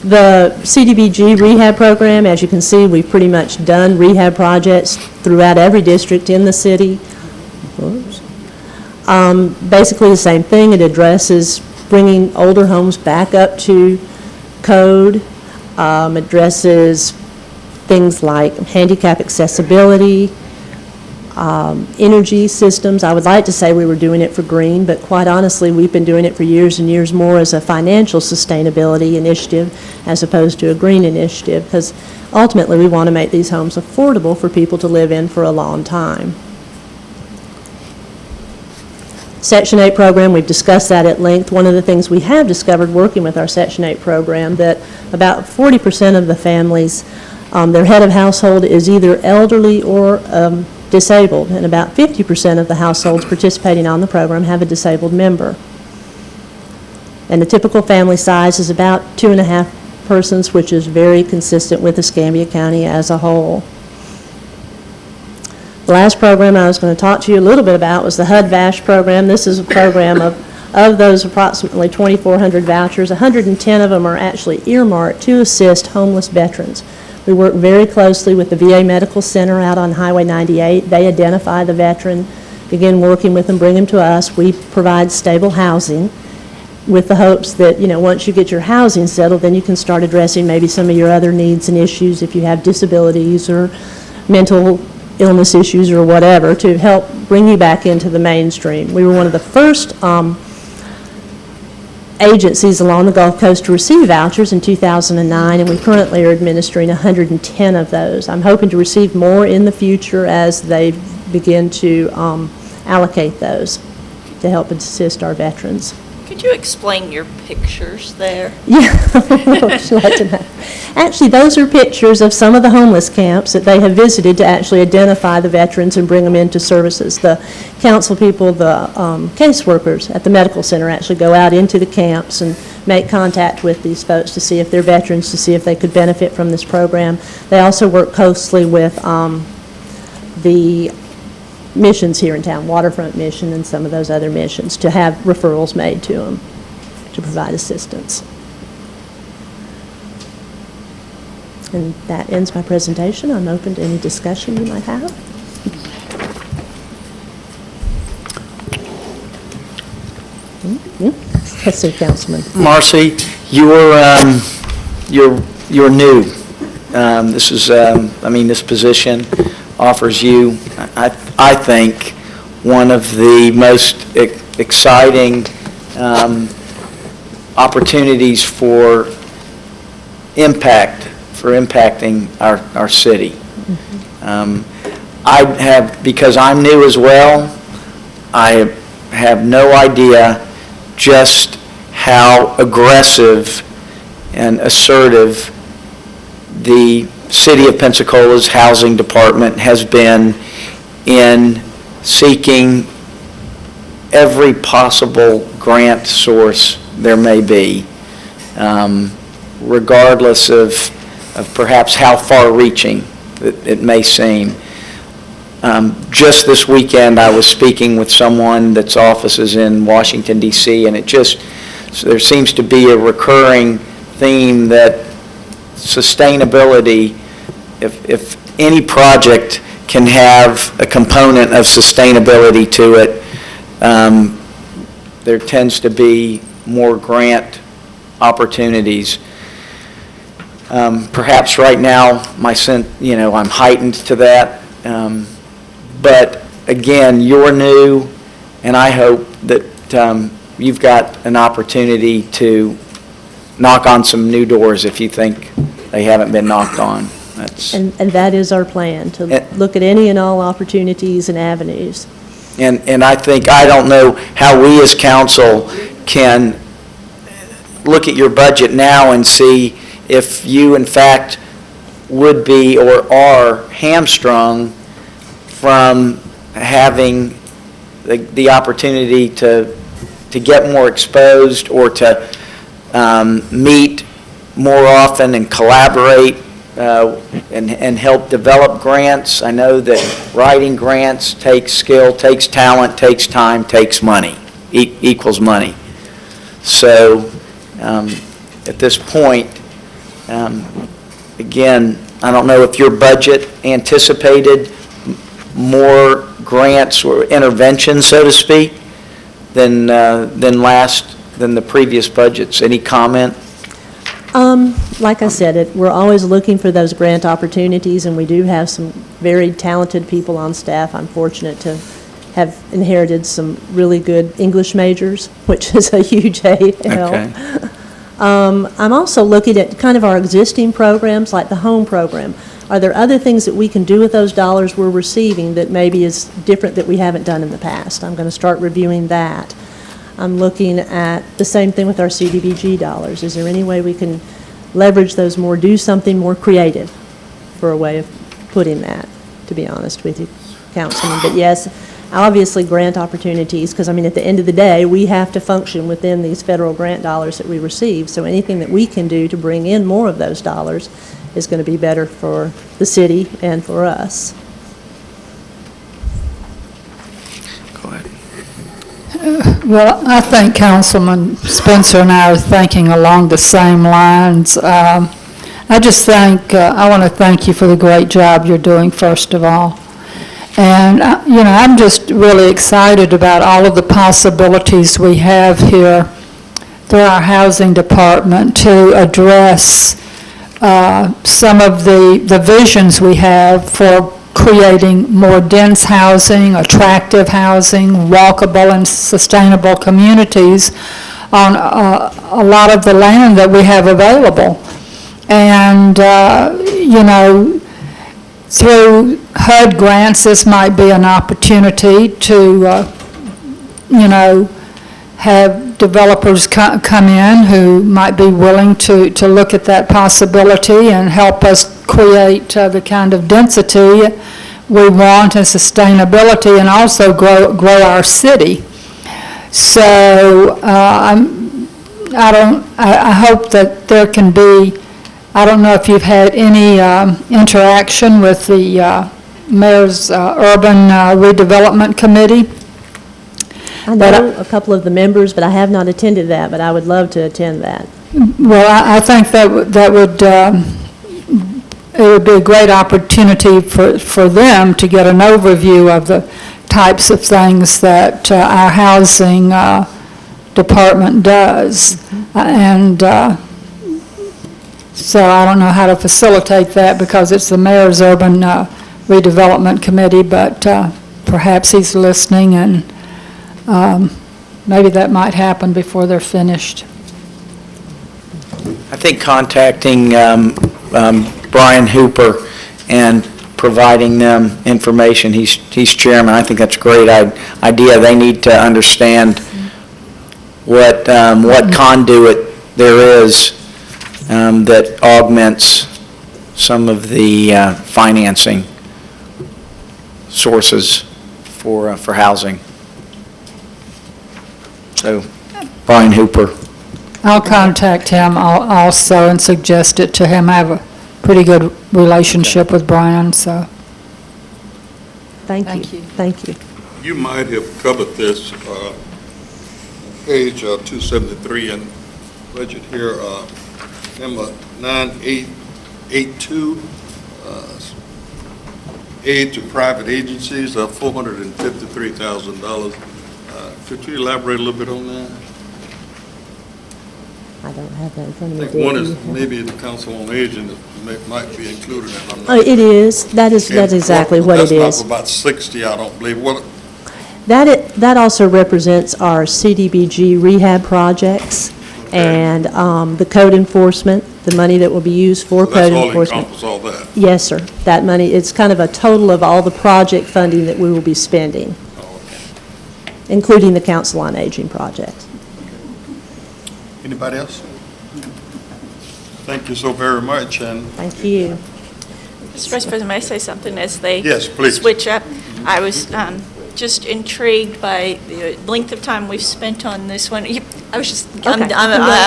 The CDBG rehab program, as you can see, we've pretty much done rehab projects throughout every district in the city. Oops. Basically the same thing. It addresses bringing older homes back up to code, addresses things like handicap accessibility, energy systems. I would like to say we were doing it for green, but quite honestly, we've been doing it for years and years more as a financial sustainability initiative as opposed to a green initiative, because ultimately we want to make these homes affordable for people to live in for a long time. Section 8 program, we've discussed that at length. One of the things we have discovered working with our Section 8 program, that about 40% of the families, their head of household is either elderly or disabled, and about 50% of the households participating on the program have a disabled member. And the typical family size is about 2.5 persons, which is very consistent with Escambia County as a whole. The last program I was going to talk to you a little bit about was the HUD-VASH program. This is a program of those approximately 2,400 vouchers, 110 of them are actually earmarked to assist homeless veterans. We work very closely with the VA Medical Center out on Highway 98. They identify the veteran, begin working with them, bring them to us. We provide stable housing with the hopes that, once you get your housing settled, then you can start addressing maybe some of your other needs and issues if you have disabilities or mental illness issues or whatever, to help bring you back into the mainstream. We were one of the first agencies along the Gulf Coast to receive vouchers in 2009, and we currently are administering 110 of those. I'm hoping to receive more in the future as they begin to allocate those to help assist our veterans. Could you explain your pictures there? Yeah, would you like to know? Actually, those are pictures of some of the homeless camps that they have visited to actually identify the veterans and bring them into services. The council people, the caseworkers at the medical center actually go out into the camps and make contact with these folks to see if they're veterans, to see if they could benefit from this program. They also work closely with the missions here in town, Waterfront Mission and some of those other missions, to have referrals made to them to provide assistance. And that ends my presentation. I'm open to any discussion you might have. Yes, sir, Councilman. Marcy, you're new. This is, this position offers you, I think, one of the most exciting opportunities for impacting our city. Because I'm new as well, I have no idea just how aggressive and assertive the City of Pensacola's Housing Department has been in seeking every possible grant source there may be, regardless of perhaps how far-reaching it may seem. Just this weekend, I was speaking with someone that's office is in Washington, D.C., and there seems to be a recurring theme that sustainability, if any project can have a component of sustainability to it, there tends to be more grant opportunities. Perhaps right now, I'm heightened to that. But again, you're new, and I hope that you've got an opportunity to knock on some new doors if you think they haven't been knocked on. And that is our plan, to look at any and all opportunities and avenues. And I think, I don't know how we as council can look at your budget now and see if you in fact would be or are hamstrung from having the opportunity to get more exposed or to meet more often and collaborate and help develop grants. I know that writing grants takes skill, takes talent, takes time, takes money, equals money. So at this point, again, I don't know if your budget anticipated more grants or interventions, so to speak, than the previous budgets. Any comment? Like I said, we're always looking for those grant opportunities, and we do have some very talented people on staff. I'm fortunate to have inherited some really good English majors, which is a huge aid and help. Okay. I'm also looking at kind of our existing programs, like the home program. Are there other things that we can do with those dollars we're receiving that maybe is different that we haven't done in the past? I'm going to start reviewing that. I'm looking at the same thing with our CDBG dollars. Is there any way we can leverage those more, do something more creative, for a way of putting that, to be honest with you, Councilman? But yes, obviously grant opportunities, because I mean, at the end of the day, we have to function within these federal grant dollars that we receive. So anything that we can do to bring in more of those dollars is going to be better for the city and for us. Go ahead. Well, I think Councilman Spencer and I are thinking along the same lines. I just think, I want to thank you for the great job you're doing, first of all. And, I'm just really excited about all of the possibilities we have here through our housing department to address some of the visions we have for creating more dense housing, attractive housing, walkable and sustainable communities on a lot of the land that we have available. And, through HUD grants, this might be an opportunity to, have developers come in who might be willing to look at that possibility and help us create the kind of density we want and sustainability, and also grow our city. So I hope that there can be, I don't know if you've had any interaction with the Mayor's Urban Redevelopment Committee. I know a couple of the members, but I have not attended that, but I would love to attend that. Well, I think that would it would be a great opportunity for them to get an overview of the types of things that our housing department does. And so I don't know how to facilitate that because it's the Mayor's Urban Redevelopment Committee, but perhaps he's listening, and maybe that might happen before they're finished. I think contacting Brian Hooper and providing them information, he's chairman, I think that's a great idea. They need to understand what conduit there is that augments some of the financing sources for housing. So, Brian Hooper. I'll contact him also and suggest it to him. I have a pretty good relationship with Brian, so. Thank you. Thank you. You might have covered this, page 273 in budget here, number 9882, aid to private agencies of $453,000. Could you elaborate a little bit on that? I don't have that in front of I me. think one is maybe the Council on Aging that might be included in it. Oh, it is. That is, that's exactly what it That's is. not about 60, I don't believe. What? That also represents our CDBG rehab projects and the code enforcement, the money that will be used for code enforcement. That's all encompass all that? Yes, sir. That money, it's kind of a total of all the project funding that we will be spending. Oh, okay. including the Council on Aging project. Anybody else? Thank you so very much, and Thank you. Mr. Vice President, may I say something as they yes, please. switch up? I was just intrigued by the length of time we've spent on this one. I was just, Okay.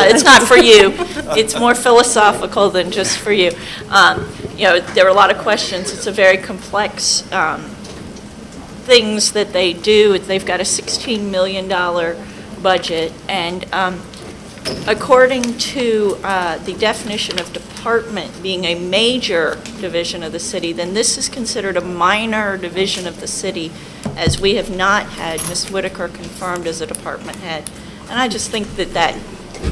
it's not for you. It's more philosophical than just for you. There were a lot of questions. It's a very complex things that they do. They've got a $16 million budget, and according to the definition of department being a major division of the city, then this is considered a minor division of the city, as we have not had Ms. Whitaker confirmed as a department head. And I just think that that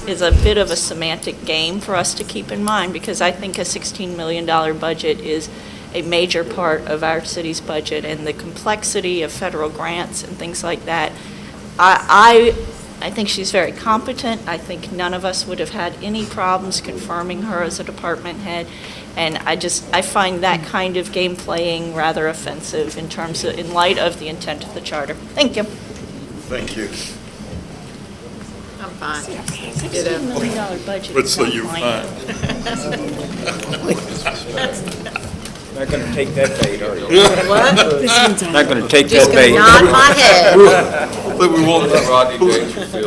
is a bit of a semantic game for us to keep in mind, because I think a $16 million budget is a major part of our city's budget, and the complexity of federal grants and things like that. I think she's very competent. I think none of us would have had any problems confirming her as a department head. And I find that kind of game playing rather offensive in light of the intent of the charter. Thank you. Thank you. I'm fine. $16 million budget. But is so not you're minor. Not going to take that bait, are you? What? Not going to take Just that gonna bait. nod my head. We won't let Rodney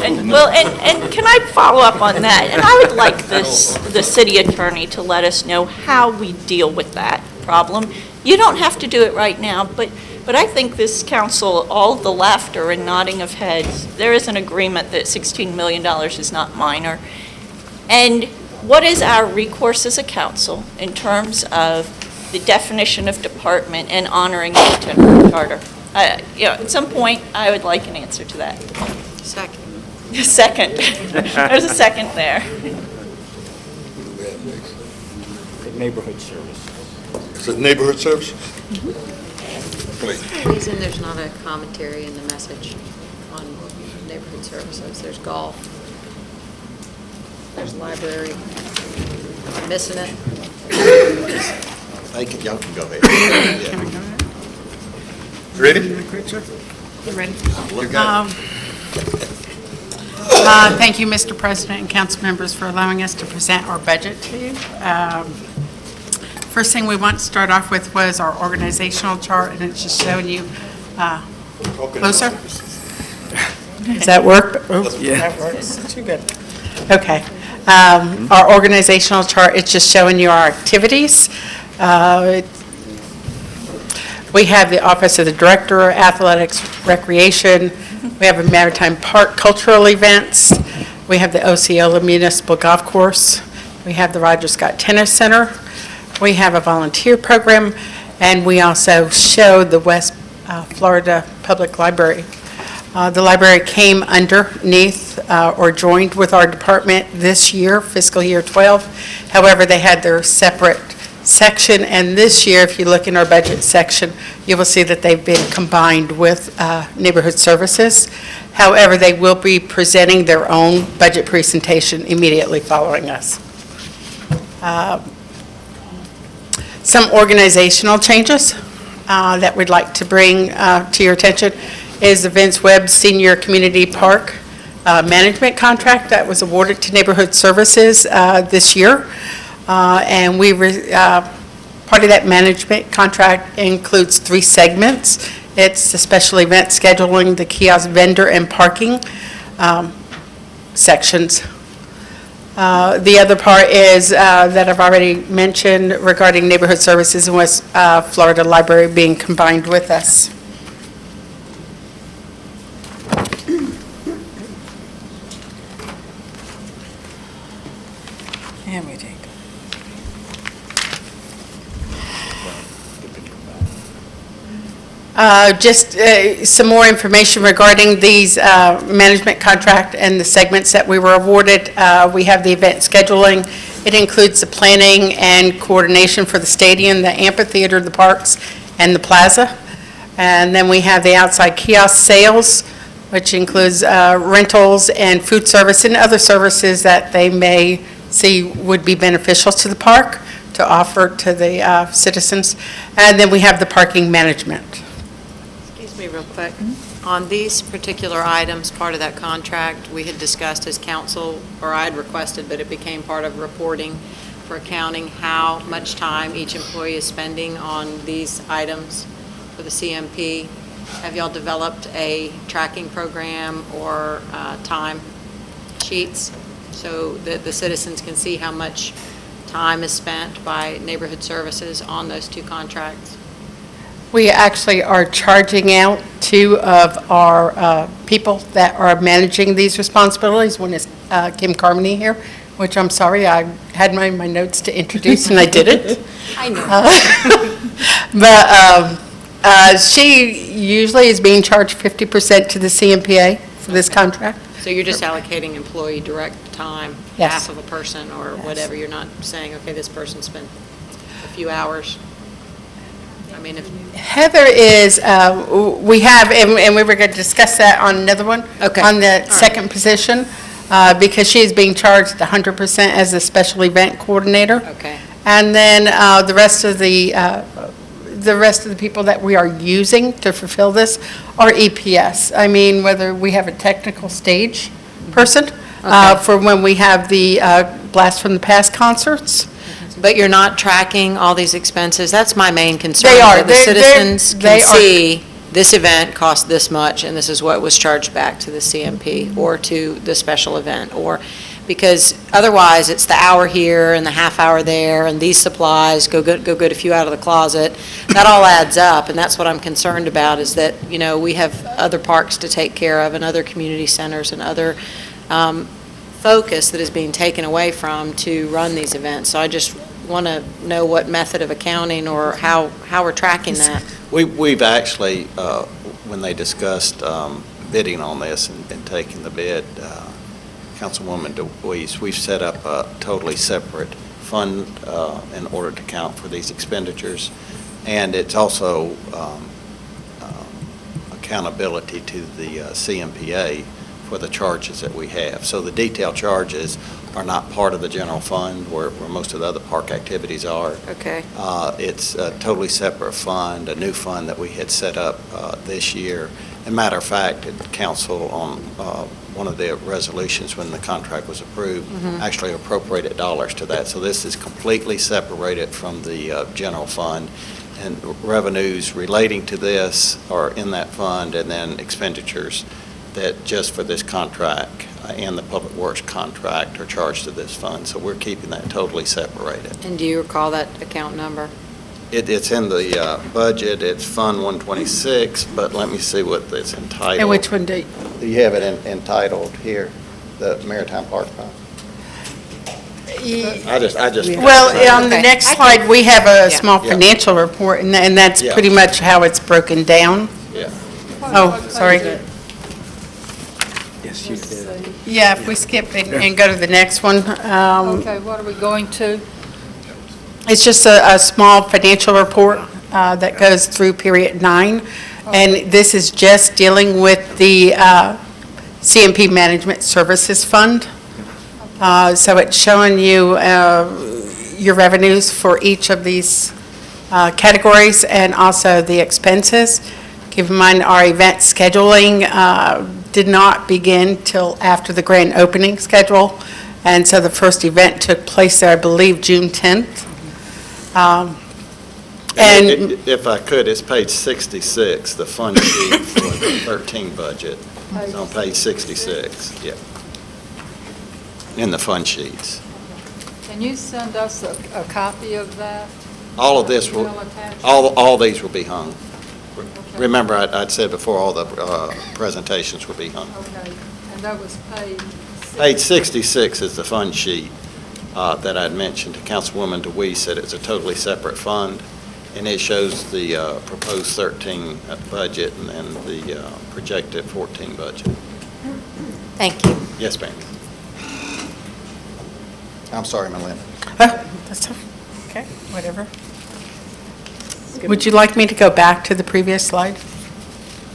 And can I follow up on that? And I would like the city attorney to let us know how we deal with that problem. You don't have to do it right now, but I think this council, all the laughter and nodding of heads, there is an agreement that $16 million is not minor. And what is our recourse as a council in terms of the definition of department and honoring the intent of the charter? At some point, I would like an answer to that. Second. Second. There's a second there. Neighborhood service. Is it neighborhood services? For some reason, there's not a commentary in the message on neighborhood services. There's golf. There's library. Am I missing it? Y'all can go ahead. Yeah. Ready? Ready? Look at it. Thank you, Mr. President and council members, for allowing us to present our budget to you. First thing we want to start off with was our organizational chart, and it's just showing you, closer? Does that work? Yeah. That works. Too good. Okay. Our organizational chart, it's just showing you our activities. We have the Office of the Director, Athletics, Recreation. We have a Maritime Park cultural events. We have the Osceola Municipal Golf Course. We have the Roger Scott Tennis Center. We have a volunteer program, and we also show the West Florida Public Library. The library came underneath or joined with our department this year, fiscal year 12. However, they had their separate section, and this year, if you look in our budget section, you will see that they've been combined with neighborhood services. However, they will be presenting their own budget presentation immediately following us. Some organizational changes that we'd like to bring to your attention is the Vince Webb Senior Community Park management contract that was awarded to Neighborhood Services this year. And part of that management contract includes 3 segments. It's the special event scheduling, the kiosk vendor, and parking sections. The other part is that I've already mentioned regarding neighborhood services and West Florida Library being combined with us. And we take. Just some more information regarding these management contract and the segments that we were awarded. We have the event scheduling. It includes the planning and coordination for the stadium, the amphitheater, the parks, and the plaza. And then we have the outside kiosk sales, which includes rentals and food service and other services that they may see would be beneficial to the park to offer to the citizens. And then we have the parking management. Excuse me real quick. On these particular items, part of that contract, we had discussed as council, or I had requested, but it became part of reporting for accounting, how much time each employee is spending on these items for the CMP. Have y'all developed a tracking program or time sheets so that the citizens can see how much time is spent by neighborhood services on those two contracts? We actually are charging out two of our people that are managing these responsibilities. One is Kim Carmody here, which I'm sorry, I had my notes to introduce and I didn't. I know. But she usually is being charged 50% to the CMPA for this contract. So you're just allocating employee direct time, Yes. half of a person or whatever? You're not saying, okay, this person spent a few hours? I mean, if... Heather is, we have, and we were going to discuss that on another one. Okay. On the second position, because she is being charged 100% as a special event coordinator. Okay. And then the rest of the people that we are using to fulfill this are EPS. I mean, whether we have a technical stage person for when we have the Blast from the Past concerts. But you're not tracking all these expenses? That's my main concern. They are. That the citizens they can are. see, this event cost this much, and this is what was charged back to the CMP or to the special event, or, because otherwise, it's the hour here and the half hour there, and these supplies, go get a few out of the closet. That all adds up, and that's what I'm concerned about, is that, you know, we have other parks to take care of and other community centers and other focus that is being taken away from to run these events. So I just want to know what method of accounting or how we're tracking that. We've actually, when they discussed bidding on this and taking the bid, Councilwoman DeWeese, we've set up a totally separate fund in order to account for these expenditures. And it's also accountability to the CMPA for the charges that we have. So the detailed charges are not part of the general fund where most of the other park activities are. Okay. It's a totally separate fund, a new fund that we had set up this year. And matter of fact, council on one of the resolutions when the contract was approved actually appropriated dollars to that. So this is completely separated from the general fund. And revenues relating to this are in that fund, and then expenditures that just for this contract and the Public Works contract are charged to this fund. So we're keeping that totally separated. And do you recall that account number? It's in the budget. It's Fund 126, but let me see what it's entitled. And which one do you have it entitled here, the Maritime Park Fund? I just. Well, on the next slide, we have a small Yeah. financial report, and that's Yeah. pretty much how it's broken down. Yeah. Oh, sorry. Yes, you did. Yeah, if we skip and go to the next one. Okay, what are we going to? It's just a small financial report that goes through period 9. And this is just dealing with the CMP Management Services Fund. So it's showing you your revenues for each of these categories and also the expenses. Keep in mind, our event scheduling did not begin till after the grand opening schedule. And so the first event took place there, I believe, June 10th. And If I could, it's page 66, the fund sheet for the 13 budget. It's on page 66, yeah. In the fund sheets. Can you send us a copy of that? All of this will, Email attached? all these will be hung. Remember, I'd said before, all the presentations will be hung. Okay, and that was paid. Page 66 is the fund sheet that I'd mentioned to Councilwoman DeWeese, said it's a totally separate fund, and it shows the proposed 13 budget and then the projected 14 budget. Thank you. Yes, ma'am. I'm sorry, Melinda. that's okay, whatever. Would you like me to go back to the previous slide?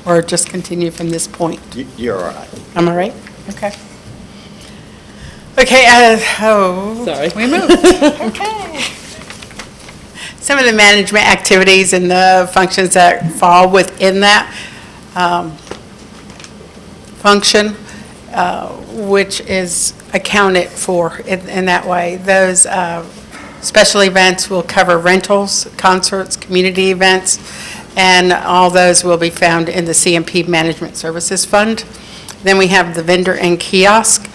Or just continue from this point? You're all right. Am I right? Okay. Okay, sorry. We moved. Okay. Some of the management activities and the functions that fall within that. function, which is accounted for in that way. Those special events will cover rentals, concerts, community events, and all those will be found in the CMP Management Services Fund. Then we have the vendor and kiosk.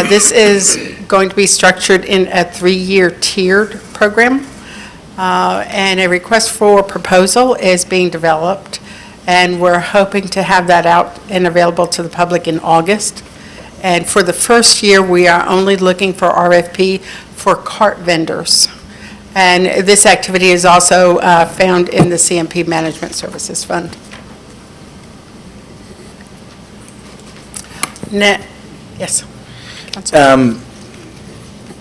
This is going to be structured in a 3-year tiered program, and a request for proposal is being developed, and we're hoping to have that out and available to the public in August. And for the first year, we are only looking for RFP for cart vendors. And this activity is also found in the CMP Management Services Fund. Yes. Councilman.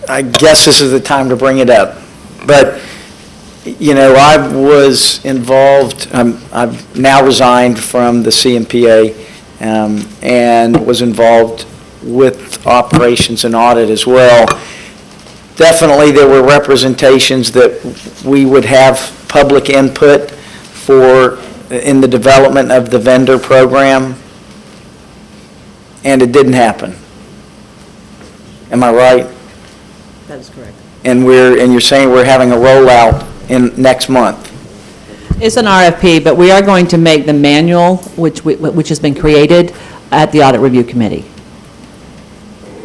I guess this is the time to bring it up, but, you know, I was involved, I've now resigned from the CMPA, and was involved with operations and audit as well. Definitely, there were representations that we would have public input in the development of the vendor program, and it didn't happen. Am I right? That is correct. And you're saying we're having a rollout next month? It's an RFP, but we are going to make the manual, which has been created, at the Audit Review Committee.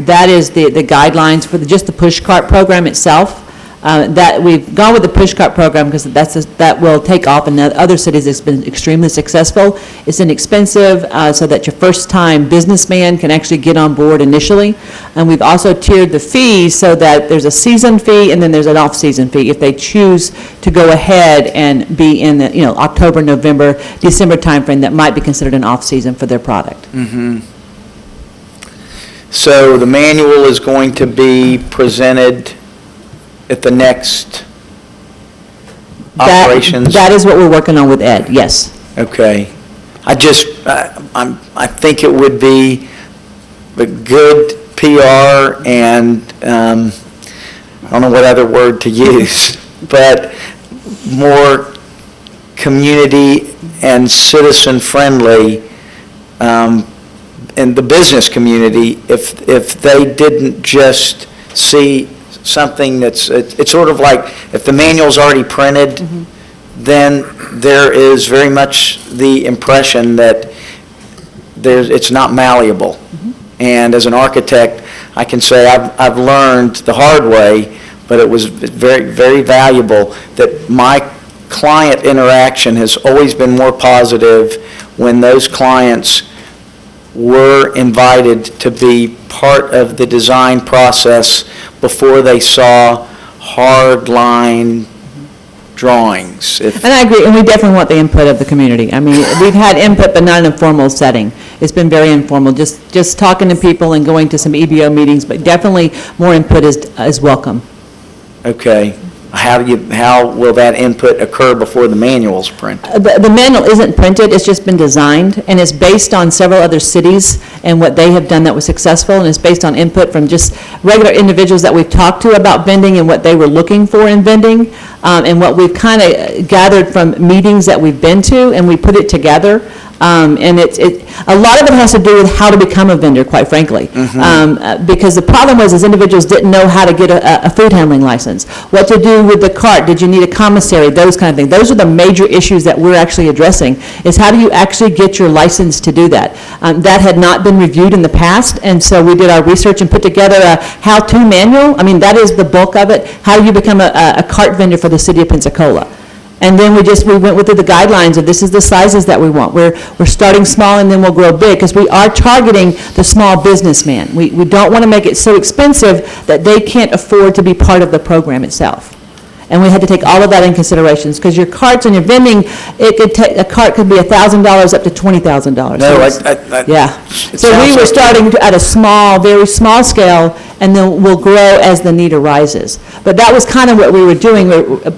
That is the guidelines for just the push cart program itself. That we've gone with the push cart program because that will take off, and other cities it's been extremely successful. It's inexpensive, so that your first-time businessman can actually get on board initially. And we've also tiered the fees so that there's a season fee and then there's an off-season fee if they choose to go ahead and be in the October, November, December timeframe that might be considered an off-season for their product. Mm-hmm. So the manual is going to be presented at the next operations? That is what we're working on with Ed, yes. Okay. I think it would be a good PR and, I don't know what other word to use, but more community and citizen-friendly, in the business community, if they didn't just see something it's sort of like, if the manual's already printed, then there is very much the impression that it's not malleable. And as an architect, I can say I've learned the hard way, but it was very, very valuable, that my client interaction has always been more positive when those clients were invited to be part of the design process before they saw hard-line drawings. And I agree, and we definitely want the input of the community. I mean, we've had input, but not in a formal setting. It's been very informal, just talking to people and going to some EBO meetings, but definitely more input is welcome. Okay. How will that input occur before the manual's printed? The manual isn't printed, it's just been designed, and it's based on several other cities and what they have done that was successful, and it's based on input from just regular individuals that we've talked to about vending and what they were looking for in vending, and what we've kind of gathered from meetings that we've been to, and we put it together. And a lot of it has to do with how to become a vendor, quite frankly. Because the problem was individuals didn't know how to get a food handling license, what to do with the cart, did you need a commissary, those kind of things. Those are the major issues that we're actually addressing, is how do you actually get your license to do that. That had not been reviewed in the past, and so we did our research and put together a how-to manual. I mean, that is the bulk of it. How do you become a cart vendor for the city of Pensacola? And then we went with the guidelines of this is the sizes that we want. We're starting small and then we'll grow big, because we are targeting the small businessman. We don't want to make it so expensive that they can't afford to be part of the program itself. And we had to take all of that in considerations, because your carts and your vending, a cart could be $1,000 up to $20,000. No, yeah. So we were starting at a very small scale, and then we'll grow as the need arises. But that was kind of what we were doing.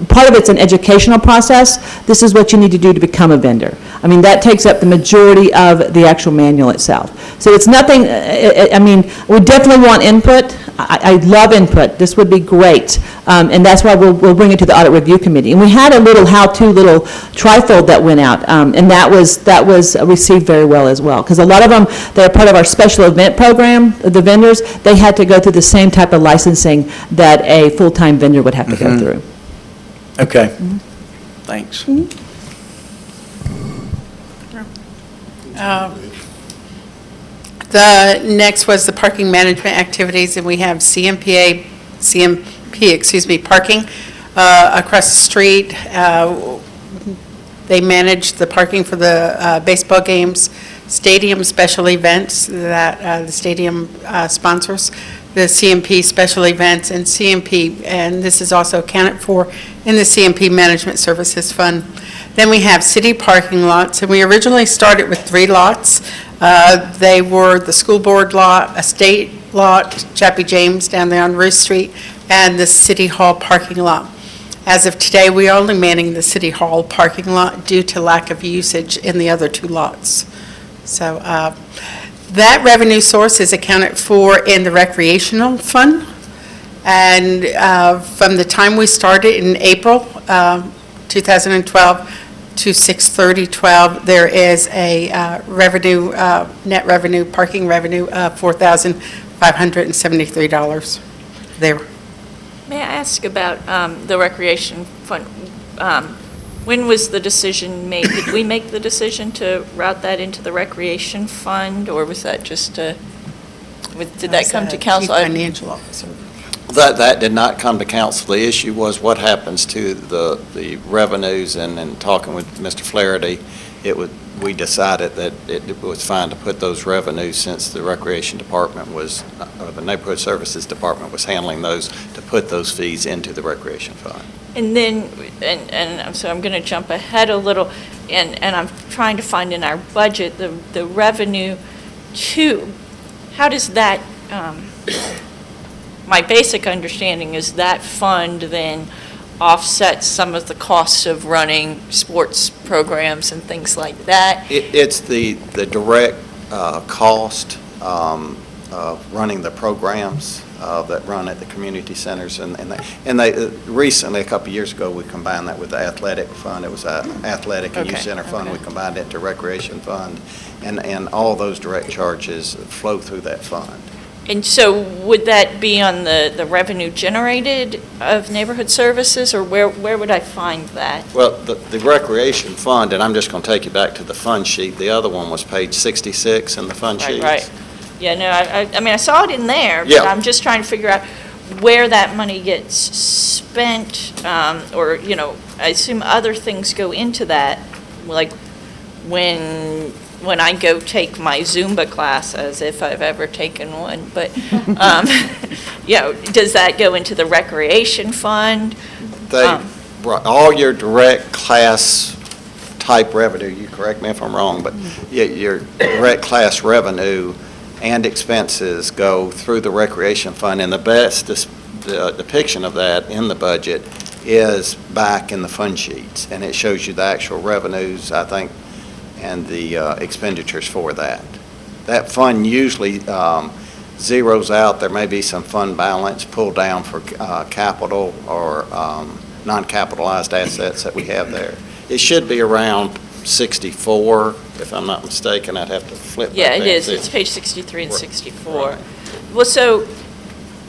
Part of it's an educational process. This is what you need to do to become a vendor. I mean, that takes up the majority of the actual manual itself. So it's nothing, I mean, we definitely want input. I love input, this would be great. And that's why we'll bring it to the Audit Review Committee. And we had a little how-to little trifold that went out, and that was received very well as well. Because a lot of them, they're part of our special event program, the vendors, they had to go through the same type of licensing that a full-time vendor would have to go through. Okay. Thanks. The next was the parking management activities, and we have CMP, parking across the street. They manage the parking for the baseball games, stadium special events that the stadium sponsors, the CMP special events, and CMP, and this is also accounted for in the CMP Management Services Fund. Then we have city parking lots, and we originally started with 3 lots. They were the school board lot, a state lot, Chappie James down there on Ruth Street, and the city hall parking lot. As of today, we are only manning the city hall parking lot due to lack of usage in the other 2 lots. So that revenue source is accounted for in the recreational fund. And from the time we started in April 2012 to 6/30/12, there is a revenue, net revenue, parking revenue of $4,573 there. May I ask about the recreation fund? When was the decision made? Did we make the decision to route that into the recreation fund, or was that just did that come to council? Chief Financial Officer. That did not come to council. The issue was what happens to the revenues, and talking with Mr. Flaherty, we decided that it was fine to put those revenues, since the Recreation Department was, or the Neighborhood Services Department was handling those, to put those fees into the Recreation Fund. And then, so I'm going to jump ahead a little, and I'm trying to find in our budget the revenue to, how does that, my basic understanding is that fund then offsets some of the costs of running sports programs and things like that? It's the direct cost of running the programs that run at the community centers, and they recently, a couple of years ago, we combined that with the athletic fund. It was an athletic and youth center fund. We combined it to recreation fund, and all those direct charges flow through that fund. And so would that be on the revenue generated of neighborhood services, or where would I find that? Well, the recreation fund, and I'm just going to take you back to the fund sheet. The other one was page 66 in the fund sheet. Right. Yeah, no, I mean, I saw it in there, but Yeah. I'm just trying to figure out where that money gets spent, or, I assume other things go into that, like when I go take my Zumba class, as if I've ever taken one, but, does that go into the recreation fund? All your direct class type revenue, you correct me if I'm wrong, but your direct class revenue and expenses go through the recreation fund, and the best depiction of that in the budget is back in the fund sheets, and it shows you the actual revenues, I think, and the expenditures for that. That fund usually zeroes out. There may be some fund balance pulled down for capital or non-capitalized assets that we have there. It should be around 64, if I'm not mistaken. I'd have to flip back. Yeah, it there is. and It's see. page 63 and 64. Right. Well, so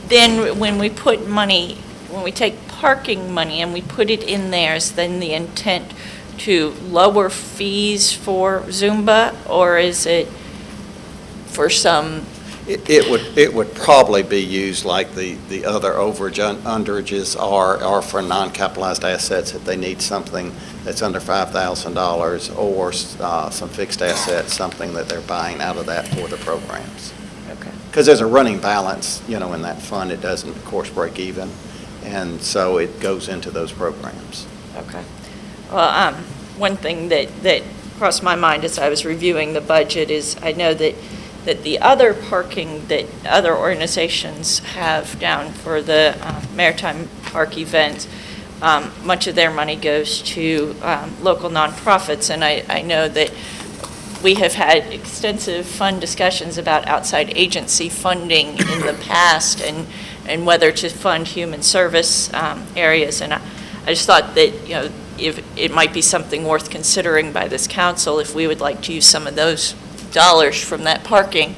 then when we put money, when we take parking money and we put it in there, is then the intent to lower fees for Zumba, or is it for some? It would probably be used like the other overage, underages are for non-capitalized assets if they need something that's under $5,000, or some fixed assets, something that they're buying out of that for the programs. Okay. Because there's a running balance, in that fund. It doesn't, of course, break even, and so it goes into those programs. Okay. Well, one thing that crossed my mind as I was reviewing the budget is I know that the other parking that other organizations have down for the Maritime Park events, much of their money goes to local nonprofits, and I know that we have had extensive, fun discussions about outside agency funding in the past and whether to fund human service areas. And I just thought that, if it might be something worth considering by this council if we would like to use some of those dollars from that parking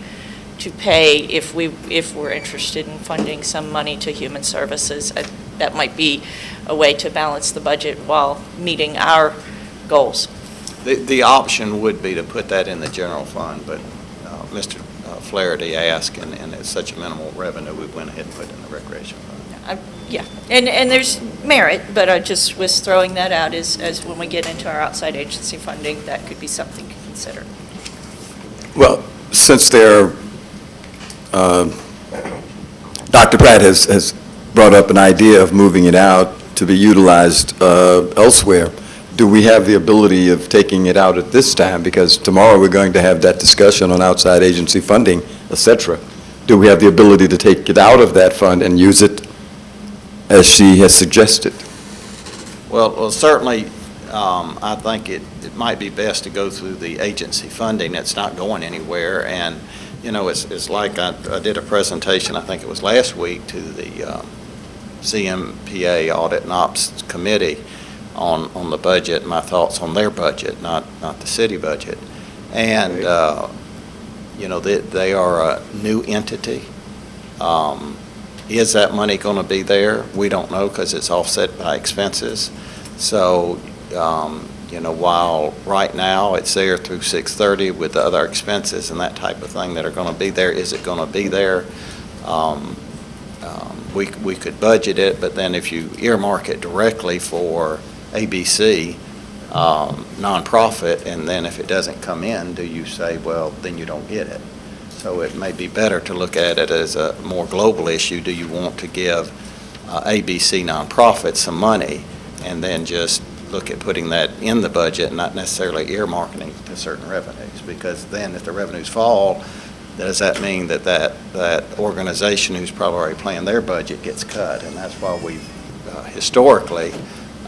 to pay if we're interested in funding some money to human services. That might be a way to balance the budget while meeting our goals. The option would be to put that in the general fund, but Mr. Flaherty asked, and it's such a minimal revenue, we went ahead and put it in the recreation fund. Yeah, and there's merit, but I just was throwing that out as when we get into our outside agency funding, that could be something to consider. Well, since Dr. Pratt has brought up an idea of moving it out to be utilized elsewhere, do we have the ability of taking it out at this time? Because tomorrow we're going to have that discussion on outside agency funding, et cetera. Do we have the ability to take it out of that fund and use it as she has suggested? Well, certainly, I think it might be best to go through the agency funding. It's not going anywhere, and, it's like I did a presentation, I think it was last week, to the CMPA Audit and Ops Committee on the budget, my thoughts on their budget, not the city budget. And, they are a new entity. Is that money going to be there? We don't know because it's offset by expenses. So, while right now it's there through 6/30 with the other expenses and that type of thing that are going to be there, is it going to be there? We could budget it, but then if you earmark it directly for ABC, nonprofit, and then if it doesn't come in, do you say, well, then you don't get it? So it may be better to look at it as a more global issue. Do you want to give ABC nonprofits some money and then just look at putting that in the budget, not necessarily earmarking to certain revenues? Because then if the revenues fall, does that mean that organization who's probably already planned their budget gets cut? And that's why we've historically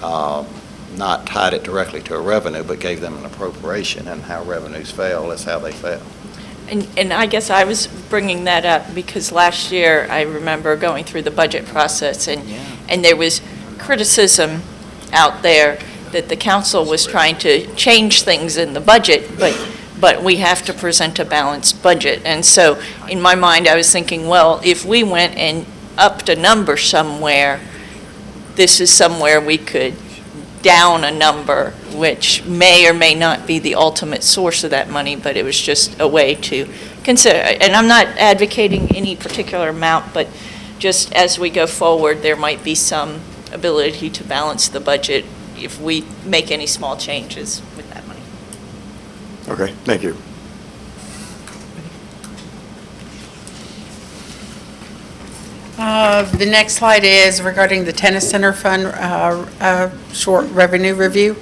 not tied it directly to a revenue, but gave them an appropriation, and how revenues fail is how they fail. And I guess I was bringing that up because last year I remember going through the budget process and there was criticism out there that the council was trying to change things in the budget, but we have to present a balanced budget. And so in my mind, I was thinking, well, if we went and upped a number somewhere, this is somewhere we could down a number, which may or may not be the ultimate source of that money, but it was just a way to consider. And I'm not advocating any particular amount, but just as we go forward, there might be some ability to balance the budget if we make any small changes with that money. Okay, thank you. The next slide is regarding the Tennis Center Fund short revenue review.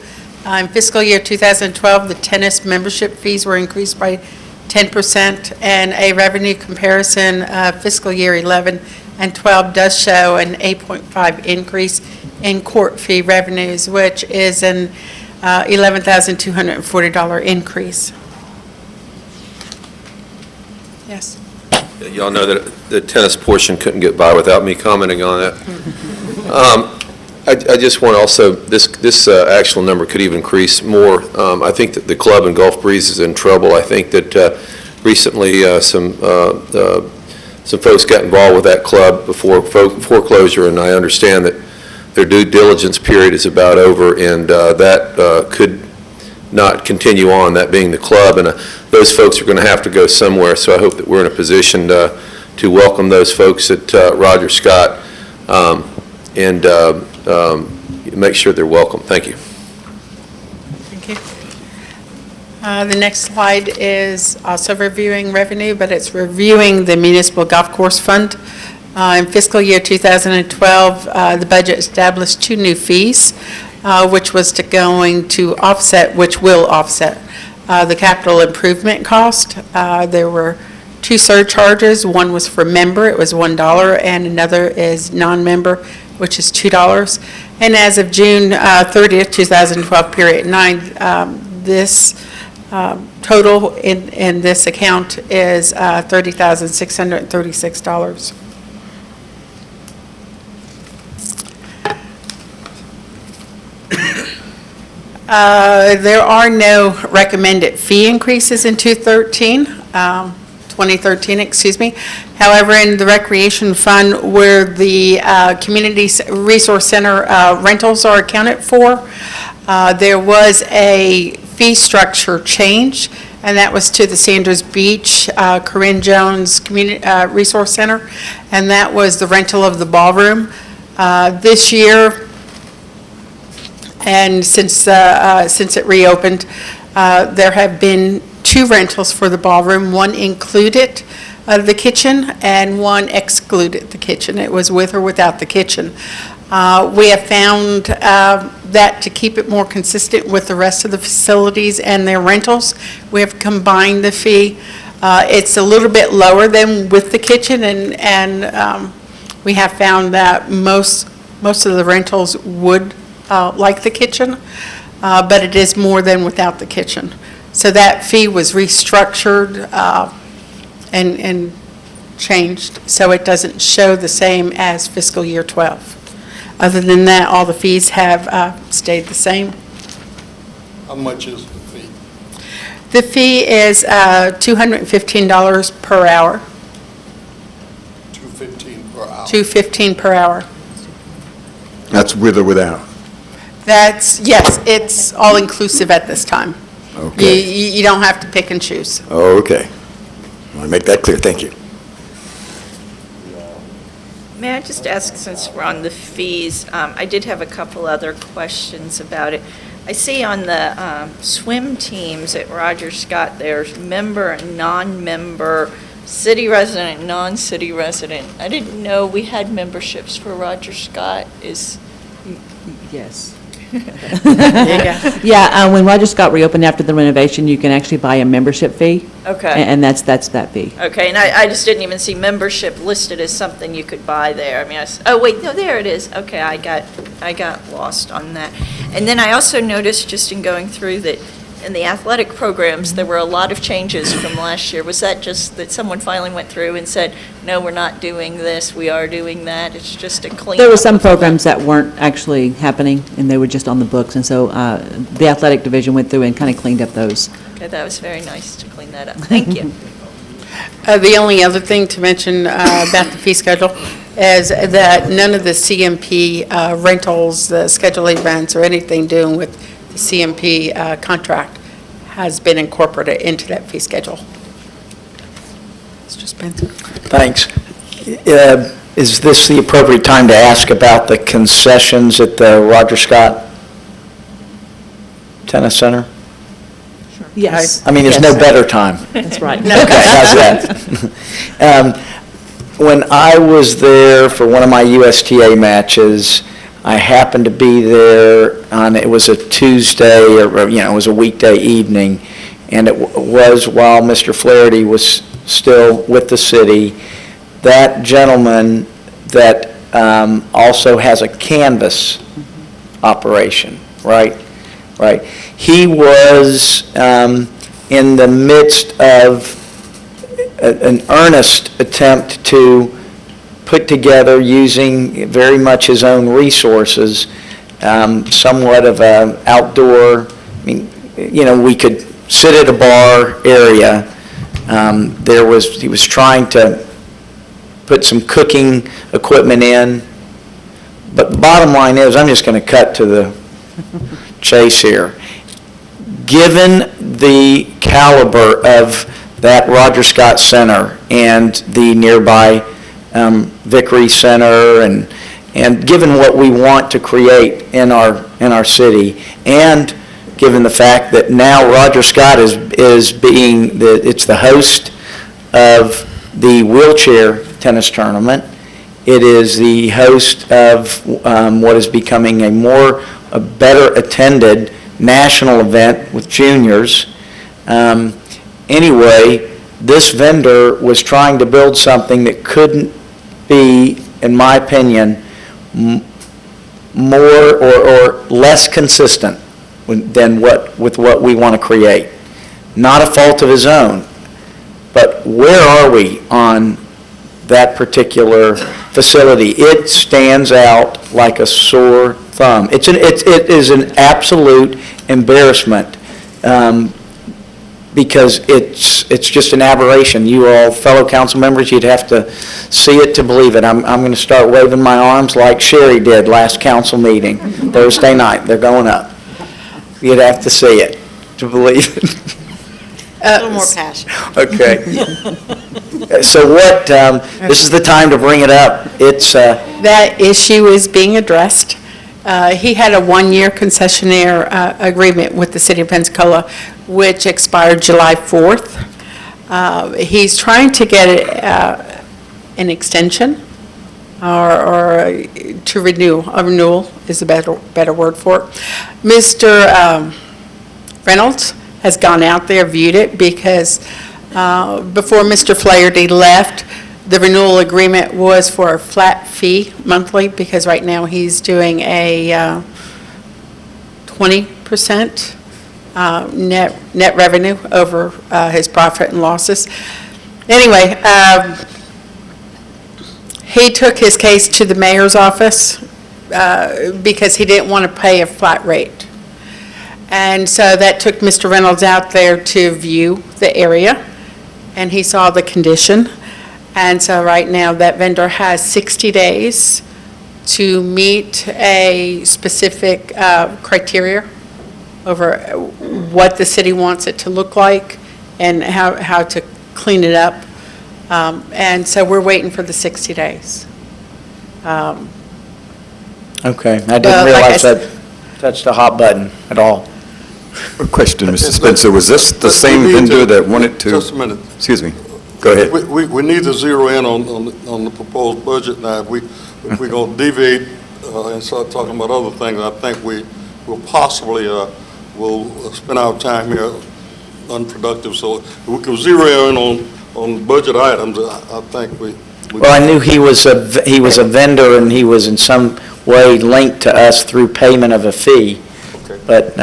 In fiscal year 2012, the tennis membership fees were increased by 10%, and a revenue comparison fiscal year 11 and 12 does show an 8.5 increase in court fee revenues, which is an $11,240 increase. Yes. Y'all know that the tennis portion couldn't get by without me commenting on that. I just want to also, this actual number could even increase more. I think that the club in Gulf Breeze is in trouble. I think that recently some folks got involved with that club before foreclosure, and I understand that their due diligence period is about over, and that could not continue on, that being the club, and those folks are going to have to go somewhere. So I hope that we're in a position to welcome those folks at Roger Scott and make sure they're welcome. Thank you. Thank you. The next slide is also reviewing revenue, but it's reviewing the Municipal Golf Course Fund. In fiscal year 2012, the budget established 2 new fees, which will offset the capital improvement cost. There were 2 surcharges. One was for member, it was $1, and another is non-member, which is $2. And as of June 30th, 2012, period 9, this Total in this account is $30,636. There are no recommended fee increases in 2013, excuse me. However, in the Recreation Fund, where the Community Resource Center rentals are accounted for, there was a fee structure change, and that was to the Sanders Beach Corinne Jones Community Resource Center, and that was the rental of the ballroom. This year, and since it reopened, there have been 2 rentals for the ballroom. One included the kitchen and one excluded the kitchen. It was with or without the kitchen. We have found that to keep it more consistent with the rest of the facilities and their rentals, we have combined the fee. It's a little bit lower than with the kitchen, and we have found that most of the rentals would like the kitchen, but it is more than without the kitchen. So that fee was restructured and changed, so it doesn't show the same as fiscal year 12. Other than that, all the fees have stayed the same. How much is the fee? The fee is $215 per hour. $215 per hour? $215 per hour. That's with or without? Yes, it's all-inclusive at this time. Okay. You don't have to pick and choose. Oh, okay. I want to make that clear. Thank you. May I just ask, since we're on the fees, I did have a couple other questions about it. I see on the swim teams at Roger Scott, there's member and non-member, city resident, non-city resident. I didn't know we had memberships for Roger Scott. Yes. Yeah. Yeah, when Roger Scott reopened after the renovation, you can actually buy a membership fee. Okay. And that's that fee. Okay, and I just didn't even see membership listed as something you could buy there. I mean, oh, wait, no, there it is. Okay, I got lost on that. And then I also noticed, just in going through, that in the athletic programs, there were a lot of changes from last year. Was that just that someone finally went through and said, no, we're not doing this, we are doing that? It's just a clean. There were some programs that weren't actually happening, and they were just on the books, and so the athletic division went through and kind of cleaned up those. Okay, that was very nice to clean that up. Thank you. The only other thing to mention about the fee schedule is that none of the CMP rentals, the scheduled events, or anything doing with the CMP contract has been incorporated into that fee schedule. Mr. Spencer. Thanks. Is this the appropriate time to ask about the concessions at the Roger Scott Tennis Center? Yes. I mean, there's no better time. That's right. Okay, how's that? When I was there for one of my USTA matches, I happened to be there on, it was a Tuesday, or, it was a weekday evening, and it was while Mr. Flaherty was still with the city. That gentleman that also has a canvas operation, right? Right. He was in the midst of an earnest attempt to put together, using very much his own resources, somewhat of an outdoor, I mean, we could sit at a bar area. He was trying to put some cooking equipment in. But the bottom line is, I'm just going to cut to the chase here. Given the caliber of that Roger Scott Center and the nearby Vickery Center, and given what we want to create in our city, and given the fact that now Roger Scott is being it's the host of the wheelchair tennis tournament. It is the host of what is becoming a better attended national event with juniors. Anyway, this vendor was trying to build something that couldn't be, in my opinion, more or less consistent with what we want to create. not a fault of his own. But where are we on that particular facility? It stands out like a sore thumb. It is an absolute embarrassment, because it's just an aberration. You all, fellow council members, you'd have to see it to believe it. I'm going to start waving my arms like Sherry did last council meeting, Thursday night. They're going up. You'd have to see it to believe it. A little more passion. Okay. So what, this is the time to bring it up. It's, That issue is being addressed. He had a one-year concessionaire agreement with the city of Pensacola, which expired July 4th. He's trying to get an extension or to renew. A renewal is a better word for it. Mr. Reynolds has gone out there, viewed it, because before Mr. Flaherty left, the renewal agreement was for a flat fee monthly, because right now he's doing a 20% net revenue over his profit and losses. Anyway, he took his case to the mayor's office because he didn't want to pay a flat rate. And so that took Mr. Reynolds out there to view the area, and he saw the condition. And so right now, that vendor has 60 days to meet a specific criteria over what the city wants it to look like and how to clean it up. And so we're waiting for the 60 days. okay, I didn't realize that touched a hot button at all. A question, Mr. Spencer, was this the same vendor that wanted to? Just a minute. Excuse me, go ahead. We need to zero in on the proposed budget now. If we're going to deviate and start talking about other things, I think we will possibly will spend our time here unproductive. So if we can zero in on budget items, I think we. Well, I knew he was a vendor, and he was in some way linked to us through payment of a fee, Okay. but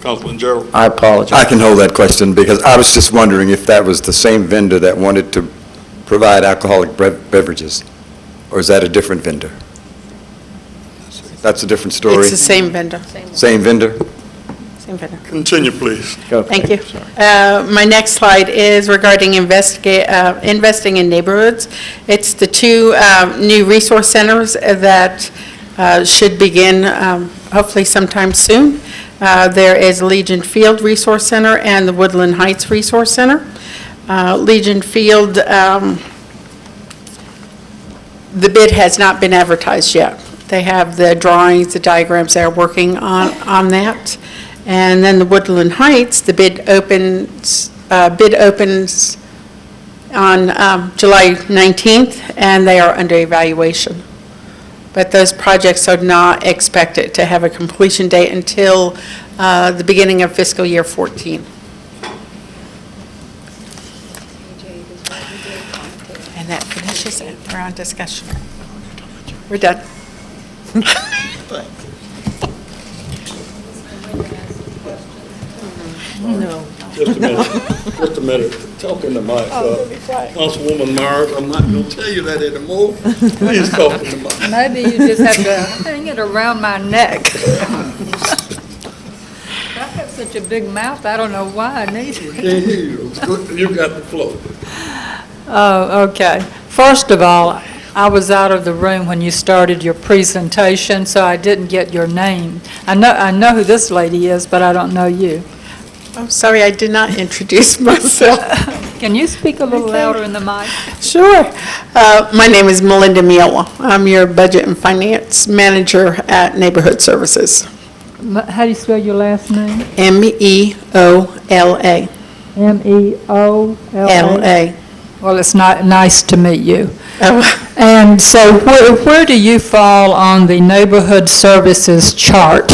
Councilman Gerald. I apologize. I can hold that question, because I was just wondering if that was the same vendor that wanted to provide alcoholic beverages, or is that a different vendor? That's a different story? It's the same vendor. Same vendor? Same vendor. Continue, please. Okay. Thank you. My next slide is regarding investing in neighborhoods. It's the two new resource centers that should begin hopefully sometime soon. There is Legion Field Resource Center and the Woodland Heights Resource Center. Legion Field, the bid has not been advertised yet. They have the drawings, the diagrams, they're working on that. And then the Woodland Heights, the bid opens on July 19th, and they are under evaluation. But those projects are not expected to have a completion date until the beginning of fiscal year 14. And that finishes it. We're on discussion. We're done. No. Just a minute. Talk in the mic. Councilwoman Myers, I'm not going to tell you that anymore. Please talk in the mic. Maybe you just have to hang it around my neck. I have such a big mouth, I don't know why I need it. Can't hear you. You got the floor. Oh, okay. First of all, I was out of the room when you started your presentation, so I didn't get your name. I know who this lady is, but I don't know you. Oh, sorry, I did not introduce myself. Can you speak a little louder in the mic? Sure. My name is Melinda Miola. I'm your Budget and Finance Manager at Neighborhood Services. How do you spell your last name? M-E-O-L-A. M-E-O-L-A? L-A. Well, it's nice to meet you. Oh. And so where do you fall on the neighborhood services chart?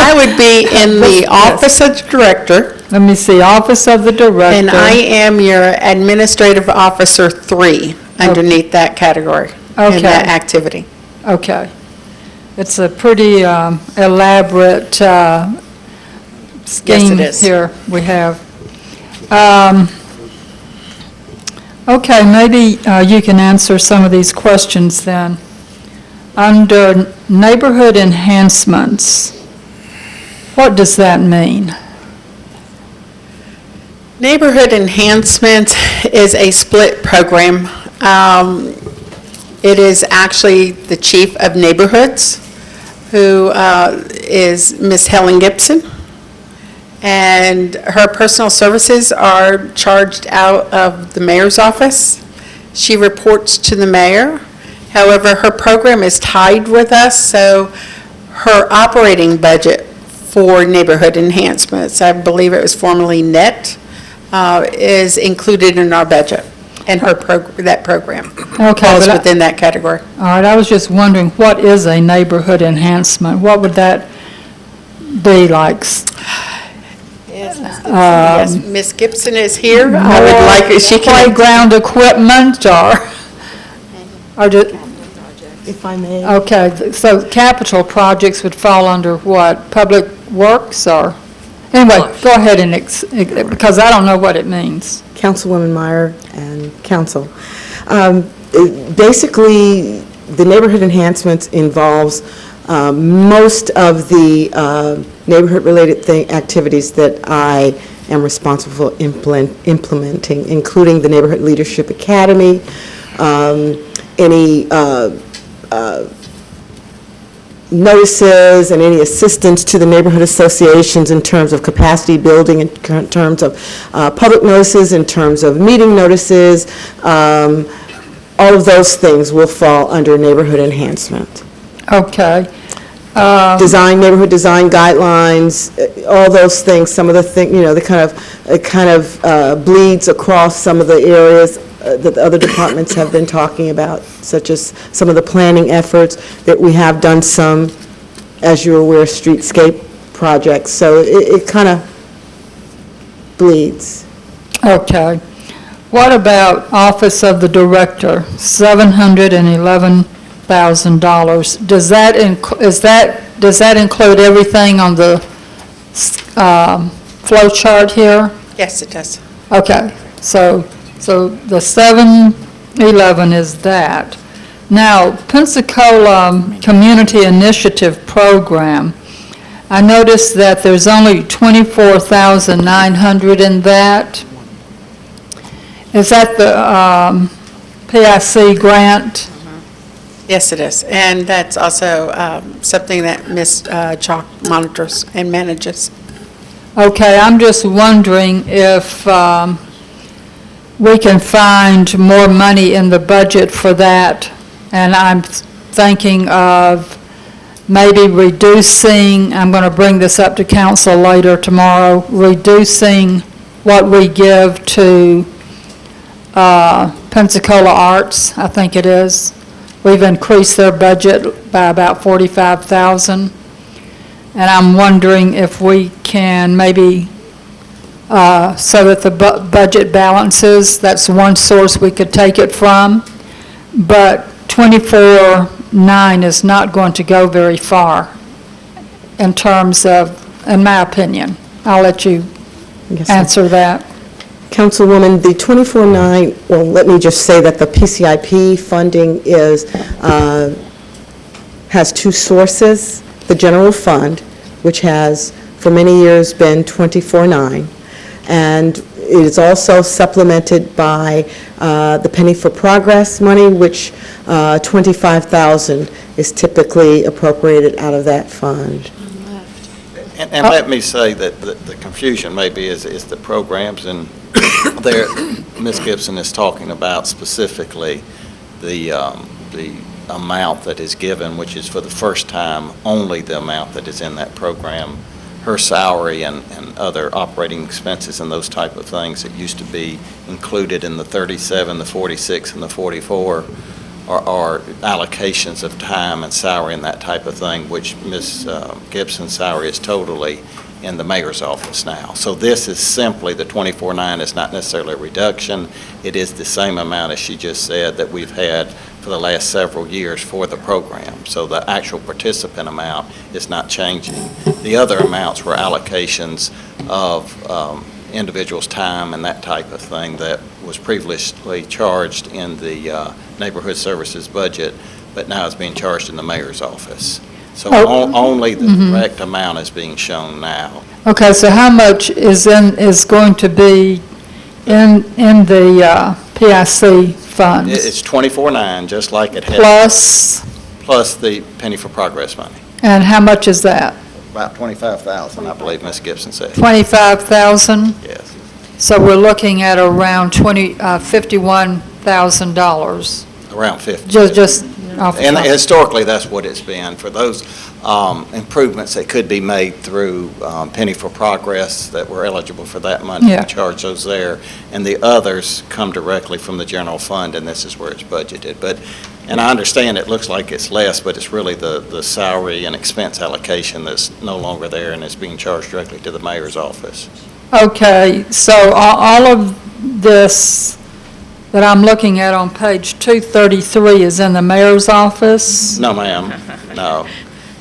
I would be in the Office of the Director. Let me see, Office of the Director. And I am your Administrative Officer 3 underneath that category in that activity. Okay. It's a pretty elaborate scheme is. here we have. Okay, maybe you can answer some of these questions then. Under neighborhood enhancements, what does that mean? Neighborhood Enhancement is a split program. It is actually the chief of neighborhoods, who is Miss Helen Gibson, and her personal services are charged out of the mayor's office. She reports to the mayor. However, her program is tied with us, so her operating budget for neighborhood enhancements, I believe it was formerly NET, is included in our budget, and that program falls within that category. All right, I was just wondering, what is a neighborhood enhancement? What would that be like? Yes, Ms. Gibson is here. I would like, she can. Playground equipment, or If I may. okay, so capital projects would fall under what? Public Works, or? Anyway, go ahead and, because I don't know what it means. Councilwoman Meyer and council. Basically, the neighborhood enhancements involves most of the neighborhood-related activities that I am responsible for implementing, including the Neighborhood Leadership Academy, any notices and any assistance to the neighborhood associations in terms of capacity building, in terms of public notices, in terms of meeting notices. All of those things will fall under neighborhood enhancement. Okay. Neighborhood design guidelines, all those things, some of the things, it kind of bleeds across some of the areas that the other departments have been talking about, such as some of the planning efforts that we have done some, as you're aware, streetscape projects. So it kind of bleeds. Okay. What about Office of the Director, $711,000? Does that include everything on the flow chart here? Yes, it does. Okay, so the 711 is that. Now, Pensacola Community Initiative Program, I noticed that there's only $24,900 in that. Is that the PIC grant? Yes, it is. And that's also something that Ms. Chalk monitors and manages. Okay, I'm just wondering if we can find more money in the budget for that. And I'm thinking of maybe reducing, I'm going to bring this up to council later tomorrow, reducing what we give to Pensacola Arts, I think it is. We've increased their budget by about $45,000. And I'm wondering if we can maybe, so that the budget balances, that's one source we could take it from. But 24.9 is not going to go very far in terms of, in my opinion. I'll let you answer that. Councilwoman, the 24.9, well, let me just say that the PCIP funding has two sources. The general fund, which has for many years been 24.9, and it is also supplemented by the Penny for Progress money, which $25,000 is typically appropriated out of that fund. And let me say that the confusion maybe is the programs, and there, Ms. Gibson is talking about specifically the amount that is given, which is for the first time only the amount that is in that program. Her salary and other operating expenses and those type of things that used to be included in the 37, the 46, and the 44 are allocations of time and salary and that type of thing, which Ms. Gibson's salary is totally in the mayor's office now. So this is simply, the 24.9 is not necessarily a reduction. It is the same amount, as she just said, that we've had for the last several years for the program. So the actual participant amount is not changing. The other amounts were allocations of individuals' time and that type of thing that was previously charged in the neighborhood services budget, but now it's being charged in the mayor's office. So only the direct amount is being shown now. Okay, so how much is going to be in the PIC funds? It's 24.9, just like it had. Plus the penny for progress money. And how much is that? About 25,000, I believe Ms. Gibson said. 25,000? Yes. So we're looking at around $51,000. Around 50. Just off the And top. historically, that's what it's been. For those improvements that could be made through Penny for Progress that were eligible for that money, Yeah. we charge those there. And the others come directly from the general fund, and this is where it's budgeted. And I understand it looks like it's less, but it's really the salary and expense allocation that's no longer there, and it's being charged directly to the mayor's office. Okay, so all of this that I'm looking at on page 233 is in the mayor's office? No, ma'am, no.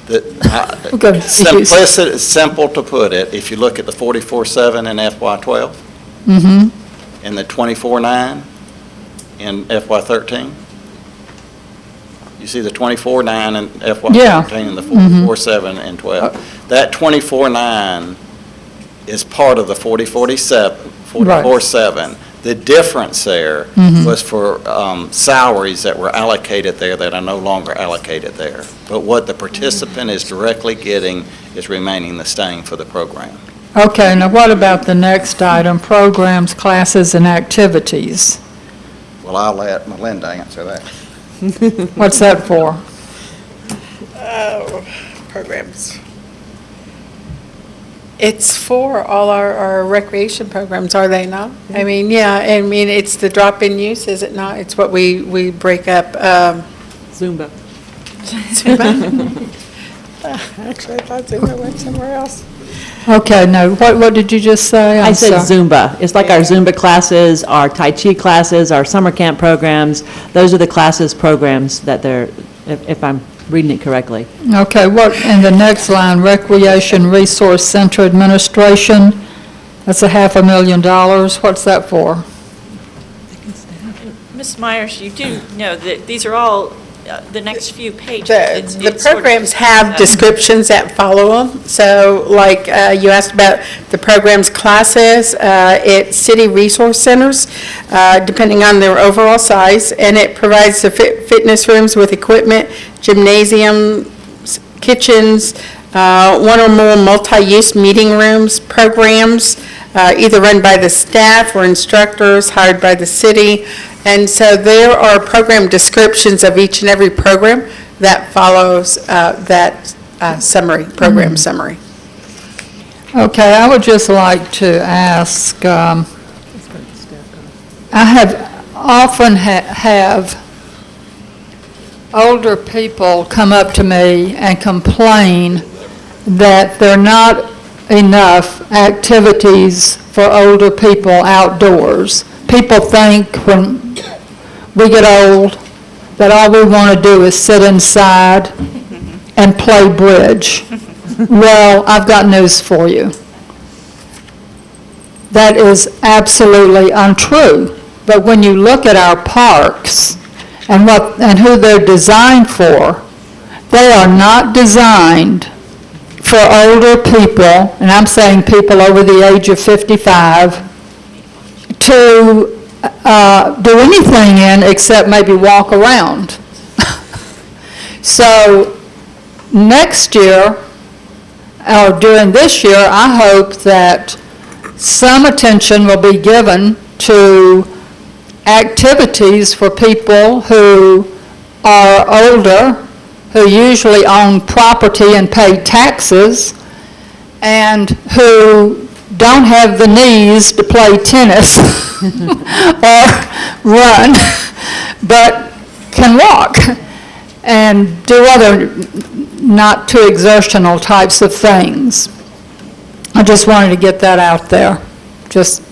Okay. Simplicity, simple to put it, if you look at the 44.7 in FY12 Mm-hmm. and the 24.9 in FY13, you see the 24.9 in FY13 Yeah. and the 44.7 in 12. That 24.9 is part of the 44.7. The difference there was for salaries that were allocated there that are no longer allocated there. But what the participant is directly getting is remaining the same for the program. Okay, now what about the next item, programs, classes, and activities? Well, I'll let Melinda answer that. What's that for? Programs. It's for all our recreation programs, are they not? I mean, it's the drop-in use, is it not? It's what we break up. Zumba. Zumba? Actually, I thought Zumba went somewhere else. Okay, no, what did you just say? I said sorry. Zumba. It's like our Zumba classes, our Tai Chi classes, our summer camp programs. Those are the classes, programs that they're, if I'm reading it correctly. Okay, what, in the next line, Recreation Resource Center Administration, that's $500,000. What's that for? Ms. Myers, you do know that these are all, the next few pages. The It's sort of- programs have descriptions that follow them. So like you asked about the programs classes, it's city resource centers, depending on their overall size, and it provides the fitness rooms with equipment, gymnasium, kitchens, one or more multi-use meeting rooms, programs, either run by the staff or instructors hired by the city. And so there are program descriptions of each and every program that follows that summary, program summary. Okay, I would just like to ask, I have often have older people come up to me and complain that there are not enough activities for older people outdoors. People think when we get old that all we want to do is sit inside and play bridge. Well, I've got news for you. That is absolutely untrue. But when you look at our parks and who they're designed for, they are not designed for older people, and I'm saying people over the age of 55, to do anything in except maybe walk around. So next year, or during this year, I hope that some attention will be given to activities for people who are older, who usually own property and pay taxes, and who don't have the knees to play tennis or run, but can walk and do other not too exertional types of things. I just wanted to get that out there, just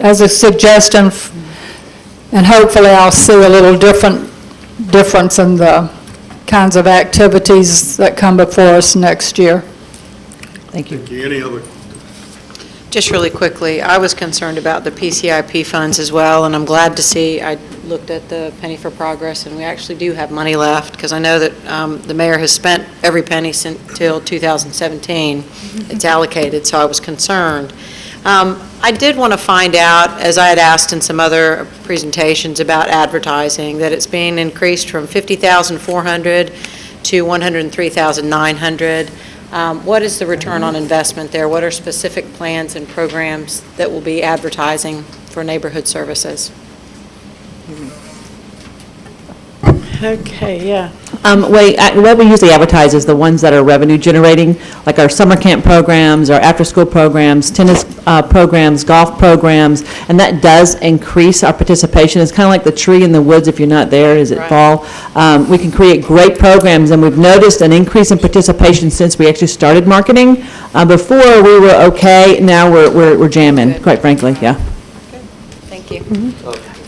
as a suggestion And hopefully I'll see a little difference in the kinds of activities that come before us next year. Thank you. Any other? Just really quickly, I was concerned about the PCIP funds as well, and I'm glad to see, I looked at the penny for progress, and we actually do have money left, because I know that the mayor has spent every penny until 2017. It's allocated, so I was concerned. I did want to find out, as I had asked in some other presentations about advertising, that it's being increased from $50,400 to $103,900. What is the return on investment there? What are specific plans and programs that will be advertising for neighborhood services? Okay, yeah. What we usually advertise is the ones that are revenue generating, like our summer camp programs, our after-school programs, tennis programs, golf programs, and that does increase our participation. It's kind of like the tree in the woods. If you're not there, is it fall? We can create great programs, and we've noticed an increase in participation since we actually started marketing. Before, we were okay. Now we're jamming, quite frankly, yeah. Thank you.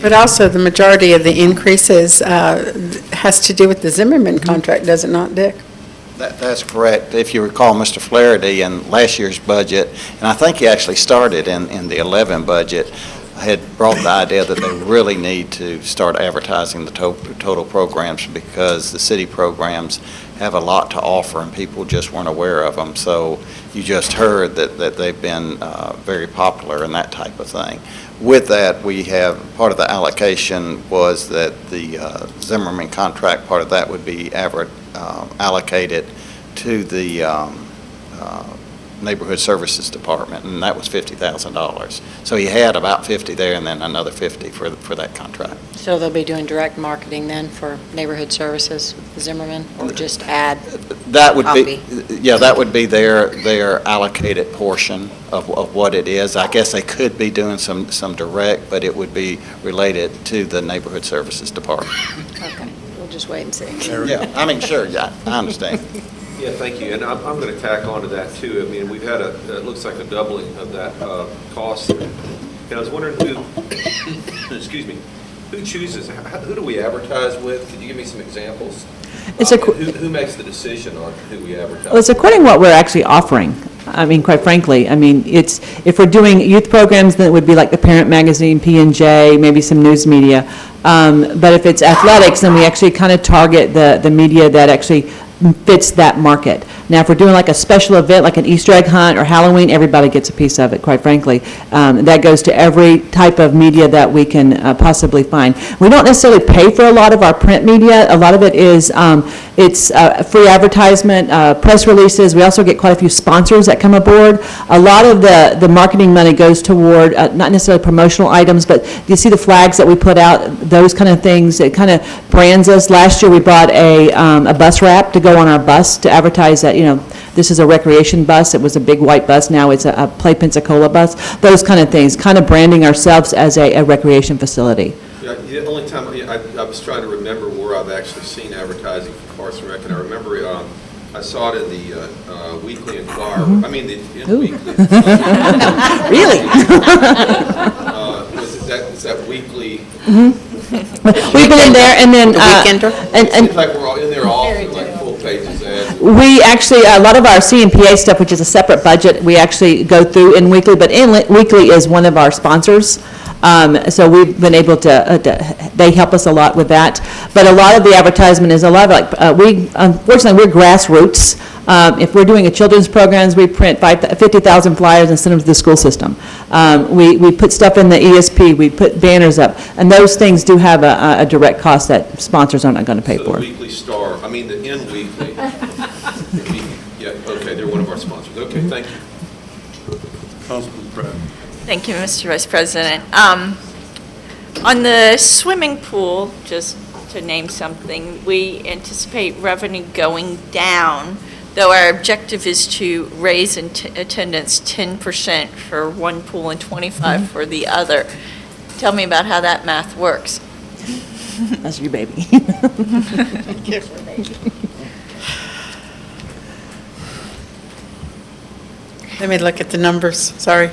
But also, the majority of the increases has to do with the Zimmerman contract, does it not, Dick? That's correct. If you recall, Mr. Flaherty in last year's budget, and I think he actually started in the 11 budget, had brought the idea that they really need to start advertising the total programs, because the city programs have a lot to offer and people just weren't aware of them. So you just heard that they've been very popular and that type of thing. With that, we have, part of the allocation was that the Zimmerman contract, part of that would be allocated to the Neighborhood Services Department, and that was $50,000. So he had about 50 there and then another 50 for that contract. So they'll be doing direct marketing then for neighborhood services, Zimmerman, or just ad? That would be, yeah, that would be their allocated portion of what it is. I guess they could be doing some direct, but it would be related to the Neighborhood Services Department. Okay, we'll just wait and see. Yeah, I mean, sure, yeah, I understand. Yeah, thank you. And I'm going to tack on to that, too. I mean, we've had it looks like a doubling of that cost. And I was wondering who, excuse me, who chooses, who do we advertise with? Could you give me some examples? Who makes the decision on who we advertise? Well, it's according to what we're actually offering. I mean, quite frankly, I mean, it's, if we're doing youth programs, then it would be like the Parent Magazine, P&J, maybe some news media. But if it's athletics, then we actually kind of target the media that actually fits that market. Now, if we're doing like a special event, like an Easter egg hunt or Halloween, everybody gets a piece of it, quite frankly. That goes to every type of media that we can possibly find. We don't necessarily pay for a lot of our print media. A lot of it is it's free advertisement, press releases. We also get quite a few sponsors that come aboard. A lot of the marketing money goes toward not necessarily promotional items, but you see the flags that we put out, those kind of things. It kind of brands us. Last year, we bought a bus wrap to go on our bus to advertise that, you know, this is a recreation bus. It was a big white bus. Now it's a Play Pensacola bus. Those kind of things, kind of branding ourselves as a recreation facility. Yeah, the only time, I was trying to remember where I've actually seen advertising for Parks and Rec, and I remember I saw it in the Weekly Inquirer. I mean, in the Weekly. Really? Is that weekly? We've been in there, and then It seems like we're all in there often, like full pages ads. we actually, a lot of our CMPA stuff, which is a separate budget, we actually go through in Weekly, but Weekly is one of our sponsors. So we've been able to, they help us a lot with that. But a lot of the advertisement is a lot of like, unfortunately, we're grassroots. If we're doing a children's programs, we print 50,000 flyers and send them to the school system. We put stuff in the ESP, we put banners up, and those things do have a direct cost that sponsors are not going to pay So for. the Weekly Star, I mean, the In Weekly. Yeah, okay, they're one of our sponsors. Okay, thank you. Councilman Pratt. Thank you, Mr. Vice President. On the swimming pool, just to name something, we anticipate revenue going down, though our objective is to raise attendance 10% for one pool and 25% for the other. Tell me about how that math works. That's your baby. Let me look at the numbers, sorry.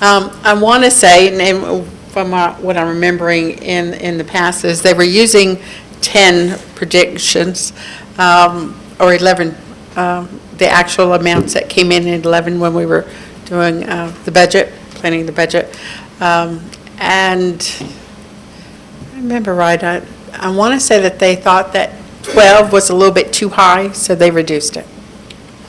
I want to say, and what I'm remembering in the past, is they were using 10 predictions, or 11, the actual amounts that came in 11 when we were doing the budget, planning the budget. And I remember right, I want to say that they thought that 12 was a little bit too high, so they reduced it,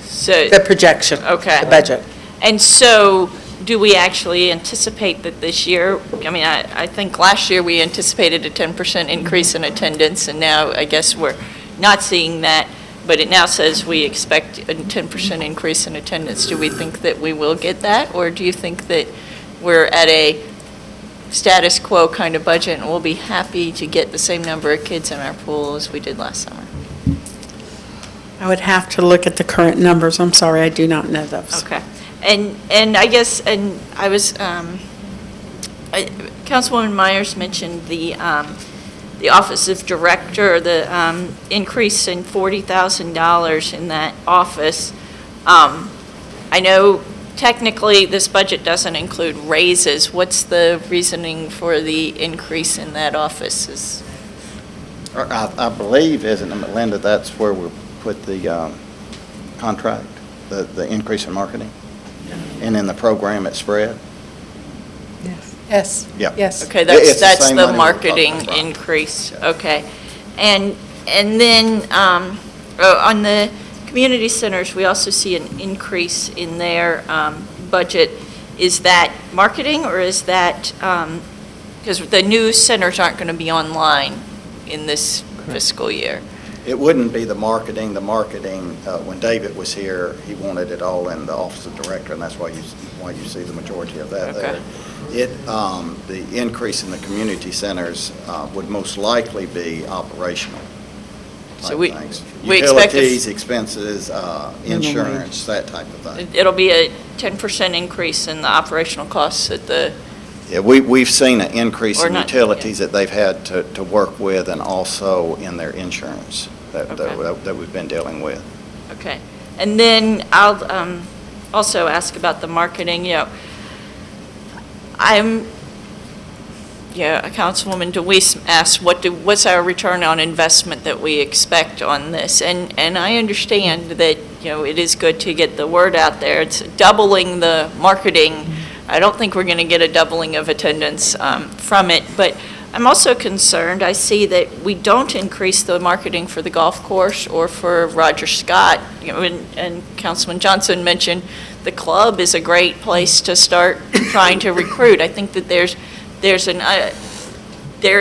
So, the projection, okay. the budget. And so, do we actually anticipate that this year, I mean, I think last year we anticipated a 10% increase in attendance, and now I guess we're not seeing that, but it now says we expect a 10% increase in attendance. Do we think that we will get that, or do you think that we're at a status quo kind of budget and we'll be happy to get the same number of kids in our pool as we did last summer? I would have to look at the current numbers. I'm sorry, I do not know those. Okay. And I guess, and I was, Councilwoman Myers mentioned the Office of Director, the increase in $40,000 in that office. I know technically this budget doesn't include raises. What's the reasoning for the increase in that office? I believe, isn't it, Melinda, that's where we put the contract, the increase in marketing? And in the program it spread? Yes. Yeah. Yes. Okay, It's that's same the money we're talking marketing about. increase, okay. And then, on the community centers, we also see an increase in their budget. Is that marketing, or is that, because the new centers aren't going to be online in this fiscal year? It wouldn't be the marketing. The marketing, when David was here, he wanted it all in the Office of Director, and that's why you see the majority of that there. The increase in the community centers would most likely be operational So type we things. we expect Utilities, expenses, insurance, that type of thing. It'll be a 10% increase in the operational costs at the, Yeah, we've seen an increase Or in not, utilities that they've had to work with, and also in their insurance Okay. that we've been dealing with. okay. And then I'll also ask about the marketing, Councilwoman DeWeese asked, what's our return on investment that we expect on this? And I understand that, it is good to get the word out there. It's doubling the marketing. I don't think we're going to get a doubling of attendance from it, but I'm also concerned, I see that we don't increase the marketing for the golf course or for Roger Scott. And Councilman Johnson mentioned the club is a great place to start trying to recruit. I think that there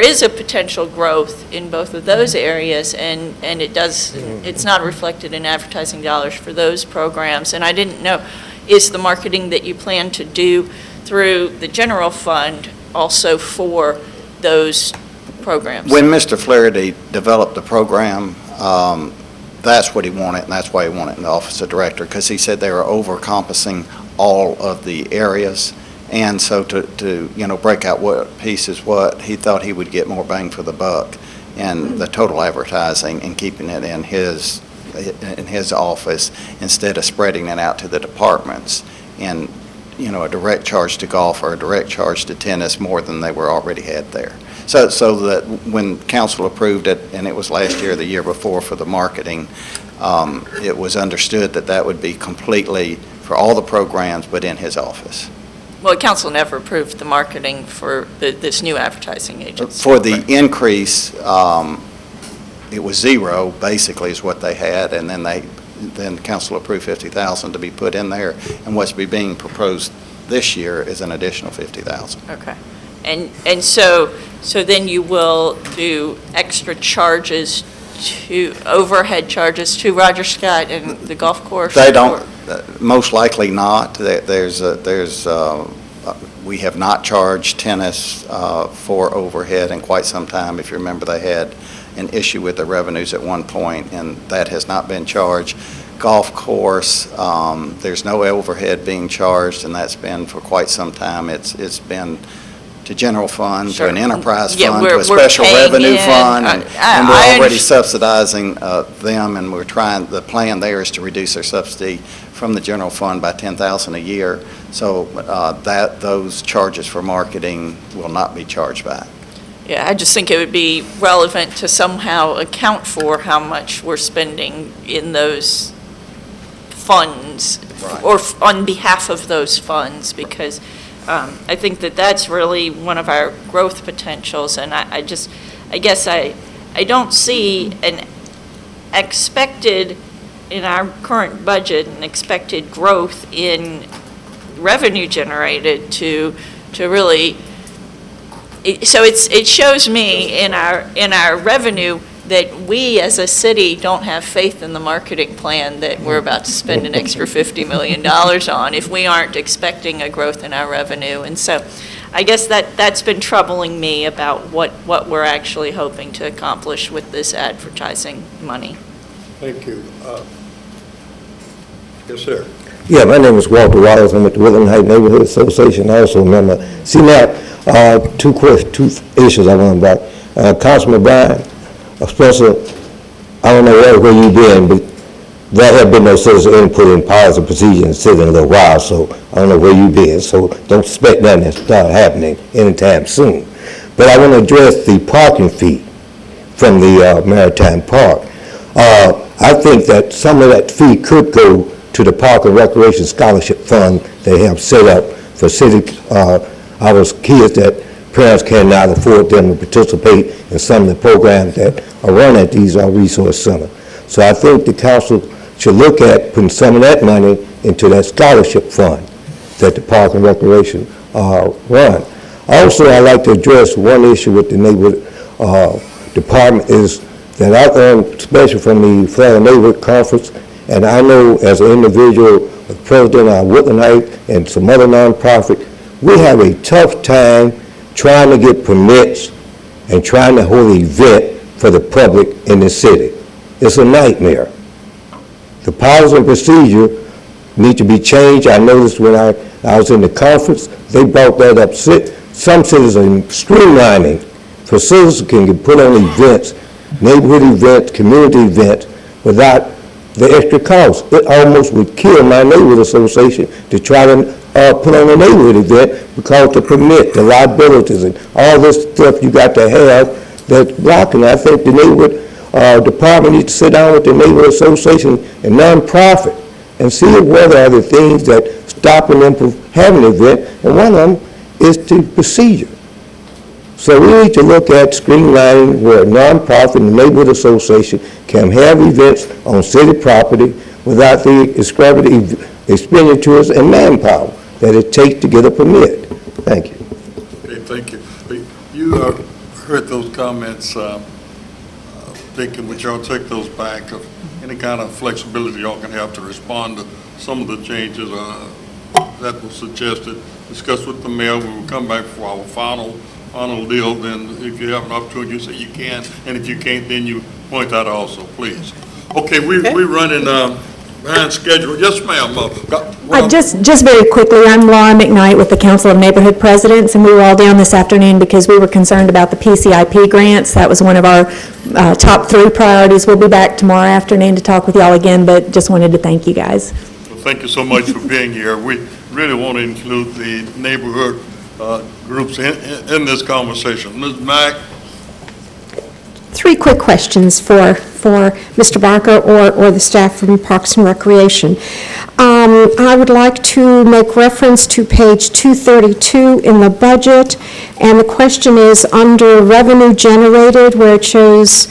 is a potential growth in both of those areas, and it's not reflected in advertising dollars for those programs. And I didn't know, is the marketing that you plan to do through the general fund also for those programs? When Mr. Flaherty developed the program, that's what he wanted, and that's why he wanted in the Office of Director, because he said they were over-encompassing all of the areas. And so to break out what piece is what, he thought he would get more bang for the buck in the total advertising and keeping it in his office instead of spreading it out to the departments. And a direct charge to golf or a direct charge to tennis more than they were already had there. So that when council approved it, and it was last year or the year before for the marketing, it was understood that would be completely for all the programs, but in his office. Well, council never approved the marketing for this new advertising agency. For the increase, it was zero, basically, is what they had, and then council approved $50,000 to be put in there, and what's being proposed this year is an additional $50,000. Okay. And so then you will do extra charges overhead charges to Roger Scott and the golf course? They don't, most likely not. We have not charged tennis for overhead in quite some time. If you remember, they had an issue with the revenues at one point, and that has not been charged. Golf course, there's no overhead being charged, and that's been for quite some time. It's been to general fund, to Sure. an enterprise Yeah, fund, to we're a special paying revenue in. fund, and we're I already subsidizing them, and the plan there is to reduce their subsidy from the general fund by $10,000 a year, so those charges for marketing will not be charged back. Yeah, I just think it would be relevant to somehow account for how much we're spending in those funds, Right. or on behalf of those funds, because I think that that's really one of our growth potentials, and I guess I don't see an expected, in our current budget, an expected growth in revenue generated to really, so it shows me in our revenue that we as a city don't have faith in the marketing plan that we're about to spend an extra $50 million on if we aren't expecting a growth in our revenue. And so I guess that's been troubling me about what we're actually hoping to accomplish with this advertising money. Thank you. Yes, sir. Yeah, my name is Walter Wallace. I'm with the Woodland Heights Neighborhood Association, also a member. See now, two issues I want about. Councilman Bryan, Spencer, I don't know where you've been, but there have been no citizen input in policy and procedure in the city in a little while, so I don't know where you've been. So don't expect nothing to start happening anytime soon. But I want to address the parking fee from the Maritime Park. I think that some of that fee could go to the Park and Recreation Scholarship Fund they have set up for city, our kids that parents cannot afford them to participate in some of the programs that are run at these resource centers. So I think the council should look at putting some of that money into that scholarship fund that the Park and Recreation run. Also, I'd like to address one issue with the neighborhood department is that I learned, especially from the Florida Neighborhood Conference, and I know as an individual, the president of Woodland Heights and some other nonprofit, we have a tough time trying to get permits and trying to hold an event for the public in the city. It's a nightmare. The policy and procedure need to be changed. I noticed when I was in the conference, they brought that up. Some cities are streamlining so citizens can put on events, neighborhood events, community events, without the extra cost. It almost would kill my neighborhood association to try to put on a neighborhood event because the permit, the liabilities, and all this stuff you got to have that's blocking. I think the neighborhood department needs to sit down with the neighborhood association and nonprofit and see whether are the things that stopping them from having an event, and one of them is the procedure. So we need to look at streamlining where a nonprofit and the neighborhood association can have events on city property without the extravagant expenditures and manpower that it takes to get a permit. Thank you. Okay, thank you. You heard those comments, thinking would y'all take those back of any kind of flexibility y'all can have to respond to some of the changes that were suggested, discuss with the mayor. We will come back for our final deal. Then if you have an opportunity, you say you can, and if you can't, then you point out also, please. Okay, we're running behind schedule. Yes, ma'am. Just very quickly, I'm Laura McKnight with the Council of Neighborhood Presidents, and we were all down this afternoon because we were concerned about the PCIP grants. That was one of our top 3 priorities. We'll be back tomorrow afternoon to talk with y'all again, but just wanted to thank you guys. Well, thank you so much for being here. We really want to include the neighborhood groups in this conversation. Ms. Mack? 3 quick questions for Mr. Barker or the staff from Parks and Recreation. I would like to make reference to page 232 in the budget, and the question is under revenue generated where it shows,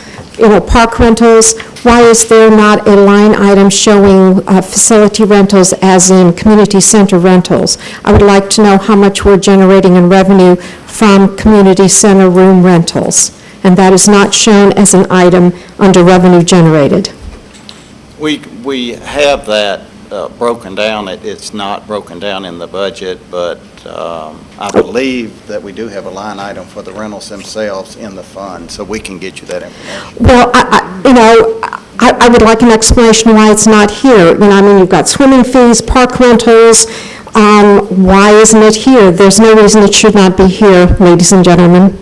park rentals, why is there not a line item showing facility rentals as in community center rentals? I would like to know how much we're generating in revenue from community center room rentals, and that is not shown as an item under revenue generated. We have that broken down. It's not broken down in the budget, but I believe that we do have a line item for the rentals themselves in the fund, so we can get you that information. Well, I would like an explanation why it's not here. You've got swimming fees, park rentals, Why isn't it here? There's no reason it should not be here, ladies and gentlemen.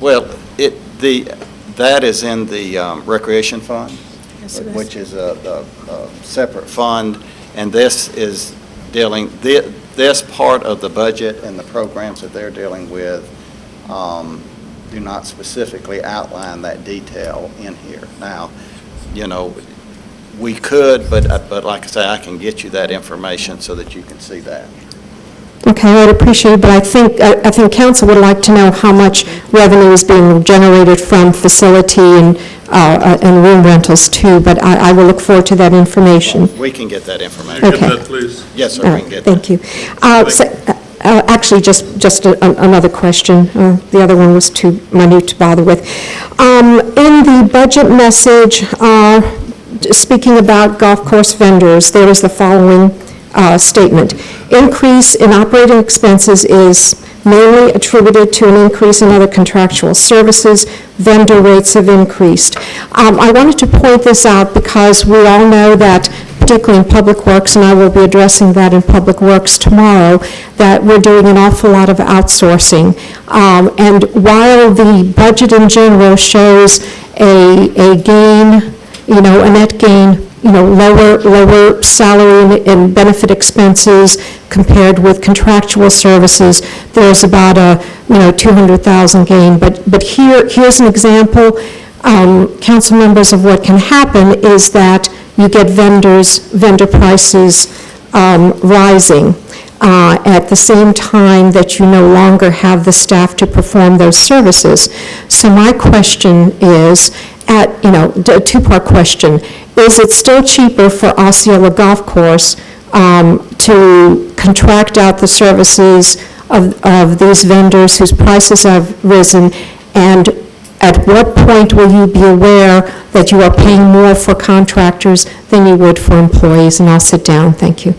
Well, that is in the Recreation Fund, which is a separate fund, and this is dealing, this part of the budget and the programs that they're dealing with do not specifically outline that detail in here. Now, you know, we could, but like I say, I can get you that information so that you can see that. Okay, I'd appreciate it, but I think council would like to know how much revenue is being generated from facility and room rentals too, but I will look forward to that information. We can get that information. Okay. Get that, please. Yes, sir, All we right, can get that. thank you. Actually, just another question. The other one was too minute to bother with. In the budget message, speaking about golf course vendors, there is the following statement. Increase in operating expenses is mainly attributed to an increase in other contractual services. Vendor rates have increased. I wanted to point this out because we all know that, particularly in Public Works, and I will be addressing that in Public Works tomorrow, that we're doing an awful lot of outsourcing. And while the budget in general shows a gain, a net gain, lower salary and benefit expenses compared with contractual services, there's about a, 200,000 gain. But here's an example, council members, of what can happen is that you get vendor prices rising at the same time that you no longer have the staff to perform those services. So my question is, a two-part question. Is it still cheaper for Osceola Golf Course to contract out the services of these vendors whose prices have risen? And at what point will you be aware that you are paying more for contractors than you would for employees? And I'll sit down. Thank you.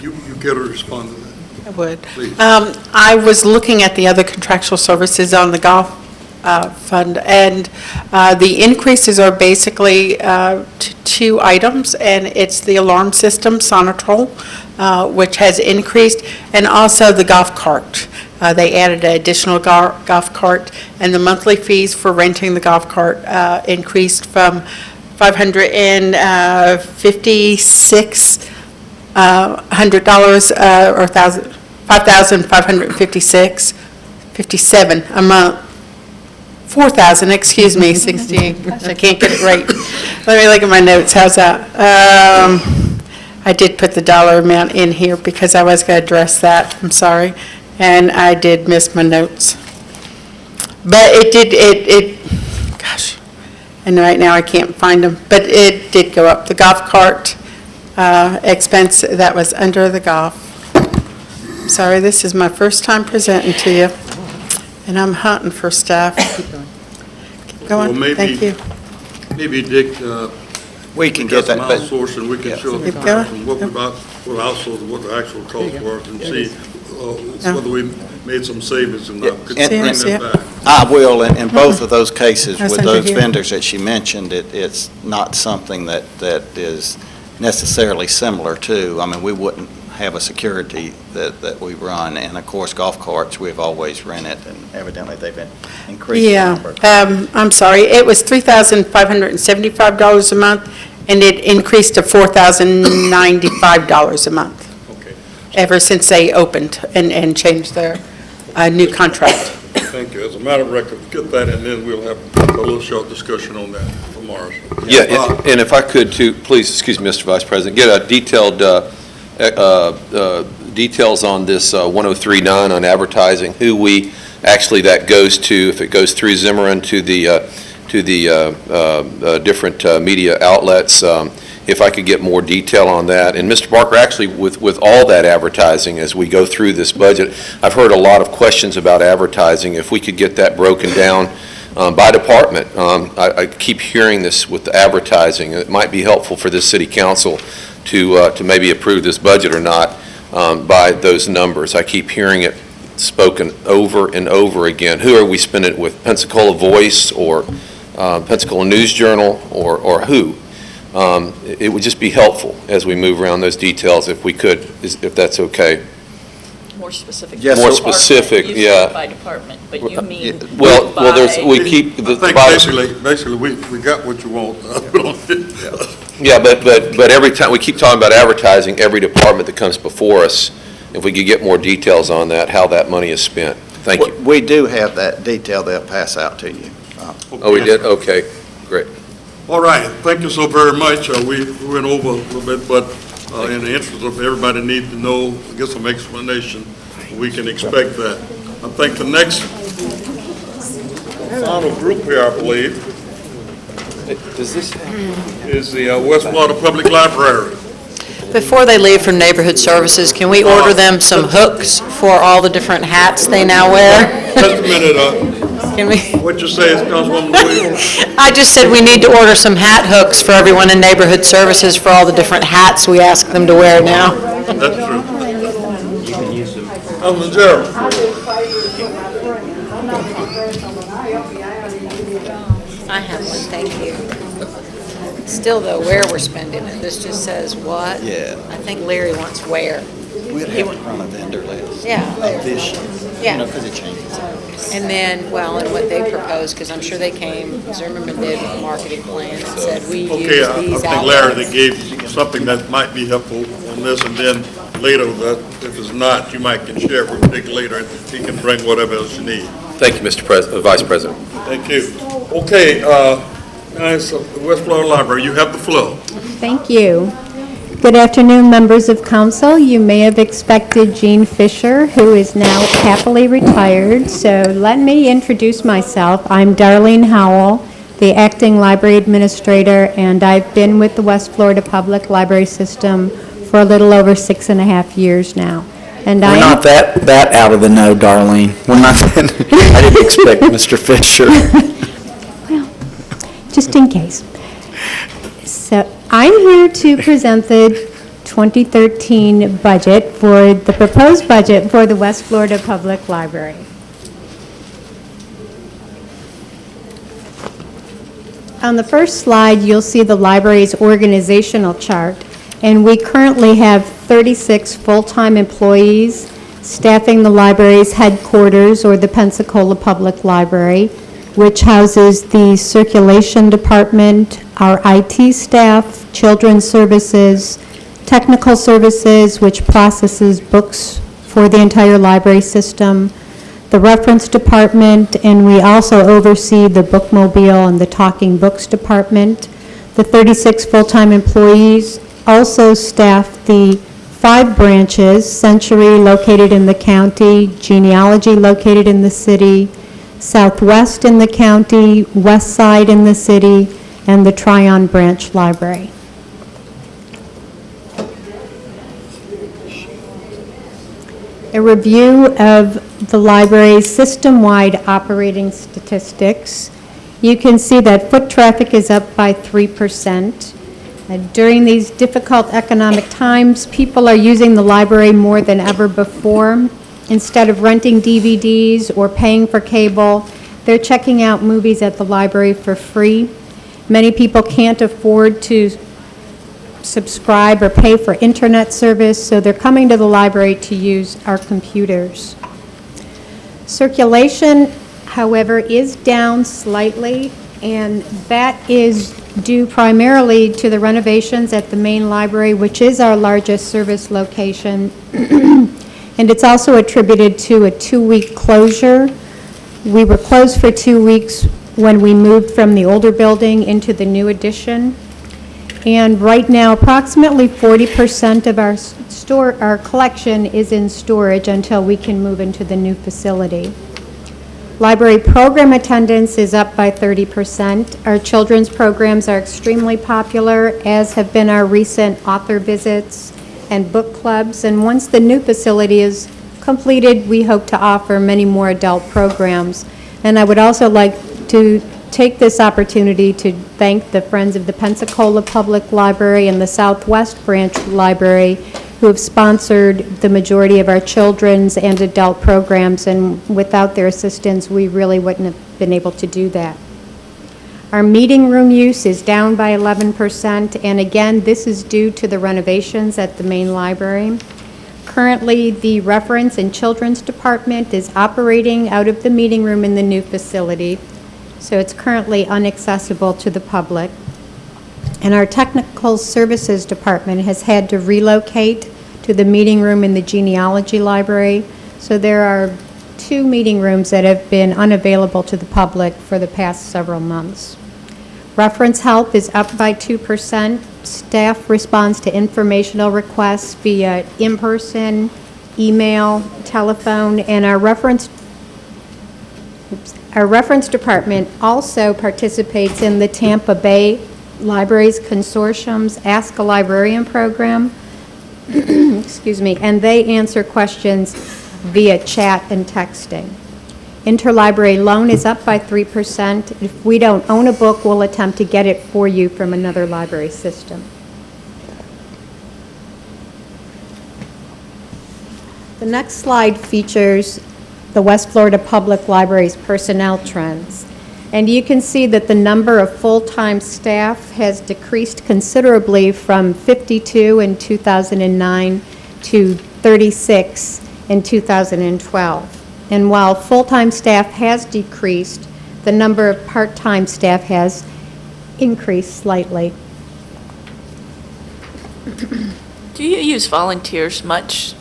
You get to respond to that. I would. Please. I was looking at the other contractual services on the golf fund, and the increases are basically two items, and it's the alarm system, Sonatrol, which has increased, and also the golf cart. They added an additional golf cart, and the monthly fees for renting the golf cart increased from $556 $100 or $5,557 a month. 4,000, excuse me, 68. Gosh, I can't get it right. Let me look at my notes. How's that? I did put the dollar amount in here because I was going to address that. I'm sorry. And I did miss my notes. But gosh, and right now I can't find them. But it did go up. The golf cart expense, that was under the golf. Sorry, this is my first time presenting to you. And I'm hunting for stuff. Keep going. Well, Thank you. Maybe Dick, We can get that, some but outsourcing, we can show Keep them going. what outsourcing, what the actual cost was, and see whether we made some savings and not. Could you bring Yeah. that back? I will, in both of those cases, That's with under those here. vendors that she mentioned, it's not something that is necessarily similar to, I mean, we wouldn't have a security that we run, and of course, golf carts, we've always rented, and evidently they've been increasing. Yeah, I'm sorry, it was $3,575 a month, and it increased to $4,095 a month. Okay. Ever since they opened and changed their new contract. Thank you. As a matter of record, get that, and then we'll have a little short discussion on that tomorrow. Yeah, and if I could too, please, excuse me, Mr. Vice President, get a detailed details on this 1039 on advertising, who actually that goes to, if it goes through Zimmerman to the different media outlets, if I could get more detail on that. And Mr. Barker, actually, with all that advertising, as we go through this budget, I've heard a lot of questions about advertising. If we could get that broken down by department. I keep hearing this with the advertising. It might be helpful for this city council to maybe approve this budget or not by those numbers. I keep hearing it spoken over and over again. Who are we spending it with? Pensacola Voice or Pensacola News Journal or who? It would just be helpful as we move around those details if we could, if that's okay. More specific. Yes, more department. specific, You yeah. said by department, but you mean Well, there's, by- we keep, I think basically, we got what you want. yeah, but every time, we keep talking about advertising every department that comes before us. If we could get more details on that, how that money is spent. Thank you. We do have that detail they'll pass out to you. Oh, we did? Okay, great. All right, thank you so very much. We went over a little bit, but in the interest of everybody need to know, get some explanation, we can expect that. I think the next final group here, I believe, Does this is the West Florida Public Library. Before they leave for neighborhood services, can we order them some hooks for all the different hats they now wear? Just a minute, Can we? what you say is Councilwoman Williams? I just said we need to order some hat hooks for everyone in neighborhood services for all the different hats we ask them to wear now. That's true. Councilman Gerald. I have one, thank you. Still though, where we're spending it, this just says what? Yeah. I think Larry wants where. We'd have to run a vendor list. Yeah. Of this, Yeah. because it changes. And then, well, and what they proposed, because I'm sure they came, Zimmerman did a marketing plan and said, we use Okay, I these think Larry, outlets. they gave you something that might be helpful on this, and then later, that if it's not, you might can share it with Dick later, and he can bring whatever else you need. Thank you, Mr. Vice President. Thank you. Okay, guys, West Florida Library, you have the floor. Thank you. Good afternoon, members of council. You may have expected Jean Fisher, who is now happily retired, so let me introduce myself. I'm Darlene Howell, the acting library administrator, and I've been with the West Florida Public Library System for a little over 6.5 years now. And We're not that out of the know, Darlene. We're not, I didn't expect Mr. Fisher. Well, just in case. So I'm here to present the 2013 budget for the proposed budget for the West Florida Public Library. On the first slide, you'll see the library's organizational chart, and we currently have 36 full-time employees staffing the library's headquarters, or the Pensacola Public Library, which houses the circulation department, our IT staff, children's services, technical services, which processes books for the entire library system, the reference department, and we also oversee the bookmobile and the talking books department. The 36 full-time employees also staff the 5 branches: Century located in the county, Genealogy located in the city, Southwest in the county, West Side in the city, and the Tryon Branch Library. A review of the library's system-wide operating statistics. You can see that foot traffic is up by 3%. During these difficult economic times, people are using the library more than ever before. Instead of renting DVDs or paying for cable, they're checking out movies at the library for free. Many people can't afford to subscribe or pay for internet service, so they're coming to the library to use our computers. Circulation, however, is down slightly, and that is due primarily to the renovations at the main library, which is our largest service location. And it's also attributed to a 2-week closure. We were closed for 2 weeks when we moved from the older building into the new addition. And right now, approximately 40% of our collection is in storage until we can move into the new facility. Library program attendance is up by 30%. Our children's programs are extremely popular, as have been our recent author visits and book clubs. And once the new facility is completed, we hope to offer many more adult programs. And I would also like to take this opportunity to thank the Friends of the Pensacola Public Library and the Southwest Branch Library, who have sponsored the majority of our children's and adult programs, and without their assistance, we really wouldn't have been able to do that. Our meeting room use is down by 11%, and again, this is due to the renovations at the main library. Currently, the Reference and Children's Department is operating out of the meeting room in the new facility, so it's currently inaccessible to the public. And our Technical Services Department has had to relocate to the meeting room in the Genealogy Library, so there are 2 meeting rooms that have been unavailable to the public for the past several months. Reference help is up by 2%. Staff responds to informational requests via in-person, email, telephone, and our reference department also participates in the Tampa Bay Libraries Consortium's Ask a Librarian program. Excuse me, and they answer questions via chat and texting. Interlibrary loan is up by 3%. If we don't own a book, we'll attempt to get it for you from another library system. The next slide features the West Florida Public Library's personnel trends. And you can see that the number of full-time staff has decreased considerably from 52 in 2009 to 36 in 2012. And while full-time staff has decreased, the number of part-time staff has increased slightly. Do you use volunteers much?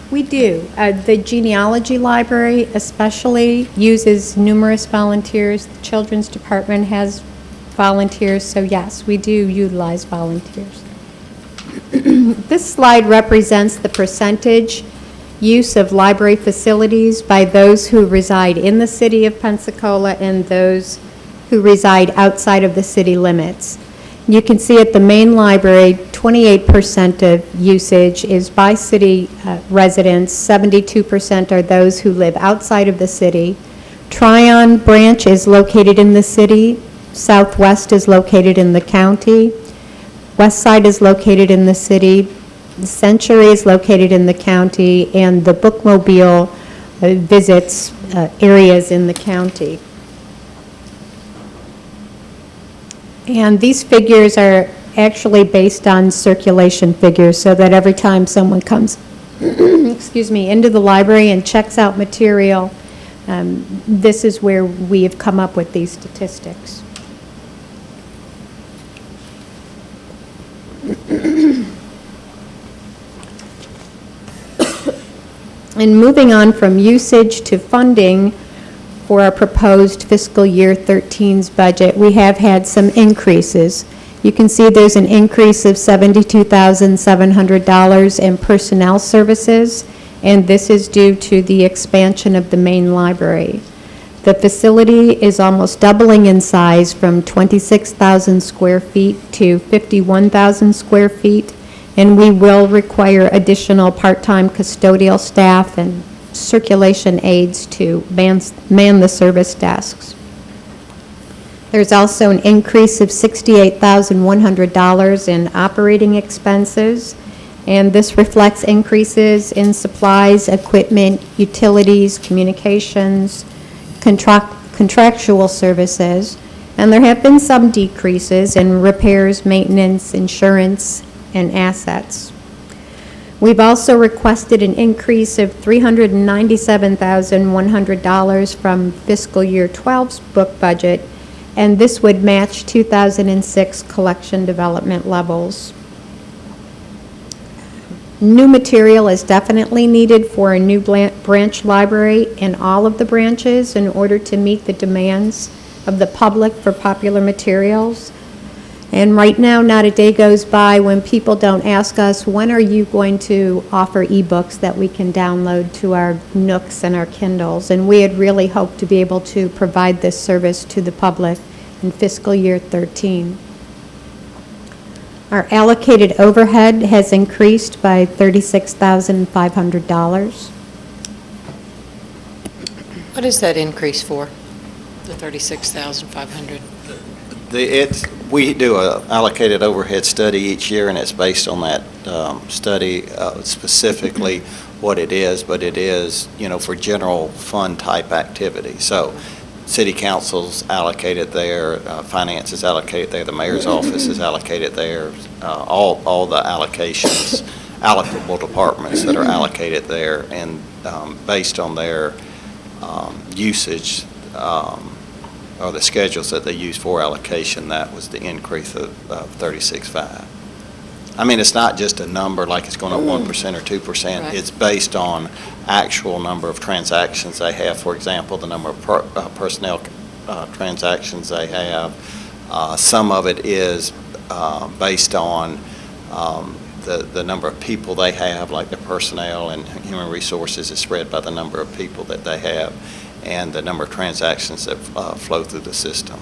We do. The Genealogy Library especially uses numerous volunteers. The Children's Department has volunteers, so yes, we do utilize volunteers. This slide represents the percentage use of library facilities by those who reside in the city of Pensacola and those who reside outside of the city limits. You can see at the main library, 28% of usage is by city residents, 72% are those who live outside of the city. Tryon branch is located in the city, Southwest is located in the county, West Side is located in the city, Century is located in the county, and the Bookmobile visits areas in the county. And these figures are actually based on circulation figures, so that every time someone comes excuse me, into the library and checks out material, this is where we have come up with these statistics. And moving on from usage to funding for our proposed fiscal year 13's budget, we have had some increases. You can see there's an increase of $72,700 in personnel services, and this is due to the expansion of the main library. The facility is almost doubling in size from 26,000 square feet to 51,000 square feet, and we will require additional part-time custodial staff and circulation aides to man the service desks. There's also an increase of $68,100 in operating expenses, and this reflects increases in supplies, equipment, utilities, communications, contractual services, and there have been some decreases in repairs, maintenance, insurance, and assets. We've also requested an increase of $397,100 from fiscal year 12's book budget, and this would match 2006 collection development levels. New material is definitely needed for a new branch library in all of the branches in order to meet the demands of the public for popular materials. And right now, not a day goes by when people don't ask us, when are you going to offer ebooks that we can download to our Nooks and our Kindles? And we had really hoped to be able to provide this service to the public in fiscal year 13. Our allocated overhead has increased by $36,500. What is that increase for, the $36,500? We do a allocated overhead study each year, and it's based on that study, specifically what it is, but it is, for general fund type activity. So City council's allocated there, finance is allocated there, the mayor's office is allocated there, all the allocations, allocable departments that are allocated there, and based on their usage, or the schedules that they use for allocation, that was the increase of 36.5. I mean, it's not just a number like it's going up 1% or 2%. Right. It's based on actual number of transactions they have. For example, the number of personnel transactions they have. Some of it is based on the number of people they have, like the personnel, and human resources is spread by the number of people that they have and the number of transactions that flow through the system.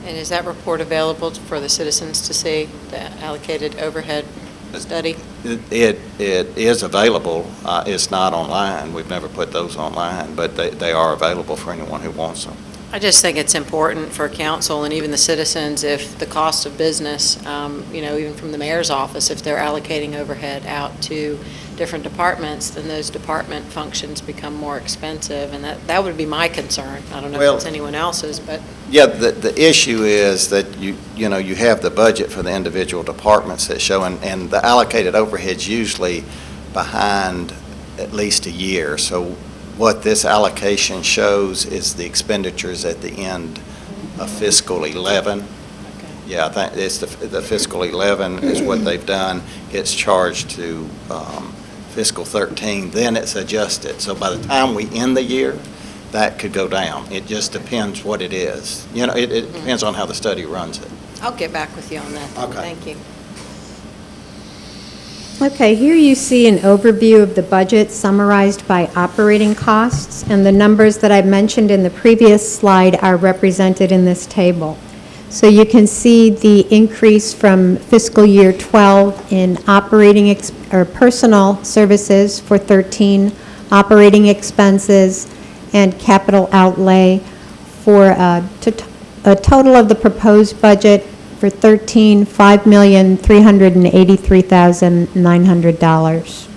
And is that report available for the citizens to see, the allocated overhead study? It is available. It's not online. We've never put those online, but they are available for anyone who wants them. I just think it's important for council and even the citizens, if the cost of business, even from the mayor's office, if they're allocating overhead out to different departments, then those department functions become more expensive, and that would be my concern. I don't know if it's anyone else's, but... Yeah, the issue is that you have the budget for the individual departments that show, and the allocated overhead's usually behind at least a year. So what this allocation shows is the expenditures at the end of fiscal 11. Okay. Yeah, I think it's the fiscal 11 is what they've done. It's charged to fiscal 13, then it's adjusted. So by the time we end the year, that could go down. It just depends what it is. It depends on how the study runs it. I'll get back with you on that. Okay. Thank you. Okay, here you see an overview of the budget summarized by operating costs, and the numbers that I mentioned in the previous slide are represented in this table. So you can see the increase from fiscal year 12 in operating or personal services for 13, operating expenses, and capital outlay for a total of the proposed budget for 13, $5,383,900.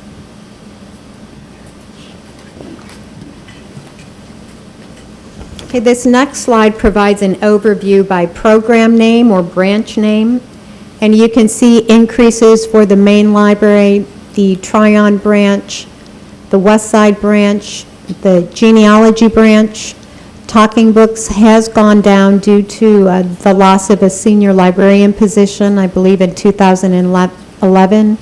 Okay, this next slide provides an overview by program name or branch name, and you can see increases for the main library, the Tryon branch, the West Side branch, the genealogy branch. Talking Books has gone down due to the loss of a senior librarian position, I believe in 2011.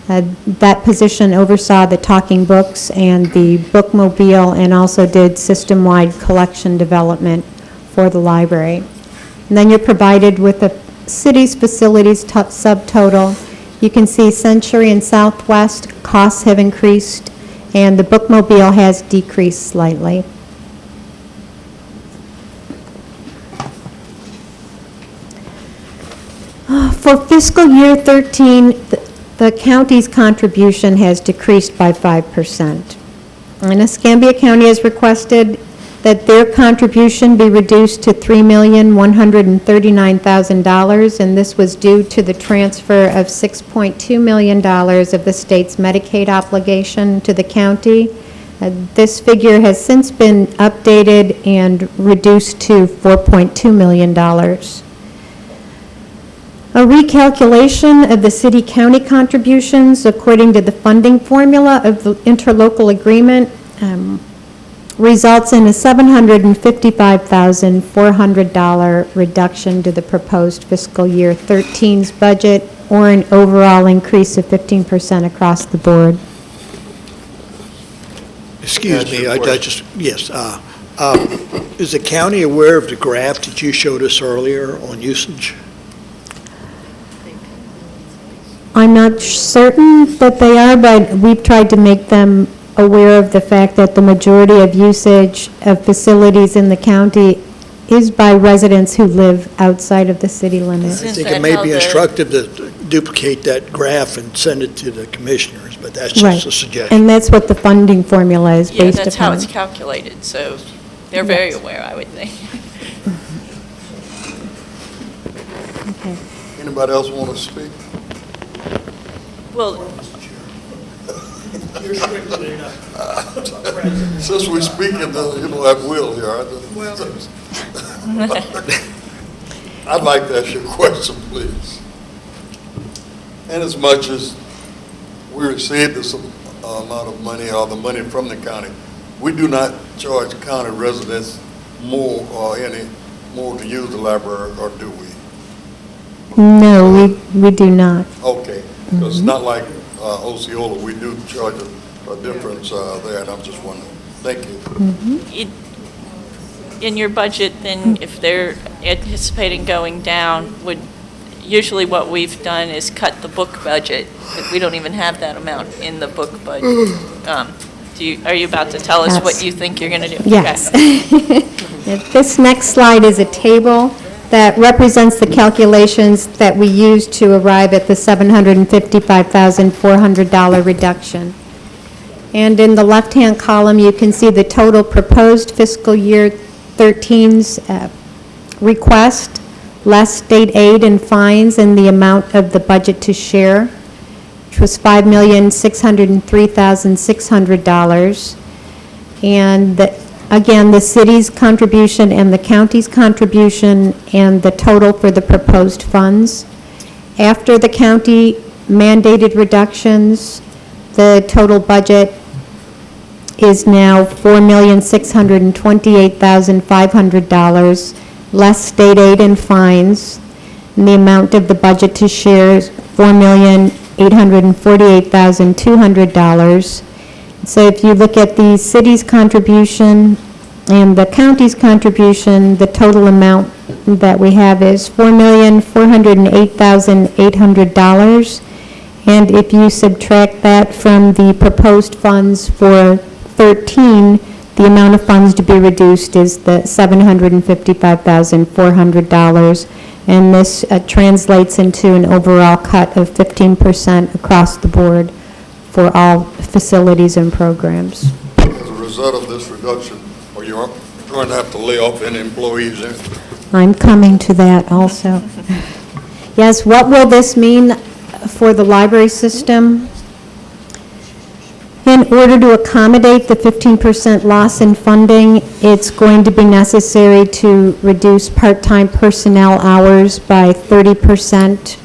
That position oversaw the Talking Books and the bookmobile, and also did system-wide collection development for the library. And then you're provided with the city's facilities subtotal. You can see Century and Southwest costs have increased, and the bookmobile has decreased slightly. For fiscal year 13, the county's contribution has decreased by 5%. And Escambia County has requested that their contribution be reduced to $3,139,000, and this was due to the transfer of $6.2 million of the state's Medicaid obligation to the county. This figure has since been updated and reduced to $4.2 million. A recalculation of the city-county contributions according to the funding formula of the interlocal agreement results in a $755,400 reduction to the proposed fiscal year 13's budget, or an overall increase of 15% across the board. Excuse me, yes. Is the county aware of the graph that you showed us earlier on usage? I'm not certain that they are, but we've tried to make them aware of the fact that the majority of usage of facilities in the county is by residents who live outside of the city limits. I think it may be instructive to duplicate that graph and send it to the commissioners, but that's just a suggestion. And that's what the funding formula is based upon. Yeah, that's how it's calculated, so they're very aware, I would think. Okay. Anybody else want to speak? Well, You're strictly enough. Since we speak at will here, I'd like to ask you a question, please. And as much as we receive this amount of money, or the money from the county, we do not charge county residents more or any more to use the library, or do we? No, we do not. Okay, because it's not like Osceola, we do charge a difference there, and I'm just wondering. Thank you. In your budget, then, if they're anticipating going down, usually what we've done is cut the book budget. We don't even have that amount in the book budget. Are you about to tell us what you think you're going to do? Yes. This next slide is a table that represents the calculations that we used to arrive at the $755,400 reduction. And in the left-hand column, you can see the total proposed fiscal year 13's request, less state aid and fines, and the amount of the budget to share, which was $5,603,600. And again, the city's contribution and the county's contribution and the total for the proposed funds. After the county mandated reductions, the total budget is now $4,628,500, less state aid and fines, and the amount of the budget to share is $4,848,200. So if you look at the city's contribution and the county's contribution, the total amount that we have is $4,408,800. And if you subtract that from the proposed funds for 13, the amount of funds to be reduced is the $755,400. And this translates into an overall cut of 15% across the board for all facilities and programs. As a result of this reduction, are you going to have to lay off any employees? I'm coming to that also. Yes, what will this mean for the library system? In order to accommodate the 15% loss in funding, it's going to be necessary to reduce part-time personnel hours by 30%,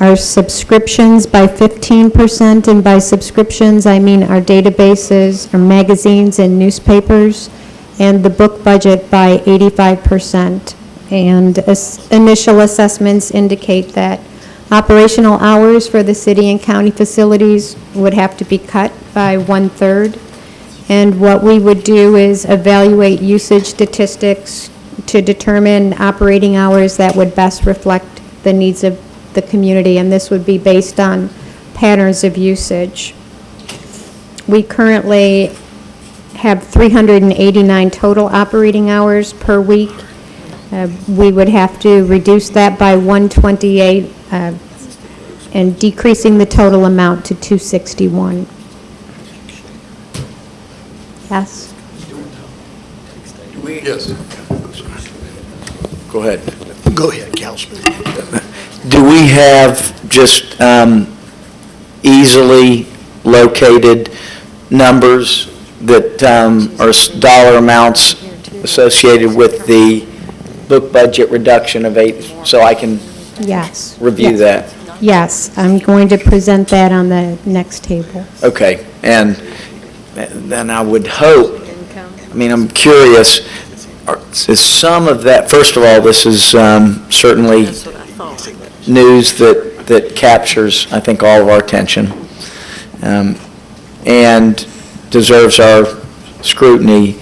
our subscriptions by 15%, and by subscriptions I mean our databases, our magazines and newspapers, and the book budget by 85%. And initial assessments indicate that operational hours for the city and county facilities would have to be cut by 1/3. And what we would do is evaluate usage statistics to determine operating hours that would best reflect the needs of the community, and this would be based on patterns of usage. We currently have 389 total operating hours per week. We would have to reduce that by 128 and decreasing the total amount to 261. Yes? Yes. Go ahead. Go ahead, Councilman. Do we have just easily located numbers that are dollar amounts associated with the book budget reduction of 8, so I can Yes. review that? Yes, I'm going to present that on the next table. Okay, and then I would hope, I mean, I'm curious, is some of that, first of all, this is certainly news that captures, I think, all of our attention, and deserves our scrutiny.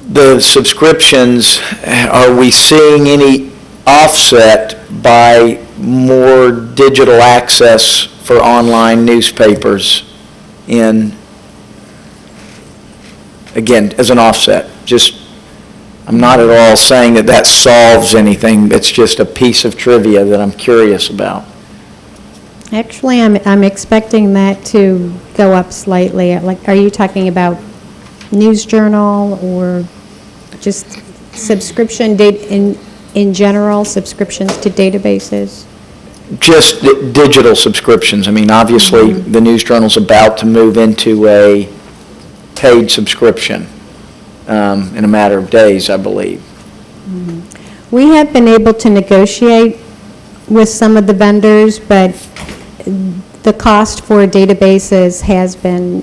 The subscriptions, are we seeing any offset by more digital access for online newspapers again, as an offset? I'm not at all saying that solves anything. It's just a piece of trivia that I'm curious about. Actually, I'm expecting that to go up slightly. Like, are you talking about News Journal or just subscription date in general, subscriptions to databases? just digital subscriptions. I mean, obviously, the News Journal's about to move into a paid subscription in a matter of days, I believe. We have been able to negotiate with some of the vendors, but the cost for databases has been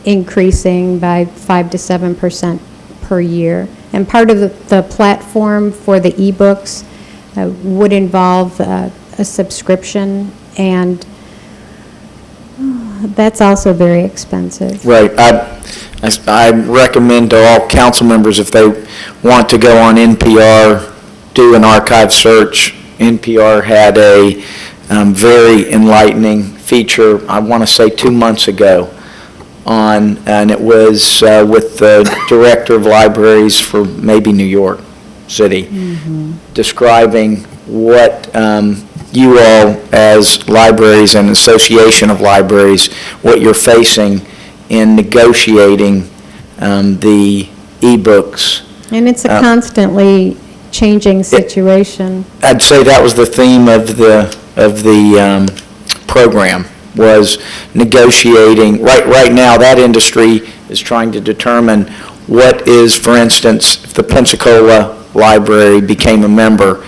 increasing by 5 to 7% per year. And part of the platform for the ebooks would involve a subscription, and that's also very expensive. Right. I recommend to all council members, if they want to go on NPR, do an archive search. NPR had a very enlightening feature, I want to say 2 months ago, and it was with the director of libraries for maybe New York City, describing what you all, as libraries and association of libraries, what you're facing in negotiating the ebooks. And it's a constantly changing situation. I'd say that was the theme of the program, was negotiating. Right now, that industry is trying to determine what is, for instance, if the Pensacola Library became a member,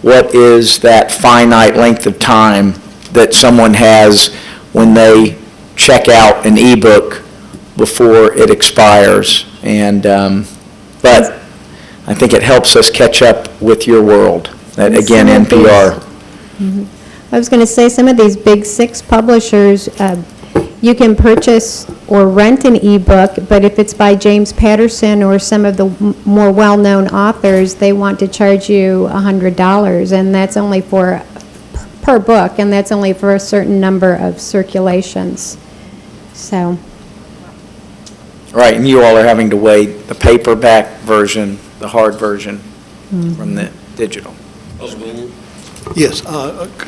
what is that finite length of time that someone has when they check out an ebook before it expires. And but I think it helps us catch up with your world. That, again, NPR. I was going to say, some of these big six publishers, you can purchase or rent an ebook, but if it's by James Patterson or some of the more well-known authors, they want to charge you $100, and that's only per book, and that's only for a certain number of circulations. So. Right, and you all are having to weigh the paperback version, the hard version, from the digital. Yes,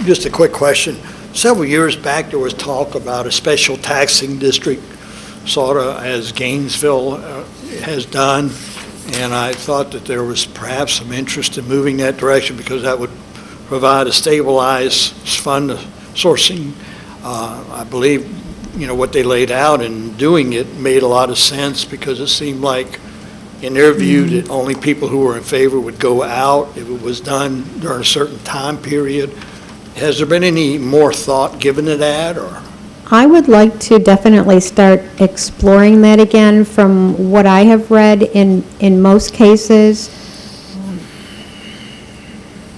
just a quick question. Several years back, there was talk about a special taxing district, sort of as Gainesville has done, and I thought that there was perhaps some interest in moving that direction because that would provide a stabilized fund sourcing. I believe, what they laid out and doing it made a lot of sense because it seemed like, in their view, that only people who were in favor would go out if it was done during a certain time period. Has there been any more thought given to that, or? I would like to definitely start exploring that again. From what I have read, in most cases,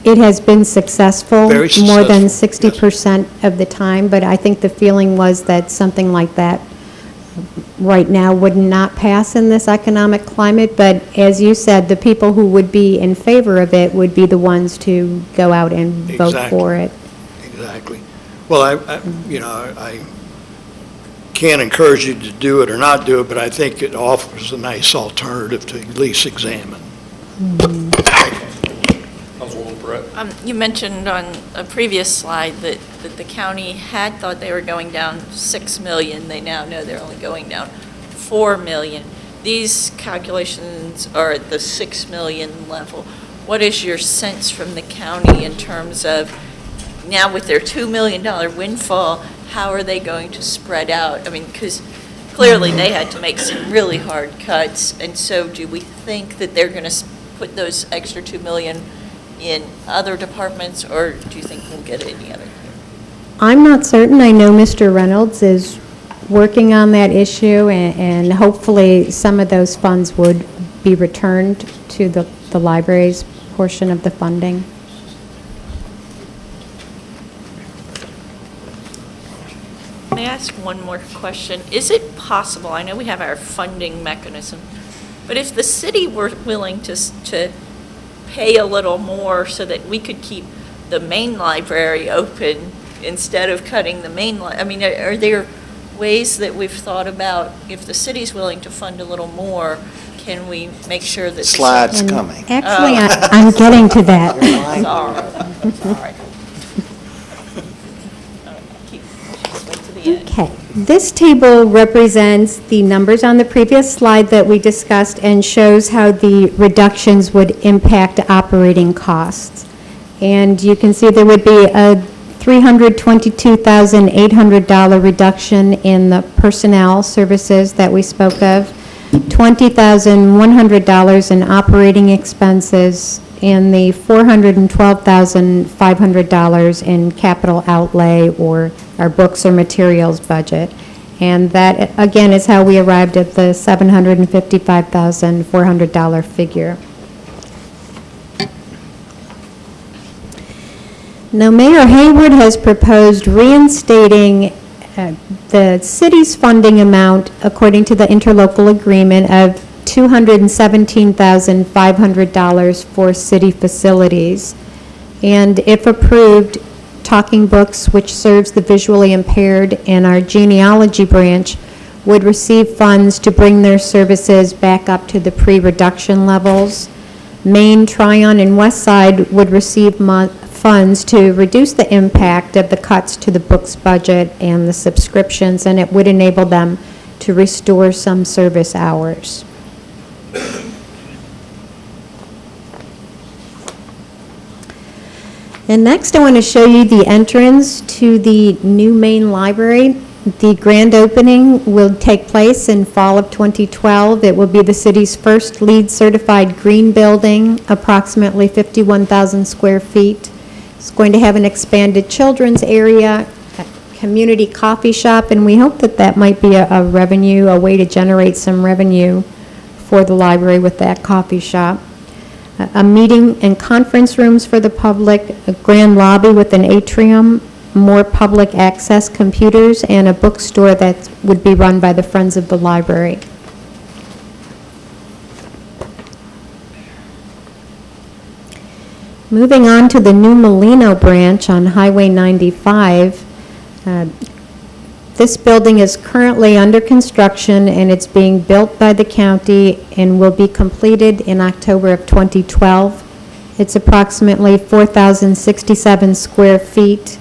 it has been successful, Very successful, more than 60% of the time, but I think the feeling was that something like that right now would not pass in this economic climate, but as you said, the people who would be in favor of it would be the ones to go out and vote for it. Exactly. Well, I can't encourage you to do it or not do it, but I think it offers a nice alternative to at least examine. You mentioned on a previous slide that the county had thought they were going down 6 million. They now know they're only going down 4 million. These calculations are at the 6 million level. What is your sense from the county in terms of, now with their $2 million windfall, how are they going to spread out? I mean, because clearly they had to make some really hard cuts, and so do we think that they're going to put those extra $2 million in other departments, or do you think we'll get any other? I'm not certain. I know Mr. Reynolds is working on that issue, and hopefully some of those funds would be returned to the library's portion of the funding. May I ask one more question? Is it possible, I know we have our funding mechanism, but if the city were willing to pay a little more so that we could keep the main library open instead of cutting the main I mean, are there ways that we've thought about, if the city's willing to fund a little more, can we make sure that... Slides coming. Actually, I'm getting to that. Sorry. Okay. This table represents the numbers on the previous slide that we discussed and shows how the reductions would impact operating costs. And you can see there would be a $322,800 reduction in the personnel services that we spoke of, $20,100 in operating expenses, and the $412,500 in capital outlay or our books or materials budget. And that, again, is how we arrived at the $755,400 figure. Now, Mayor Hayward has proposed reinstating the city's funding amount according to the interlocal agreement of $217,500 for city facilities. And if approved, Talking Books, which serves the visually impaired, and our genealogy branch would receive funds to bring their services back up to the pre-reduction levels. Maine, Tryon, and Westside would receive funds to reduce the impact of the cuts to the books budget and the subscriptions, and it would enable them to restore some service hours. And next, I want to show you the entrance to the new main library. The grand opening will take place in fall of 2012. It will be the city's first LEED certified green building, approximately 51,000 square feet. It's going to have an expanded children's area, a community coffee shop, and we hope that that might be a way to generate some revenue for the library with that coffee shop. A meeting and conference rooms for the public, a grand lobby with an atrium, more public access computers, and a bookstore that would be run by the Friends of the Library. Moving on to the new Molino branch on Highway 95. This building is currently under construction, and it's being built by the county and will be completed in October of 2012. It's approximately 4,067 square feet,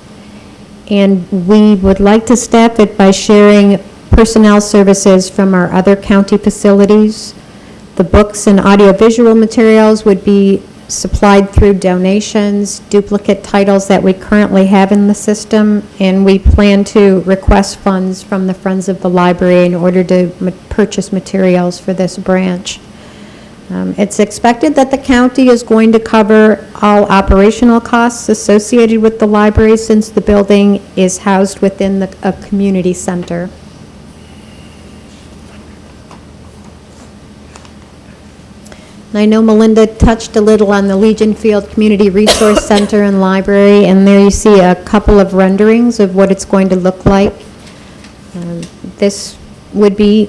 and we would like to staff it by sharing personnel services from our other county facilities. The books and audiovisual materials would be supplied through donations, duplicate titles that we currently have in the system, and we plan to request funds from the Friends of the Library in order to purchase materials for this branch. It's expected that the county is going to cover all operational costs associated with the library since the building is housed within a community center. And I know Melinda touched a little on the Legion Field Community Resource Center and Library, and there you see a couple of renderings of what it's going to look like. This would be,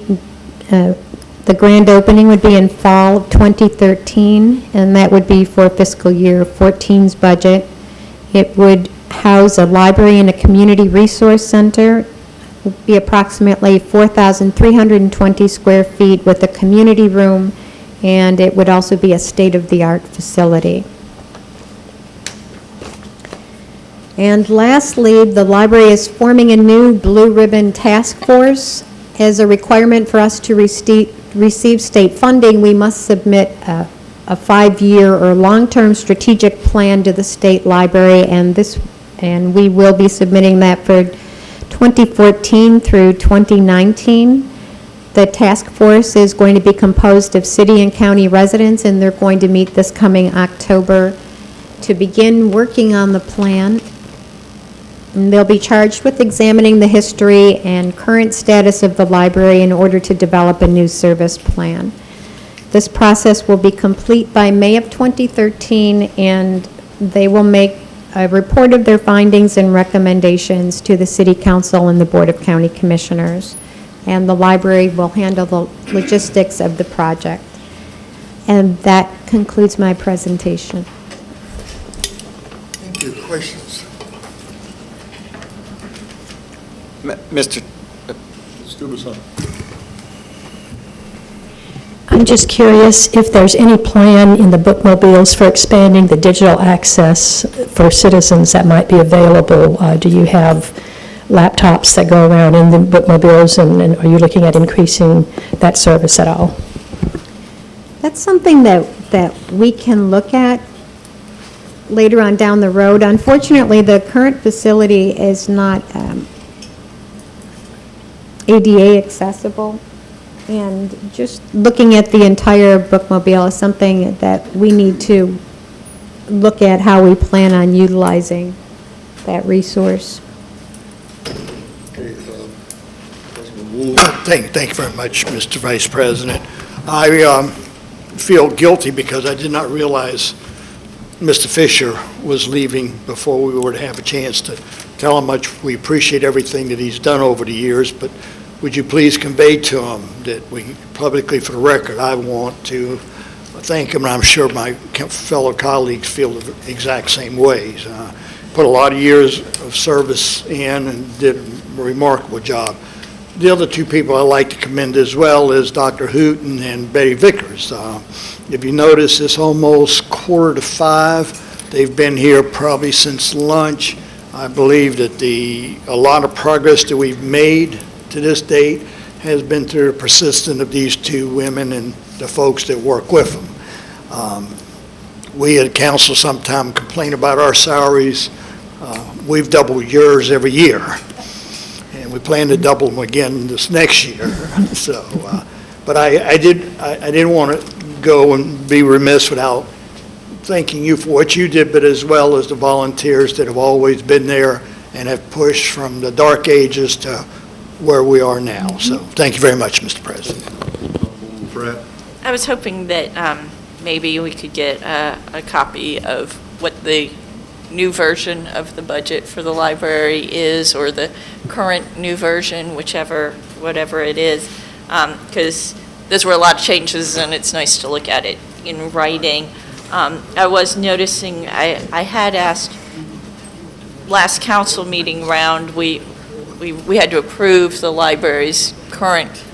the grand opening would be in fall of 2013, and that would be for fiscal year 14's budget. It would house a library and a community resource center. It would be approximately 4,320 square feet with a community room, and it would also be a state-of-the-art facility. And lastly, the library is forming a new Blue Ribbon Task Force. As a requirement for us to receive state funding, we must submit a 5-year or long-term strategic plan to the state library, and we will be submitting that for 2014 through 2019. The task force is going to be composed of city and county residents, and they're going to meet this coming October to begin working on the plan. And they'll be charged with examining the history and current status of the library in order to develop a new service plan. This process will be complete by May of 2013, and they will make a report of their findings and recommendations to the City Council and the Board of County Commissioners. And the library will handle the logistics of the project. And that concludes my presentation. Thank you. Questions? Mr. I'm just curious if there's any plan in the bookmobiles for expanding the digital access for citizens that might be available. Do you have laptops that go around in the bookmobiles, and are you looking at increasing that service at all? That's something that we can look at. later on down the road. Unfortunately, the current facility is not ADA accessible, and just looking at the entire bookmobile is something that we need to look at how we plan on utilizing that resource. Thank you very much, Mr. Vice President. I feel guilty because I did not realize Mr. Fisher was leaving before we would have a chance to tell him how much we appreciate everything that he's done over the years, but would you please convey to him that we, publicly for the record, I want to thank him, and I'm sure my fellow colleagues feel the exact same ways. Put a lot of years of service in and did a remarkable job. The other two people I like to commend as well is Dr. Hooten and Betty Vickers. If you notice, it's almost 4:45. They've been here probably since lunch. I believe that a lot of progress that we've made to this date has been through the persistence of these two women and the folks that work with them. We at council sometimes complain about our salaries. We've doubled yours every year, and we plan to double them again this next year. So, but I didn't want to go and be remiss without thanking you for what you did, but as well as the volunteers that have always been there and have pushed from the dark ages to where we are now. So thank you very much, Mr. President. I was hoping that maybe we could get a copy of what the new version of the budget for the library is, or the current new version, whatever it is, because those were a lot of changes, and it's nice to look at it in writing. I was noticing, I had asked last council meeting round, we had to approve the library's current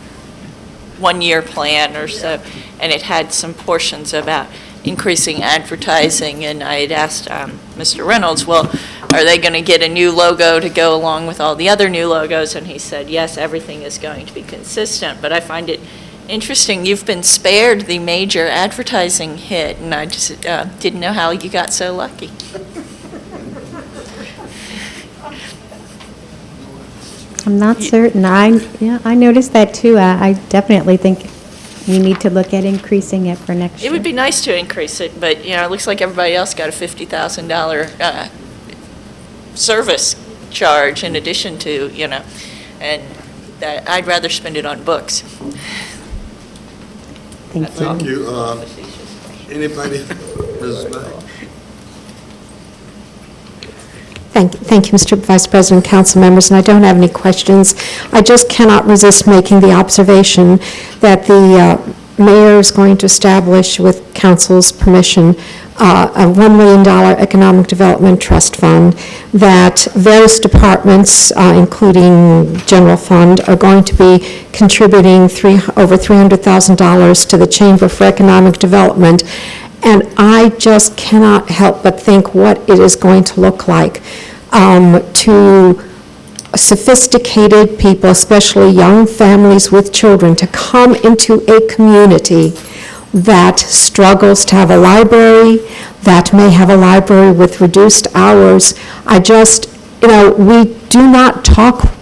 one-year plan or so, and it had some portions about increasing advertising, and I had asked Mr. Reynolds, well, are they going to get a new logo to go along with all the other new logos? And he said, yes, everything is going to be consistent, but I find it interesting, you've been spared the major advertising hit, and I just didn't know how you got so lucky. I'm not certain. I noticed that too. I definitely think we need to look at increasing it for next year. It would be nice to increase it, but, it looks like everybody else got a $50,000 service charge in addition to, and that I'd rather spend it on books. Thank you. Anybody? Mrs. Mack? Thank you, Mr. Vice President, council members, and I don't have any questions. I just cannot resist making the observation that the mayor is going to establish, with council's permission, a $1 million economic development trust fund that various departments, including general fund, are going to be contributing over $300,000 to the Chamber for Economic Development. And I just cannot help but think what it is going to look like to sophisticated people, especially young families with children, to come into a community that struggles to have a library, that may have a library with reduced hours. I just, we do not talk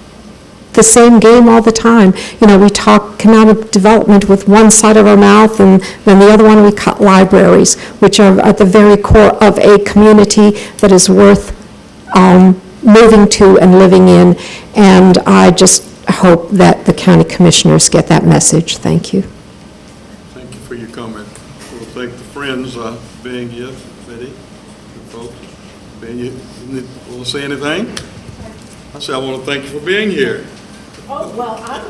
the same game all the time. We talk economic development with one side of our mouth, and then the other one we cut libraries, which are at the very core of a community that is worth moving to and living in. And I just hope that the county commissioners get that message. Thank you. Thank you for your comment. We'll thank the friends being here, Betty, the folks being here. Want to say anything? I say I want to thank you for being here. Oh, well, I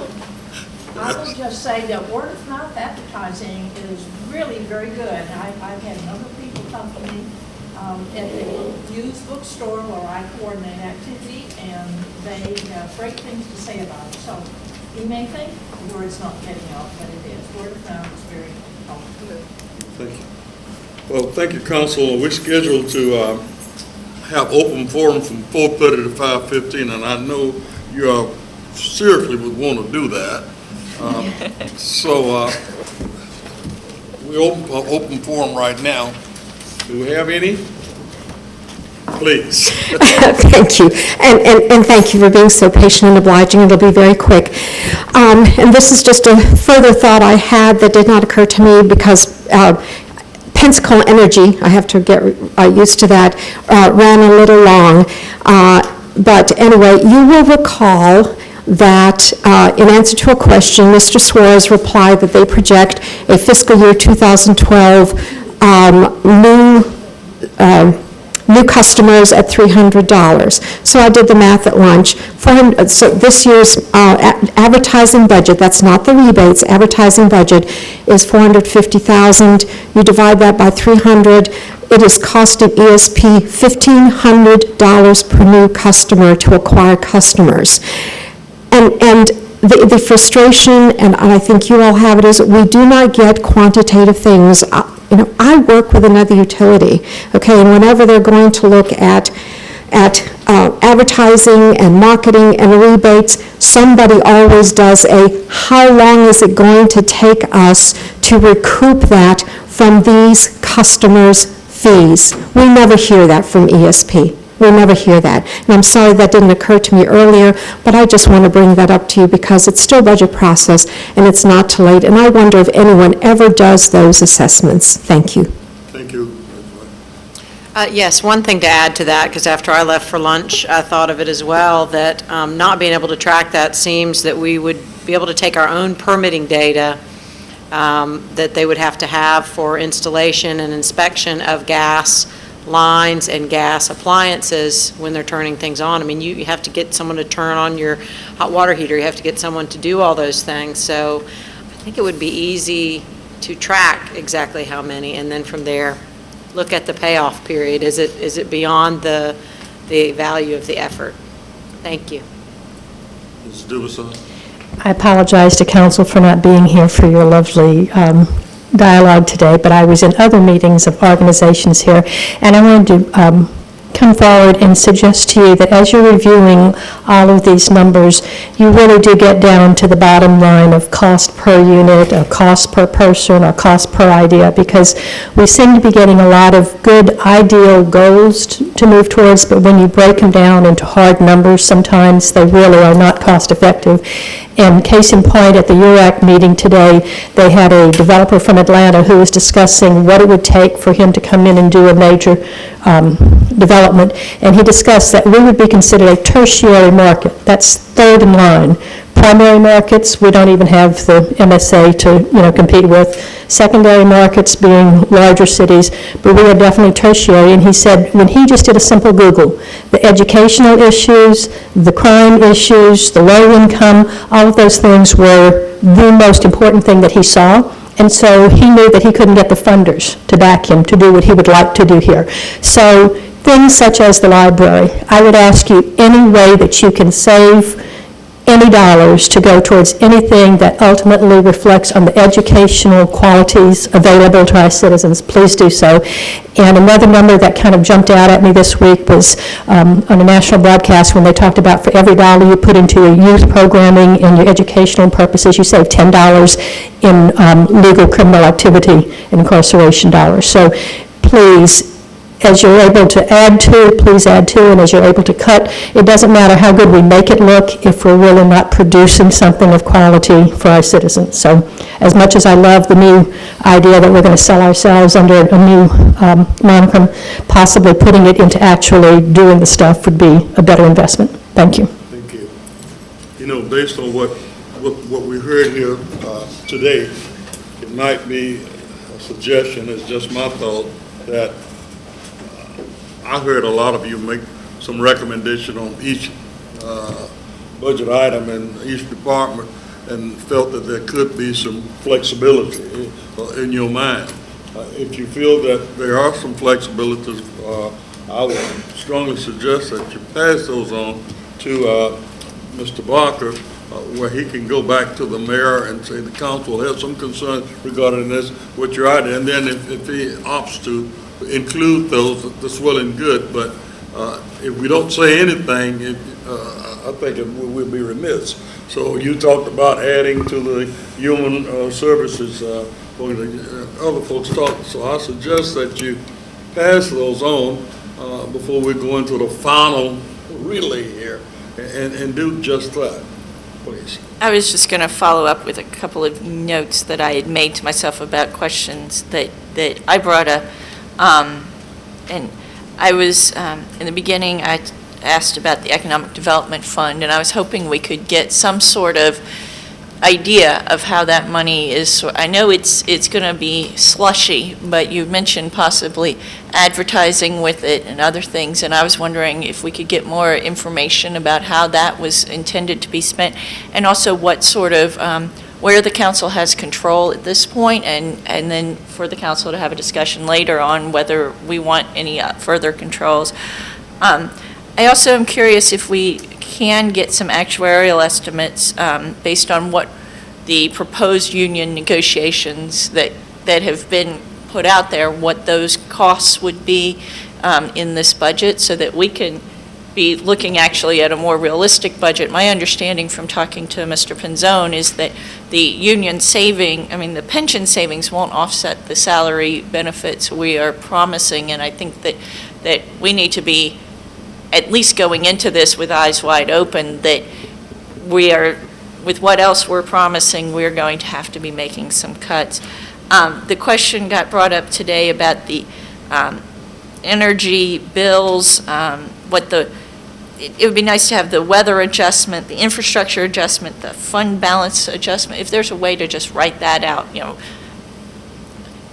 will just say that word of mouth advertising is really very good. I've had other people come to me at the used bookstore where I coordinate activity, and they have great things to say about it. So you may think the word's not getting out, but it is. Word of mouth is very helpful. Thank you. Well, thank you, Council. We're scheduled to have open forum from 4:30 to 5:15, and I know you seriously would want to do that. So we open forum right now. Do we have any? Please. Thank you. And thank you for being so patient and obliging. It'll be very quick. And this is just a further thought I had that did not occur to me because Pensacola Energy, I have to get used to that, ran a little long. But anyway, you will recall that in answer to a question, Mr. Suarez replied that they project a fiscal year 2012 new customers at $300. So I did the math at lunch. So this year's advertising budget, that's not the rebates, advertising budget is $450,000. You divide that by 300, it is costing ESP $1,500 per new customer to acquire customers. And the frustration, and I think you all have it, is we do not get quantitative things. I work with another utility, okay, and whenever they're going to look at advertising and marketing and rebates, somebody always does a, how long is it going to take us to recoup that from these customers' fees? We never hear that from ESP. We never hear that. And I'm sorry that didn't occur to me earlier, but I just want to bring that up to you because it's still budget process and it's not too late. And I wonder if anyone ever does those assessments. Thank you. Thank you. Yes, one thing to add to that, because after I left for lunch, I thought of it as well, that not being able to track that seems that we would be able to take our own permitting data that they would have to have for installation and inspection of gas lines and gas appliances when they're turning things on. I mean, you have to get someone to turn on your hot water heater. You have to get someone to do all those things. So I think it would be easy to track exactly how many, and then from there, look at the payoff period. Is it beyond the value of the effort? Thank you. Ms. Dubison. I apologize to council for not being here for your lovely dialogue today, but I was in other meetings of organizations here, and I wanted to come forward and suggest to you that as you're reviewing all of these numbers, you really do get down to the bottom line of cost per unit, or cost per person, or cost per idea, because we seem to be getting a lot of good ideal goals to move towards, but when you break them down into hard numbers, sometimes they really are not cost effective. And case in point, at the URAC meeting today, they had a developer from Atlanta who was discussing what it would take for him to come in and do a major development. And he discussed that we would be considered a tertiary market. That's third in line. Primary markets, we don't even have the MSA to compete with. Secondary markets being larger cities, but we are definitely tertiary. And he said when he just did a simple Google, the educational issues, the crime issues, the low income, all of those things were the most important thing that he saw. And so he knew that he couldn't get the funders to back him to do what he would like to do here. So things such as the library, I would ask you any way that you can save any dollars to go towards anything that ultimately reflects on the educational qualities available to our citizens, please do so. And another number that kind of jumped out at me this week was on a national broadcast when they talked about for every dollar you put into your youth programming and your educational purposes, you save $10 in legal criminal activity and incarceration dollars. So please, as you're able to add to, please add to, and as you're able to cut, it doesn't matter how good we make it look if we're really not producing something of quality for our citizens. So as much as I love the new idea that we're going to sell ourselves under a new monicum, possibly putting it into actually doing the stuff would be a better investment. Thank you. Thank you. You know, based on what we heard here today, it might be a suggestion, it's just my thought, that I heard a lot of you make some recommendation on each budget item in each department and felt that there could be some flexibility in your mind. If you feel that there are some flexibilities, I would strongly suggest that you pass those on to Mr. Barker, where he can go back to the mayor and say the council has some concern regarding this, what your idea, and then if he opts to include those, that's well and good, but if we don't say anything, I think we'll be remiss. So you talked about adding to the human services, other folks talked, so I suggest that you pass those on before we go into the final relay here, and do just that, please. I was just going to follow up with a couple of notes that I had made to myself about questions that I brought up. And I was, in the beginning, I asked about the Economic Development Fund, and I was hoping we could get some sort of idea of how that money is. I know it's going to be slushy, but you mentioned possibly advertising with it and other things, and I was wondering if we could get more information about how that was intended to be spent, and also what sort of, where the council has control at this point, and then for the council to have a discussion later on whether we want any further controls. I also am curious if we can get some actuarial estimates based on what the proposed union negotiations that have been put out there, what those costs would be in this budget, so that we can be looking actually at a more realistic budget. My understanding from talking to Mr. Pinzone is that the union saving, the pension savings won't offset the salary benefits we are promising, and I think that we need to be at least going into this with eyes wide open, that we are, with what else we're promising, we're going to have to be making some cuts. The question got brought up today about the energy bills, it would be nice to have the weather adjustment, the infrastructure adjustment, the fund balance adjustment, if there's a way to just write that out,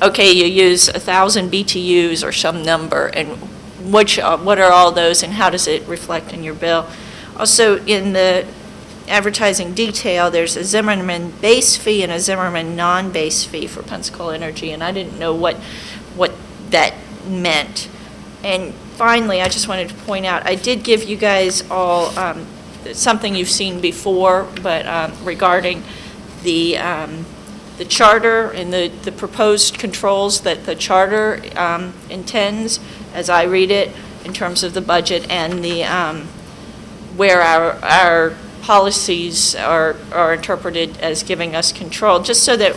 okay, you use 1,000 BTUs or some number, and what are all those, and how does it reflect in your bill? Also, in the advertising detail, there's a Zimmerman base fee and a Zimmerman non-base fee for Pensacola Energy, and I didn't know what that meant. And finally, I just wanted to point out, I did give you guys all something you've seen before, but regarding the charter and the proposed controls that the charter intends, as I read it, in terms of the budget and the where our policies are interpreted as giving us control, just so that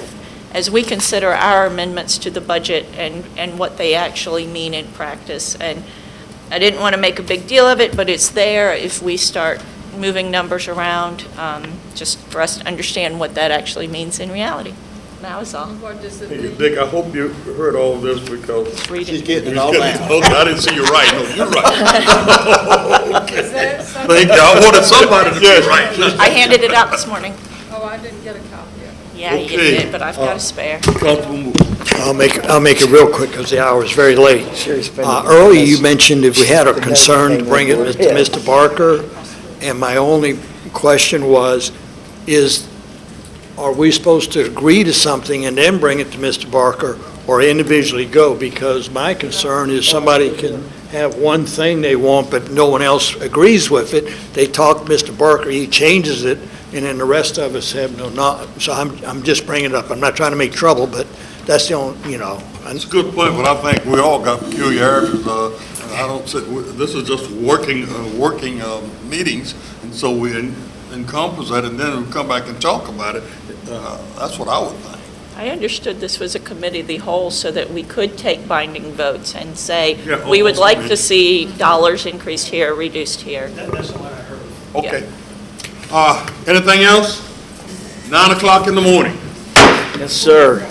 as we consider our amendments to the budget and what they actually mean in practice. And I didn't want to make a big deal of it, but it's there if we start moving numbers around, just for us to understand what that actually means in reality. That was all. Hey, Dick, I hope you heard all of this because She's getting it all down. Okay, I didn't see you right. No, you're right. Okay. Thank you. I wanted somebody to be right. I handed it out this morning. Oh, I didn't get a copy of it. Yeah, you did, but I've got a spare. I'll make it real quick because the hour is very late. Earlier, you mentioned if we had a concern to bring it to Mr. Barker, and my only question was, are we supposed to agree to something and then bring it to Mr. Barker, or individually go? Because my concern is somebody can have one thing they want, but no one else agrees with it. They talk to Mr. Barker, he changes it, and then the rest of us have not. So I'm just bringing it up. I'm not trying to make trouble, but that's the only, It's a good point, but I think we all got peculiarities. I don't say, this is just working meetings, and so we encompass that, and then we come back and talk about it. That's what I would think. I understood this was a committee of the whole so that we could take binding votes and say, Yeah, we would like almost. to see dollars increased here, reduced here. That's what I heard. Okay. Anything else? 9 o'clock in the morning. Yes, sir.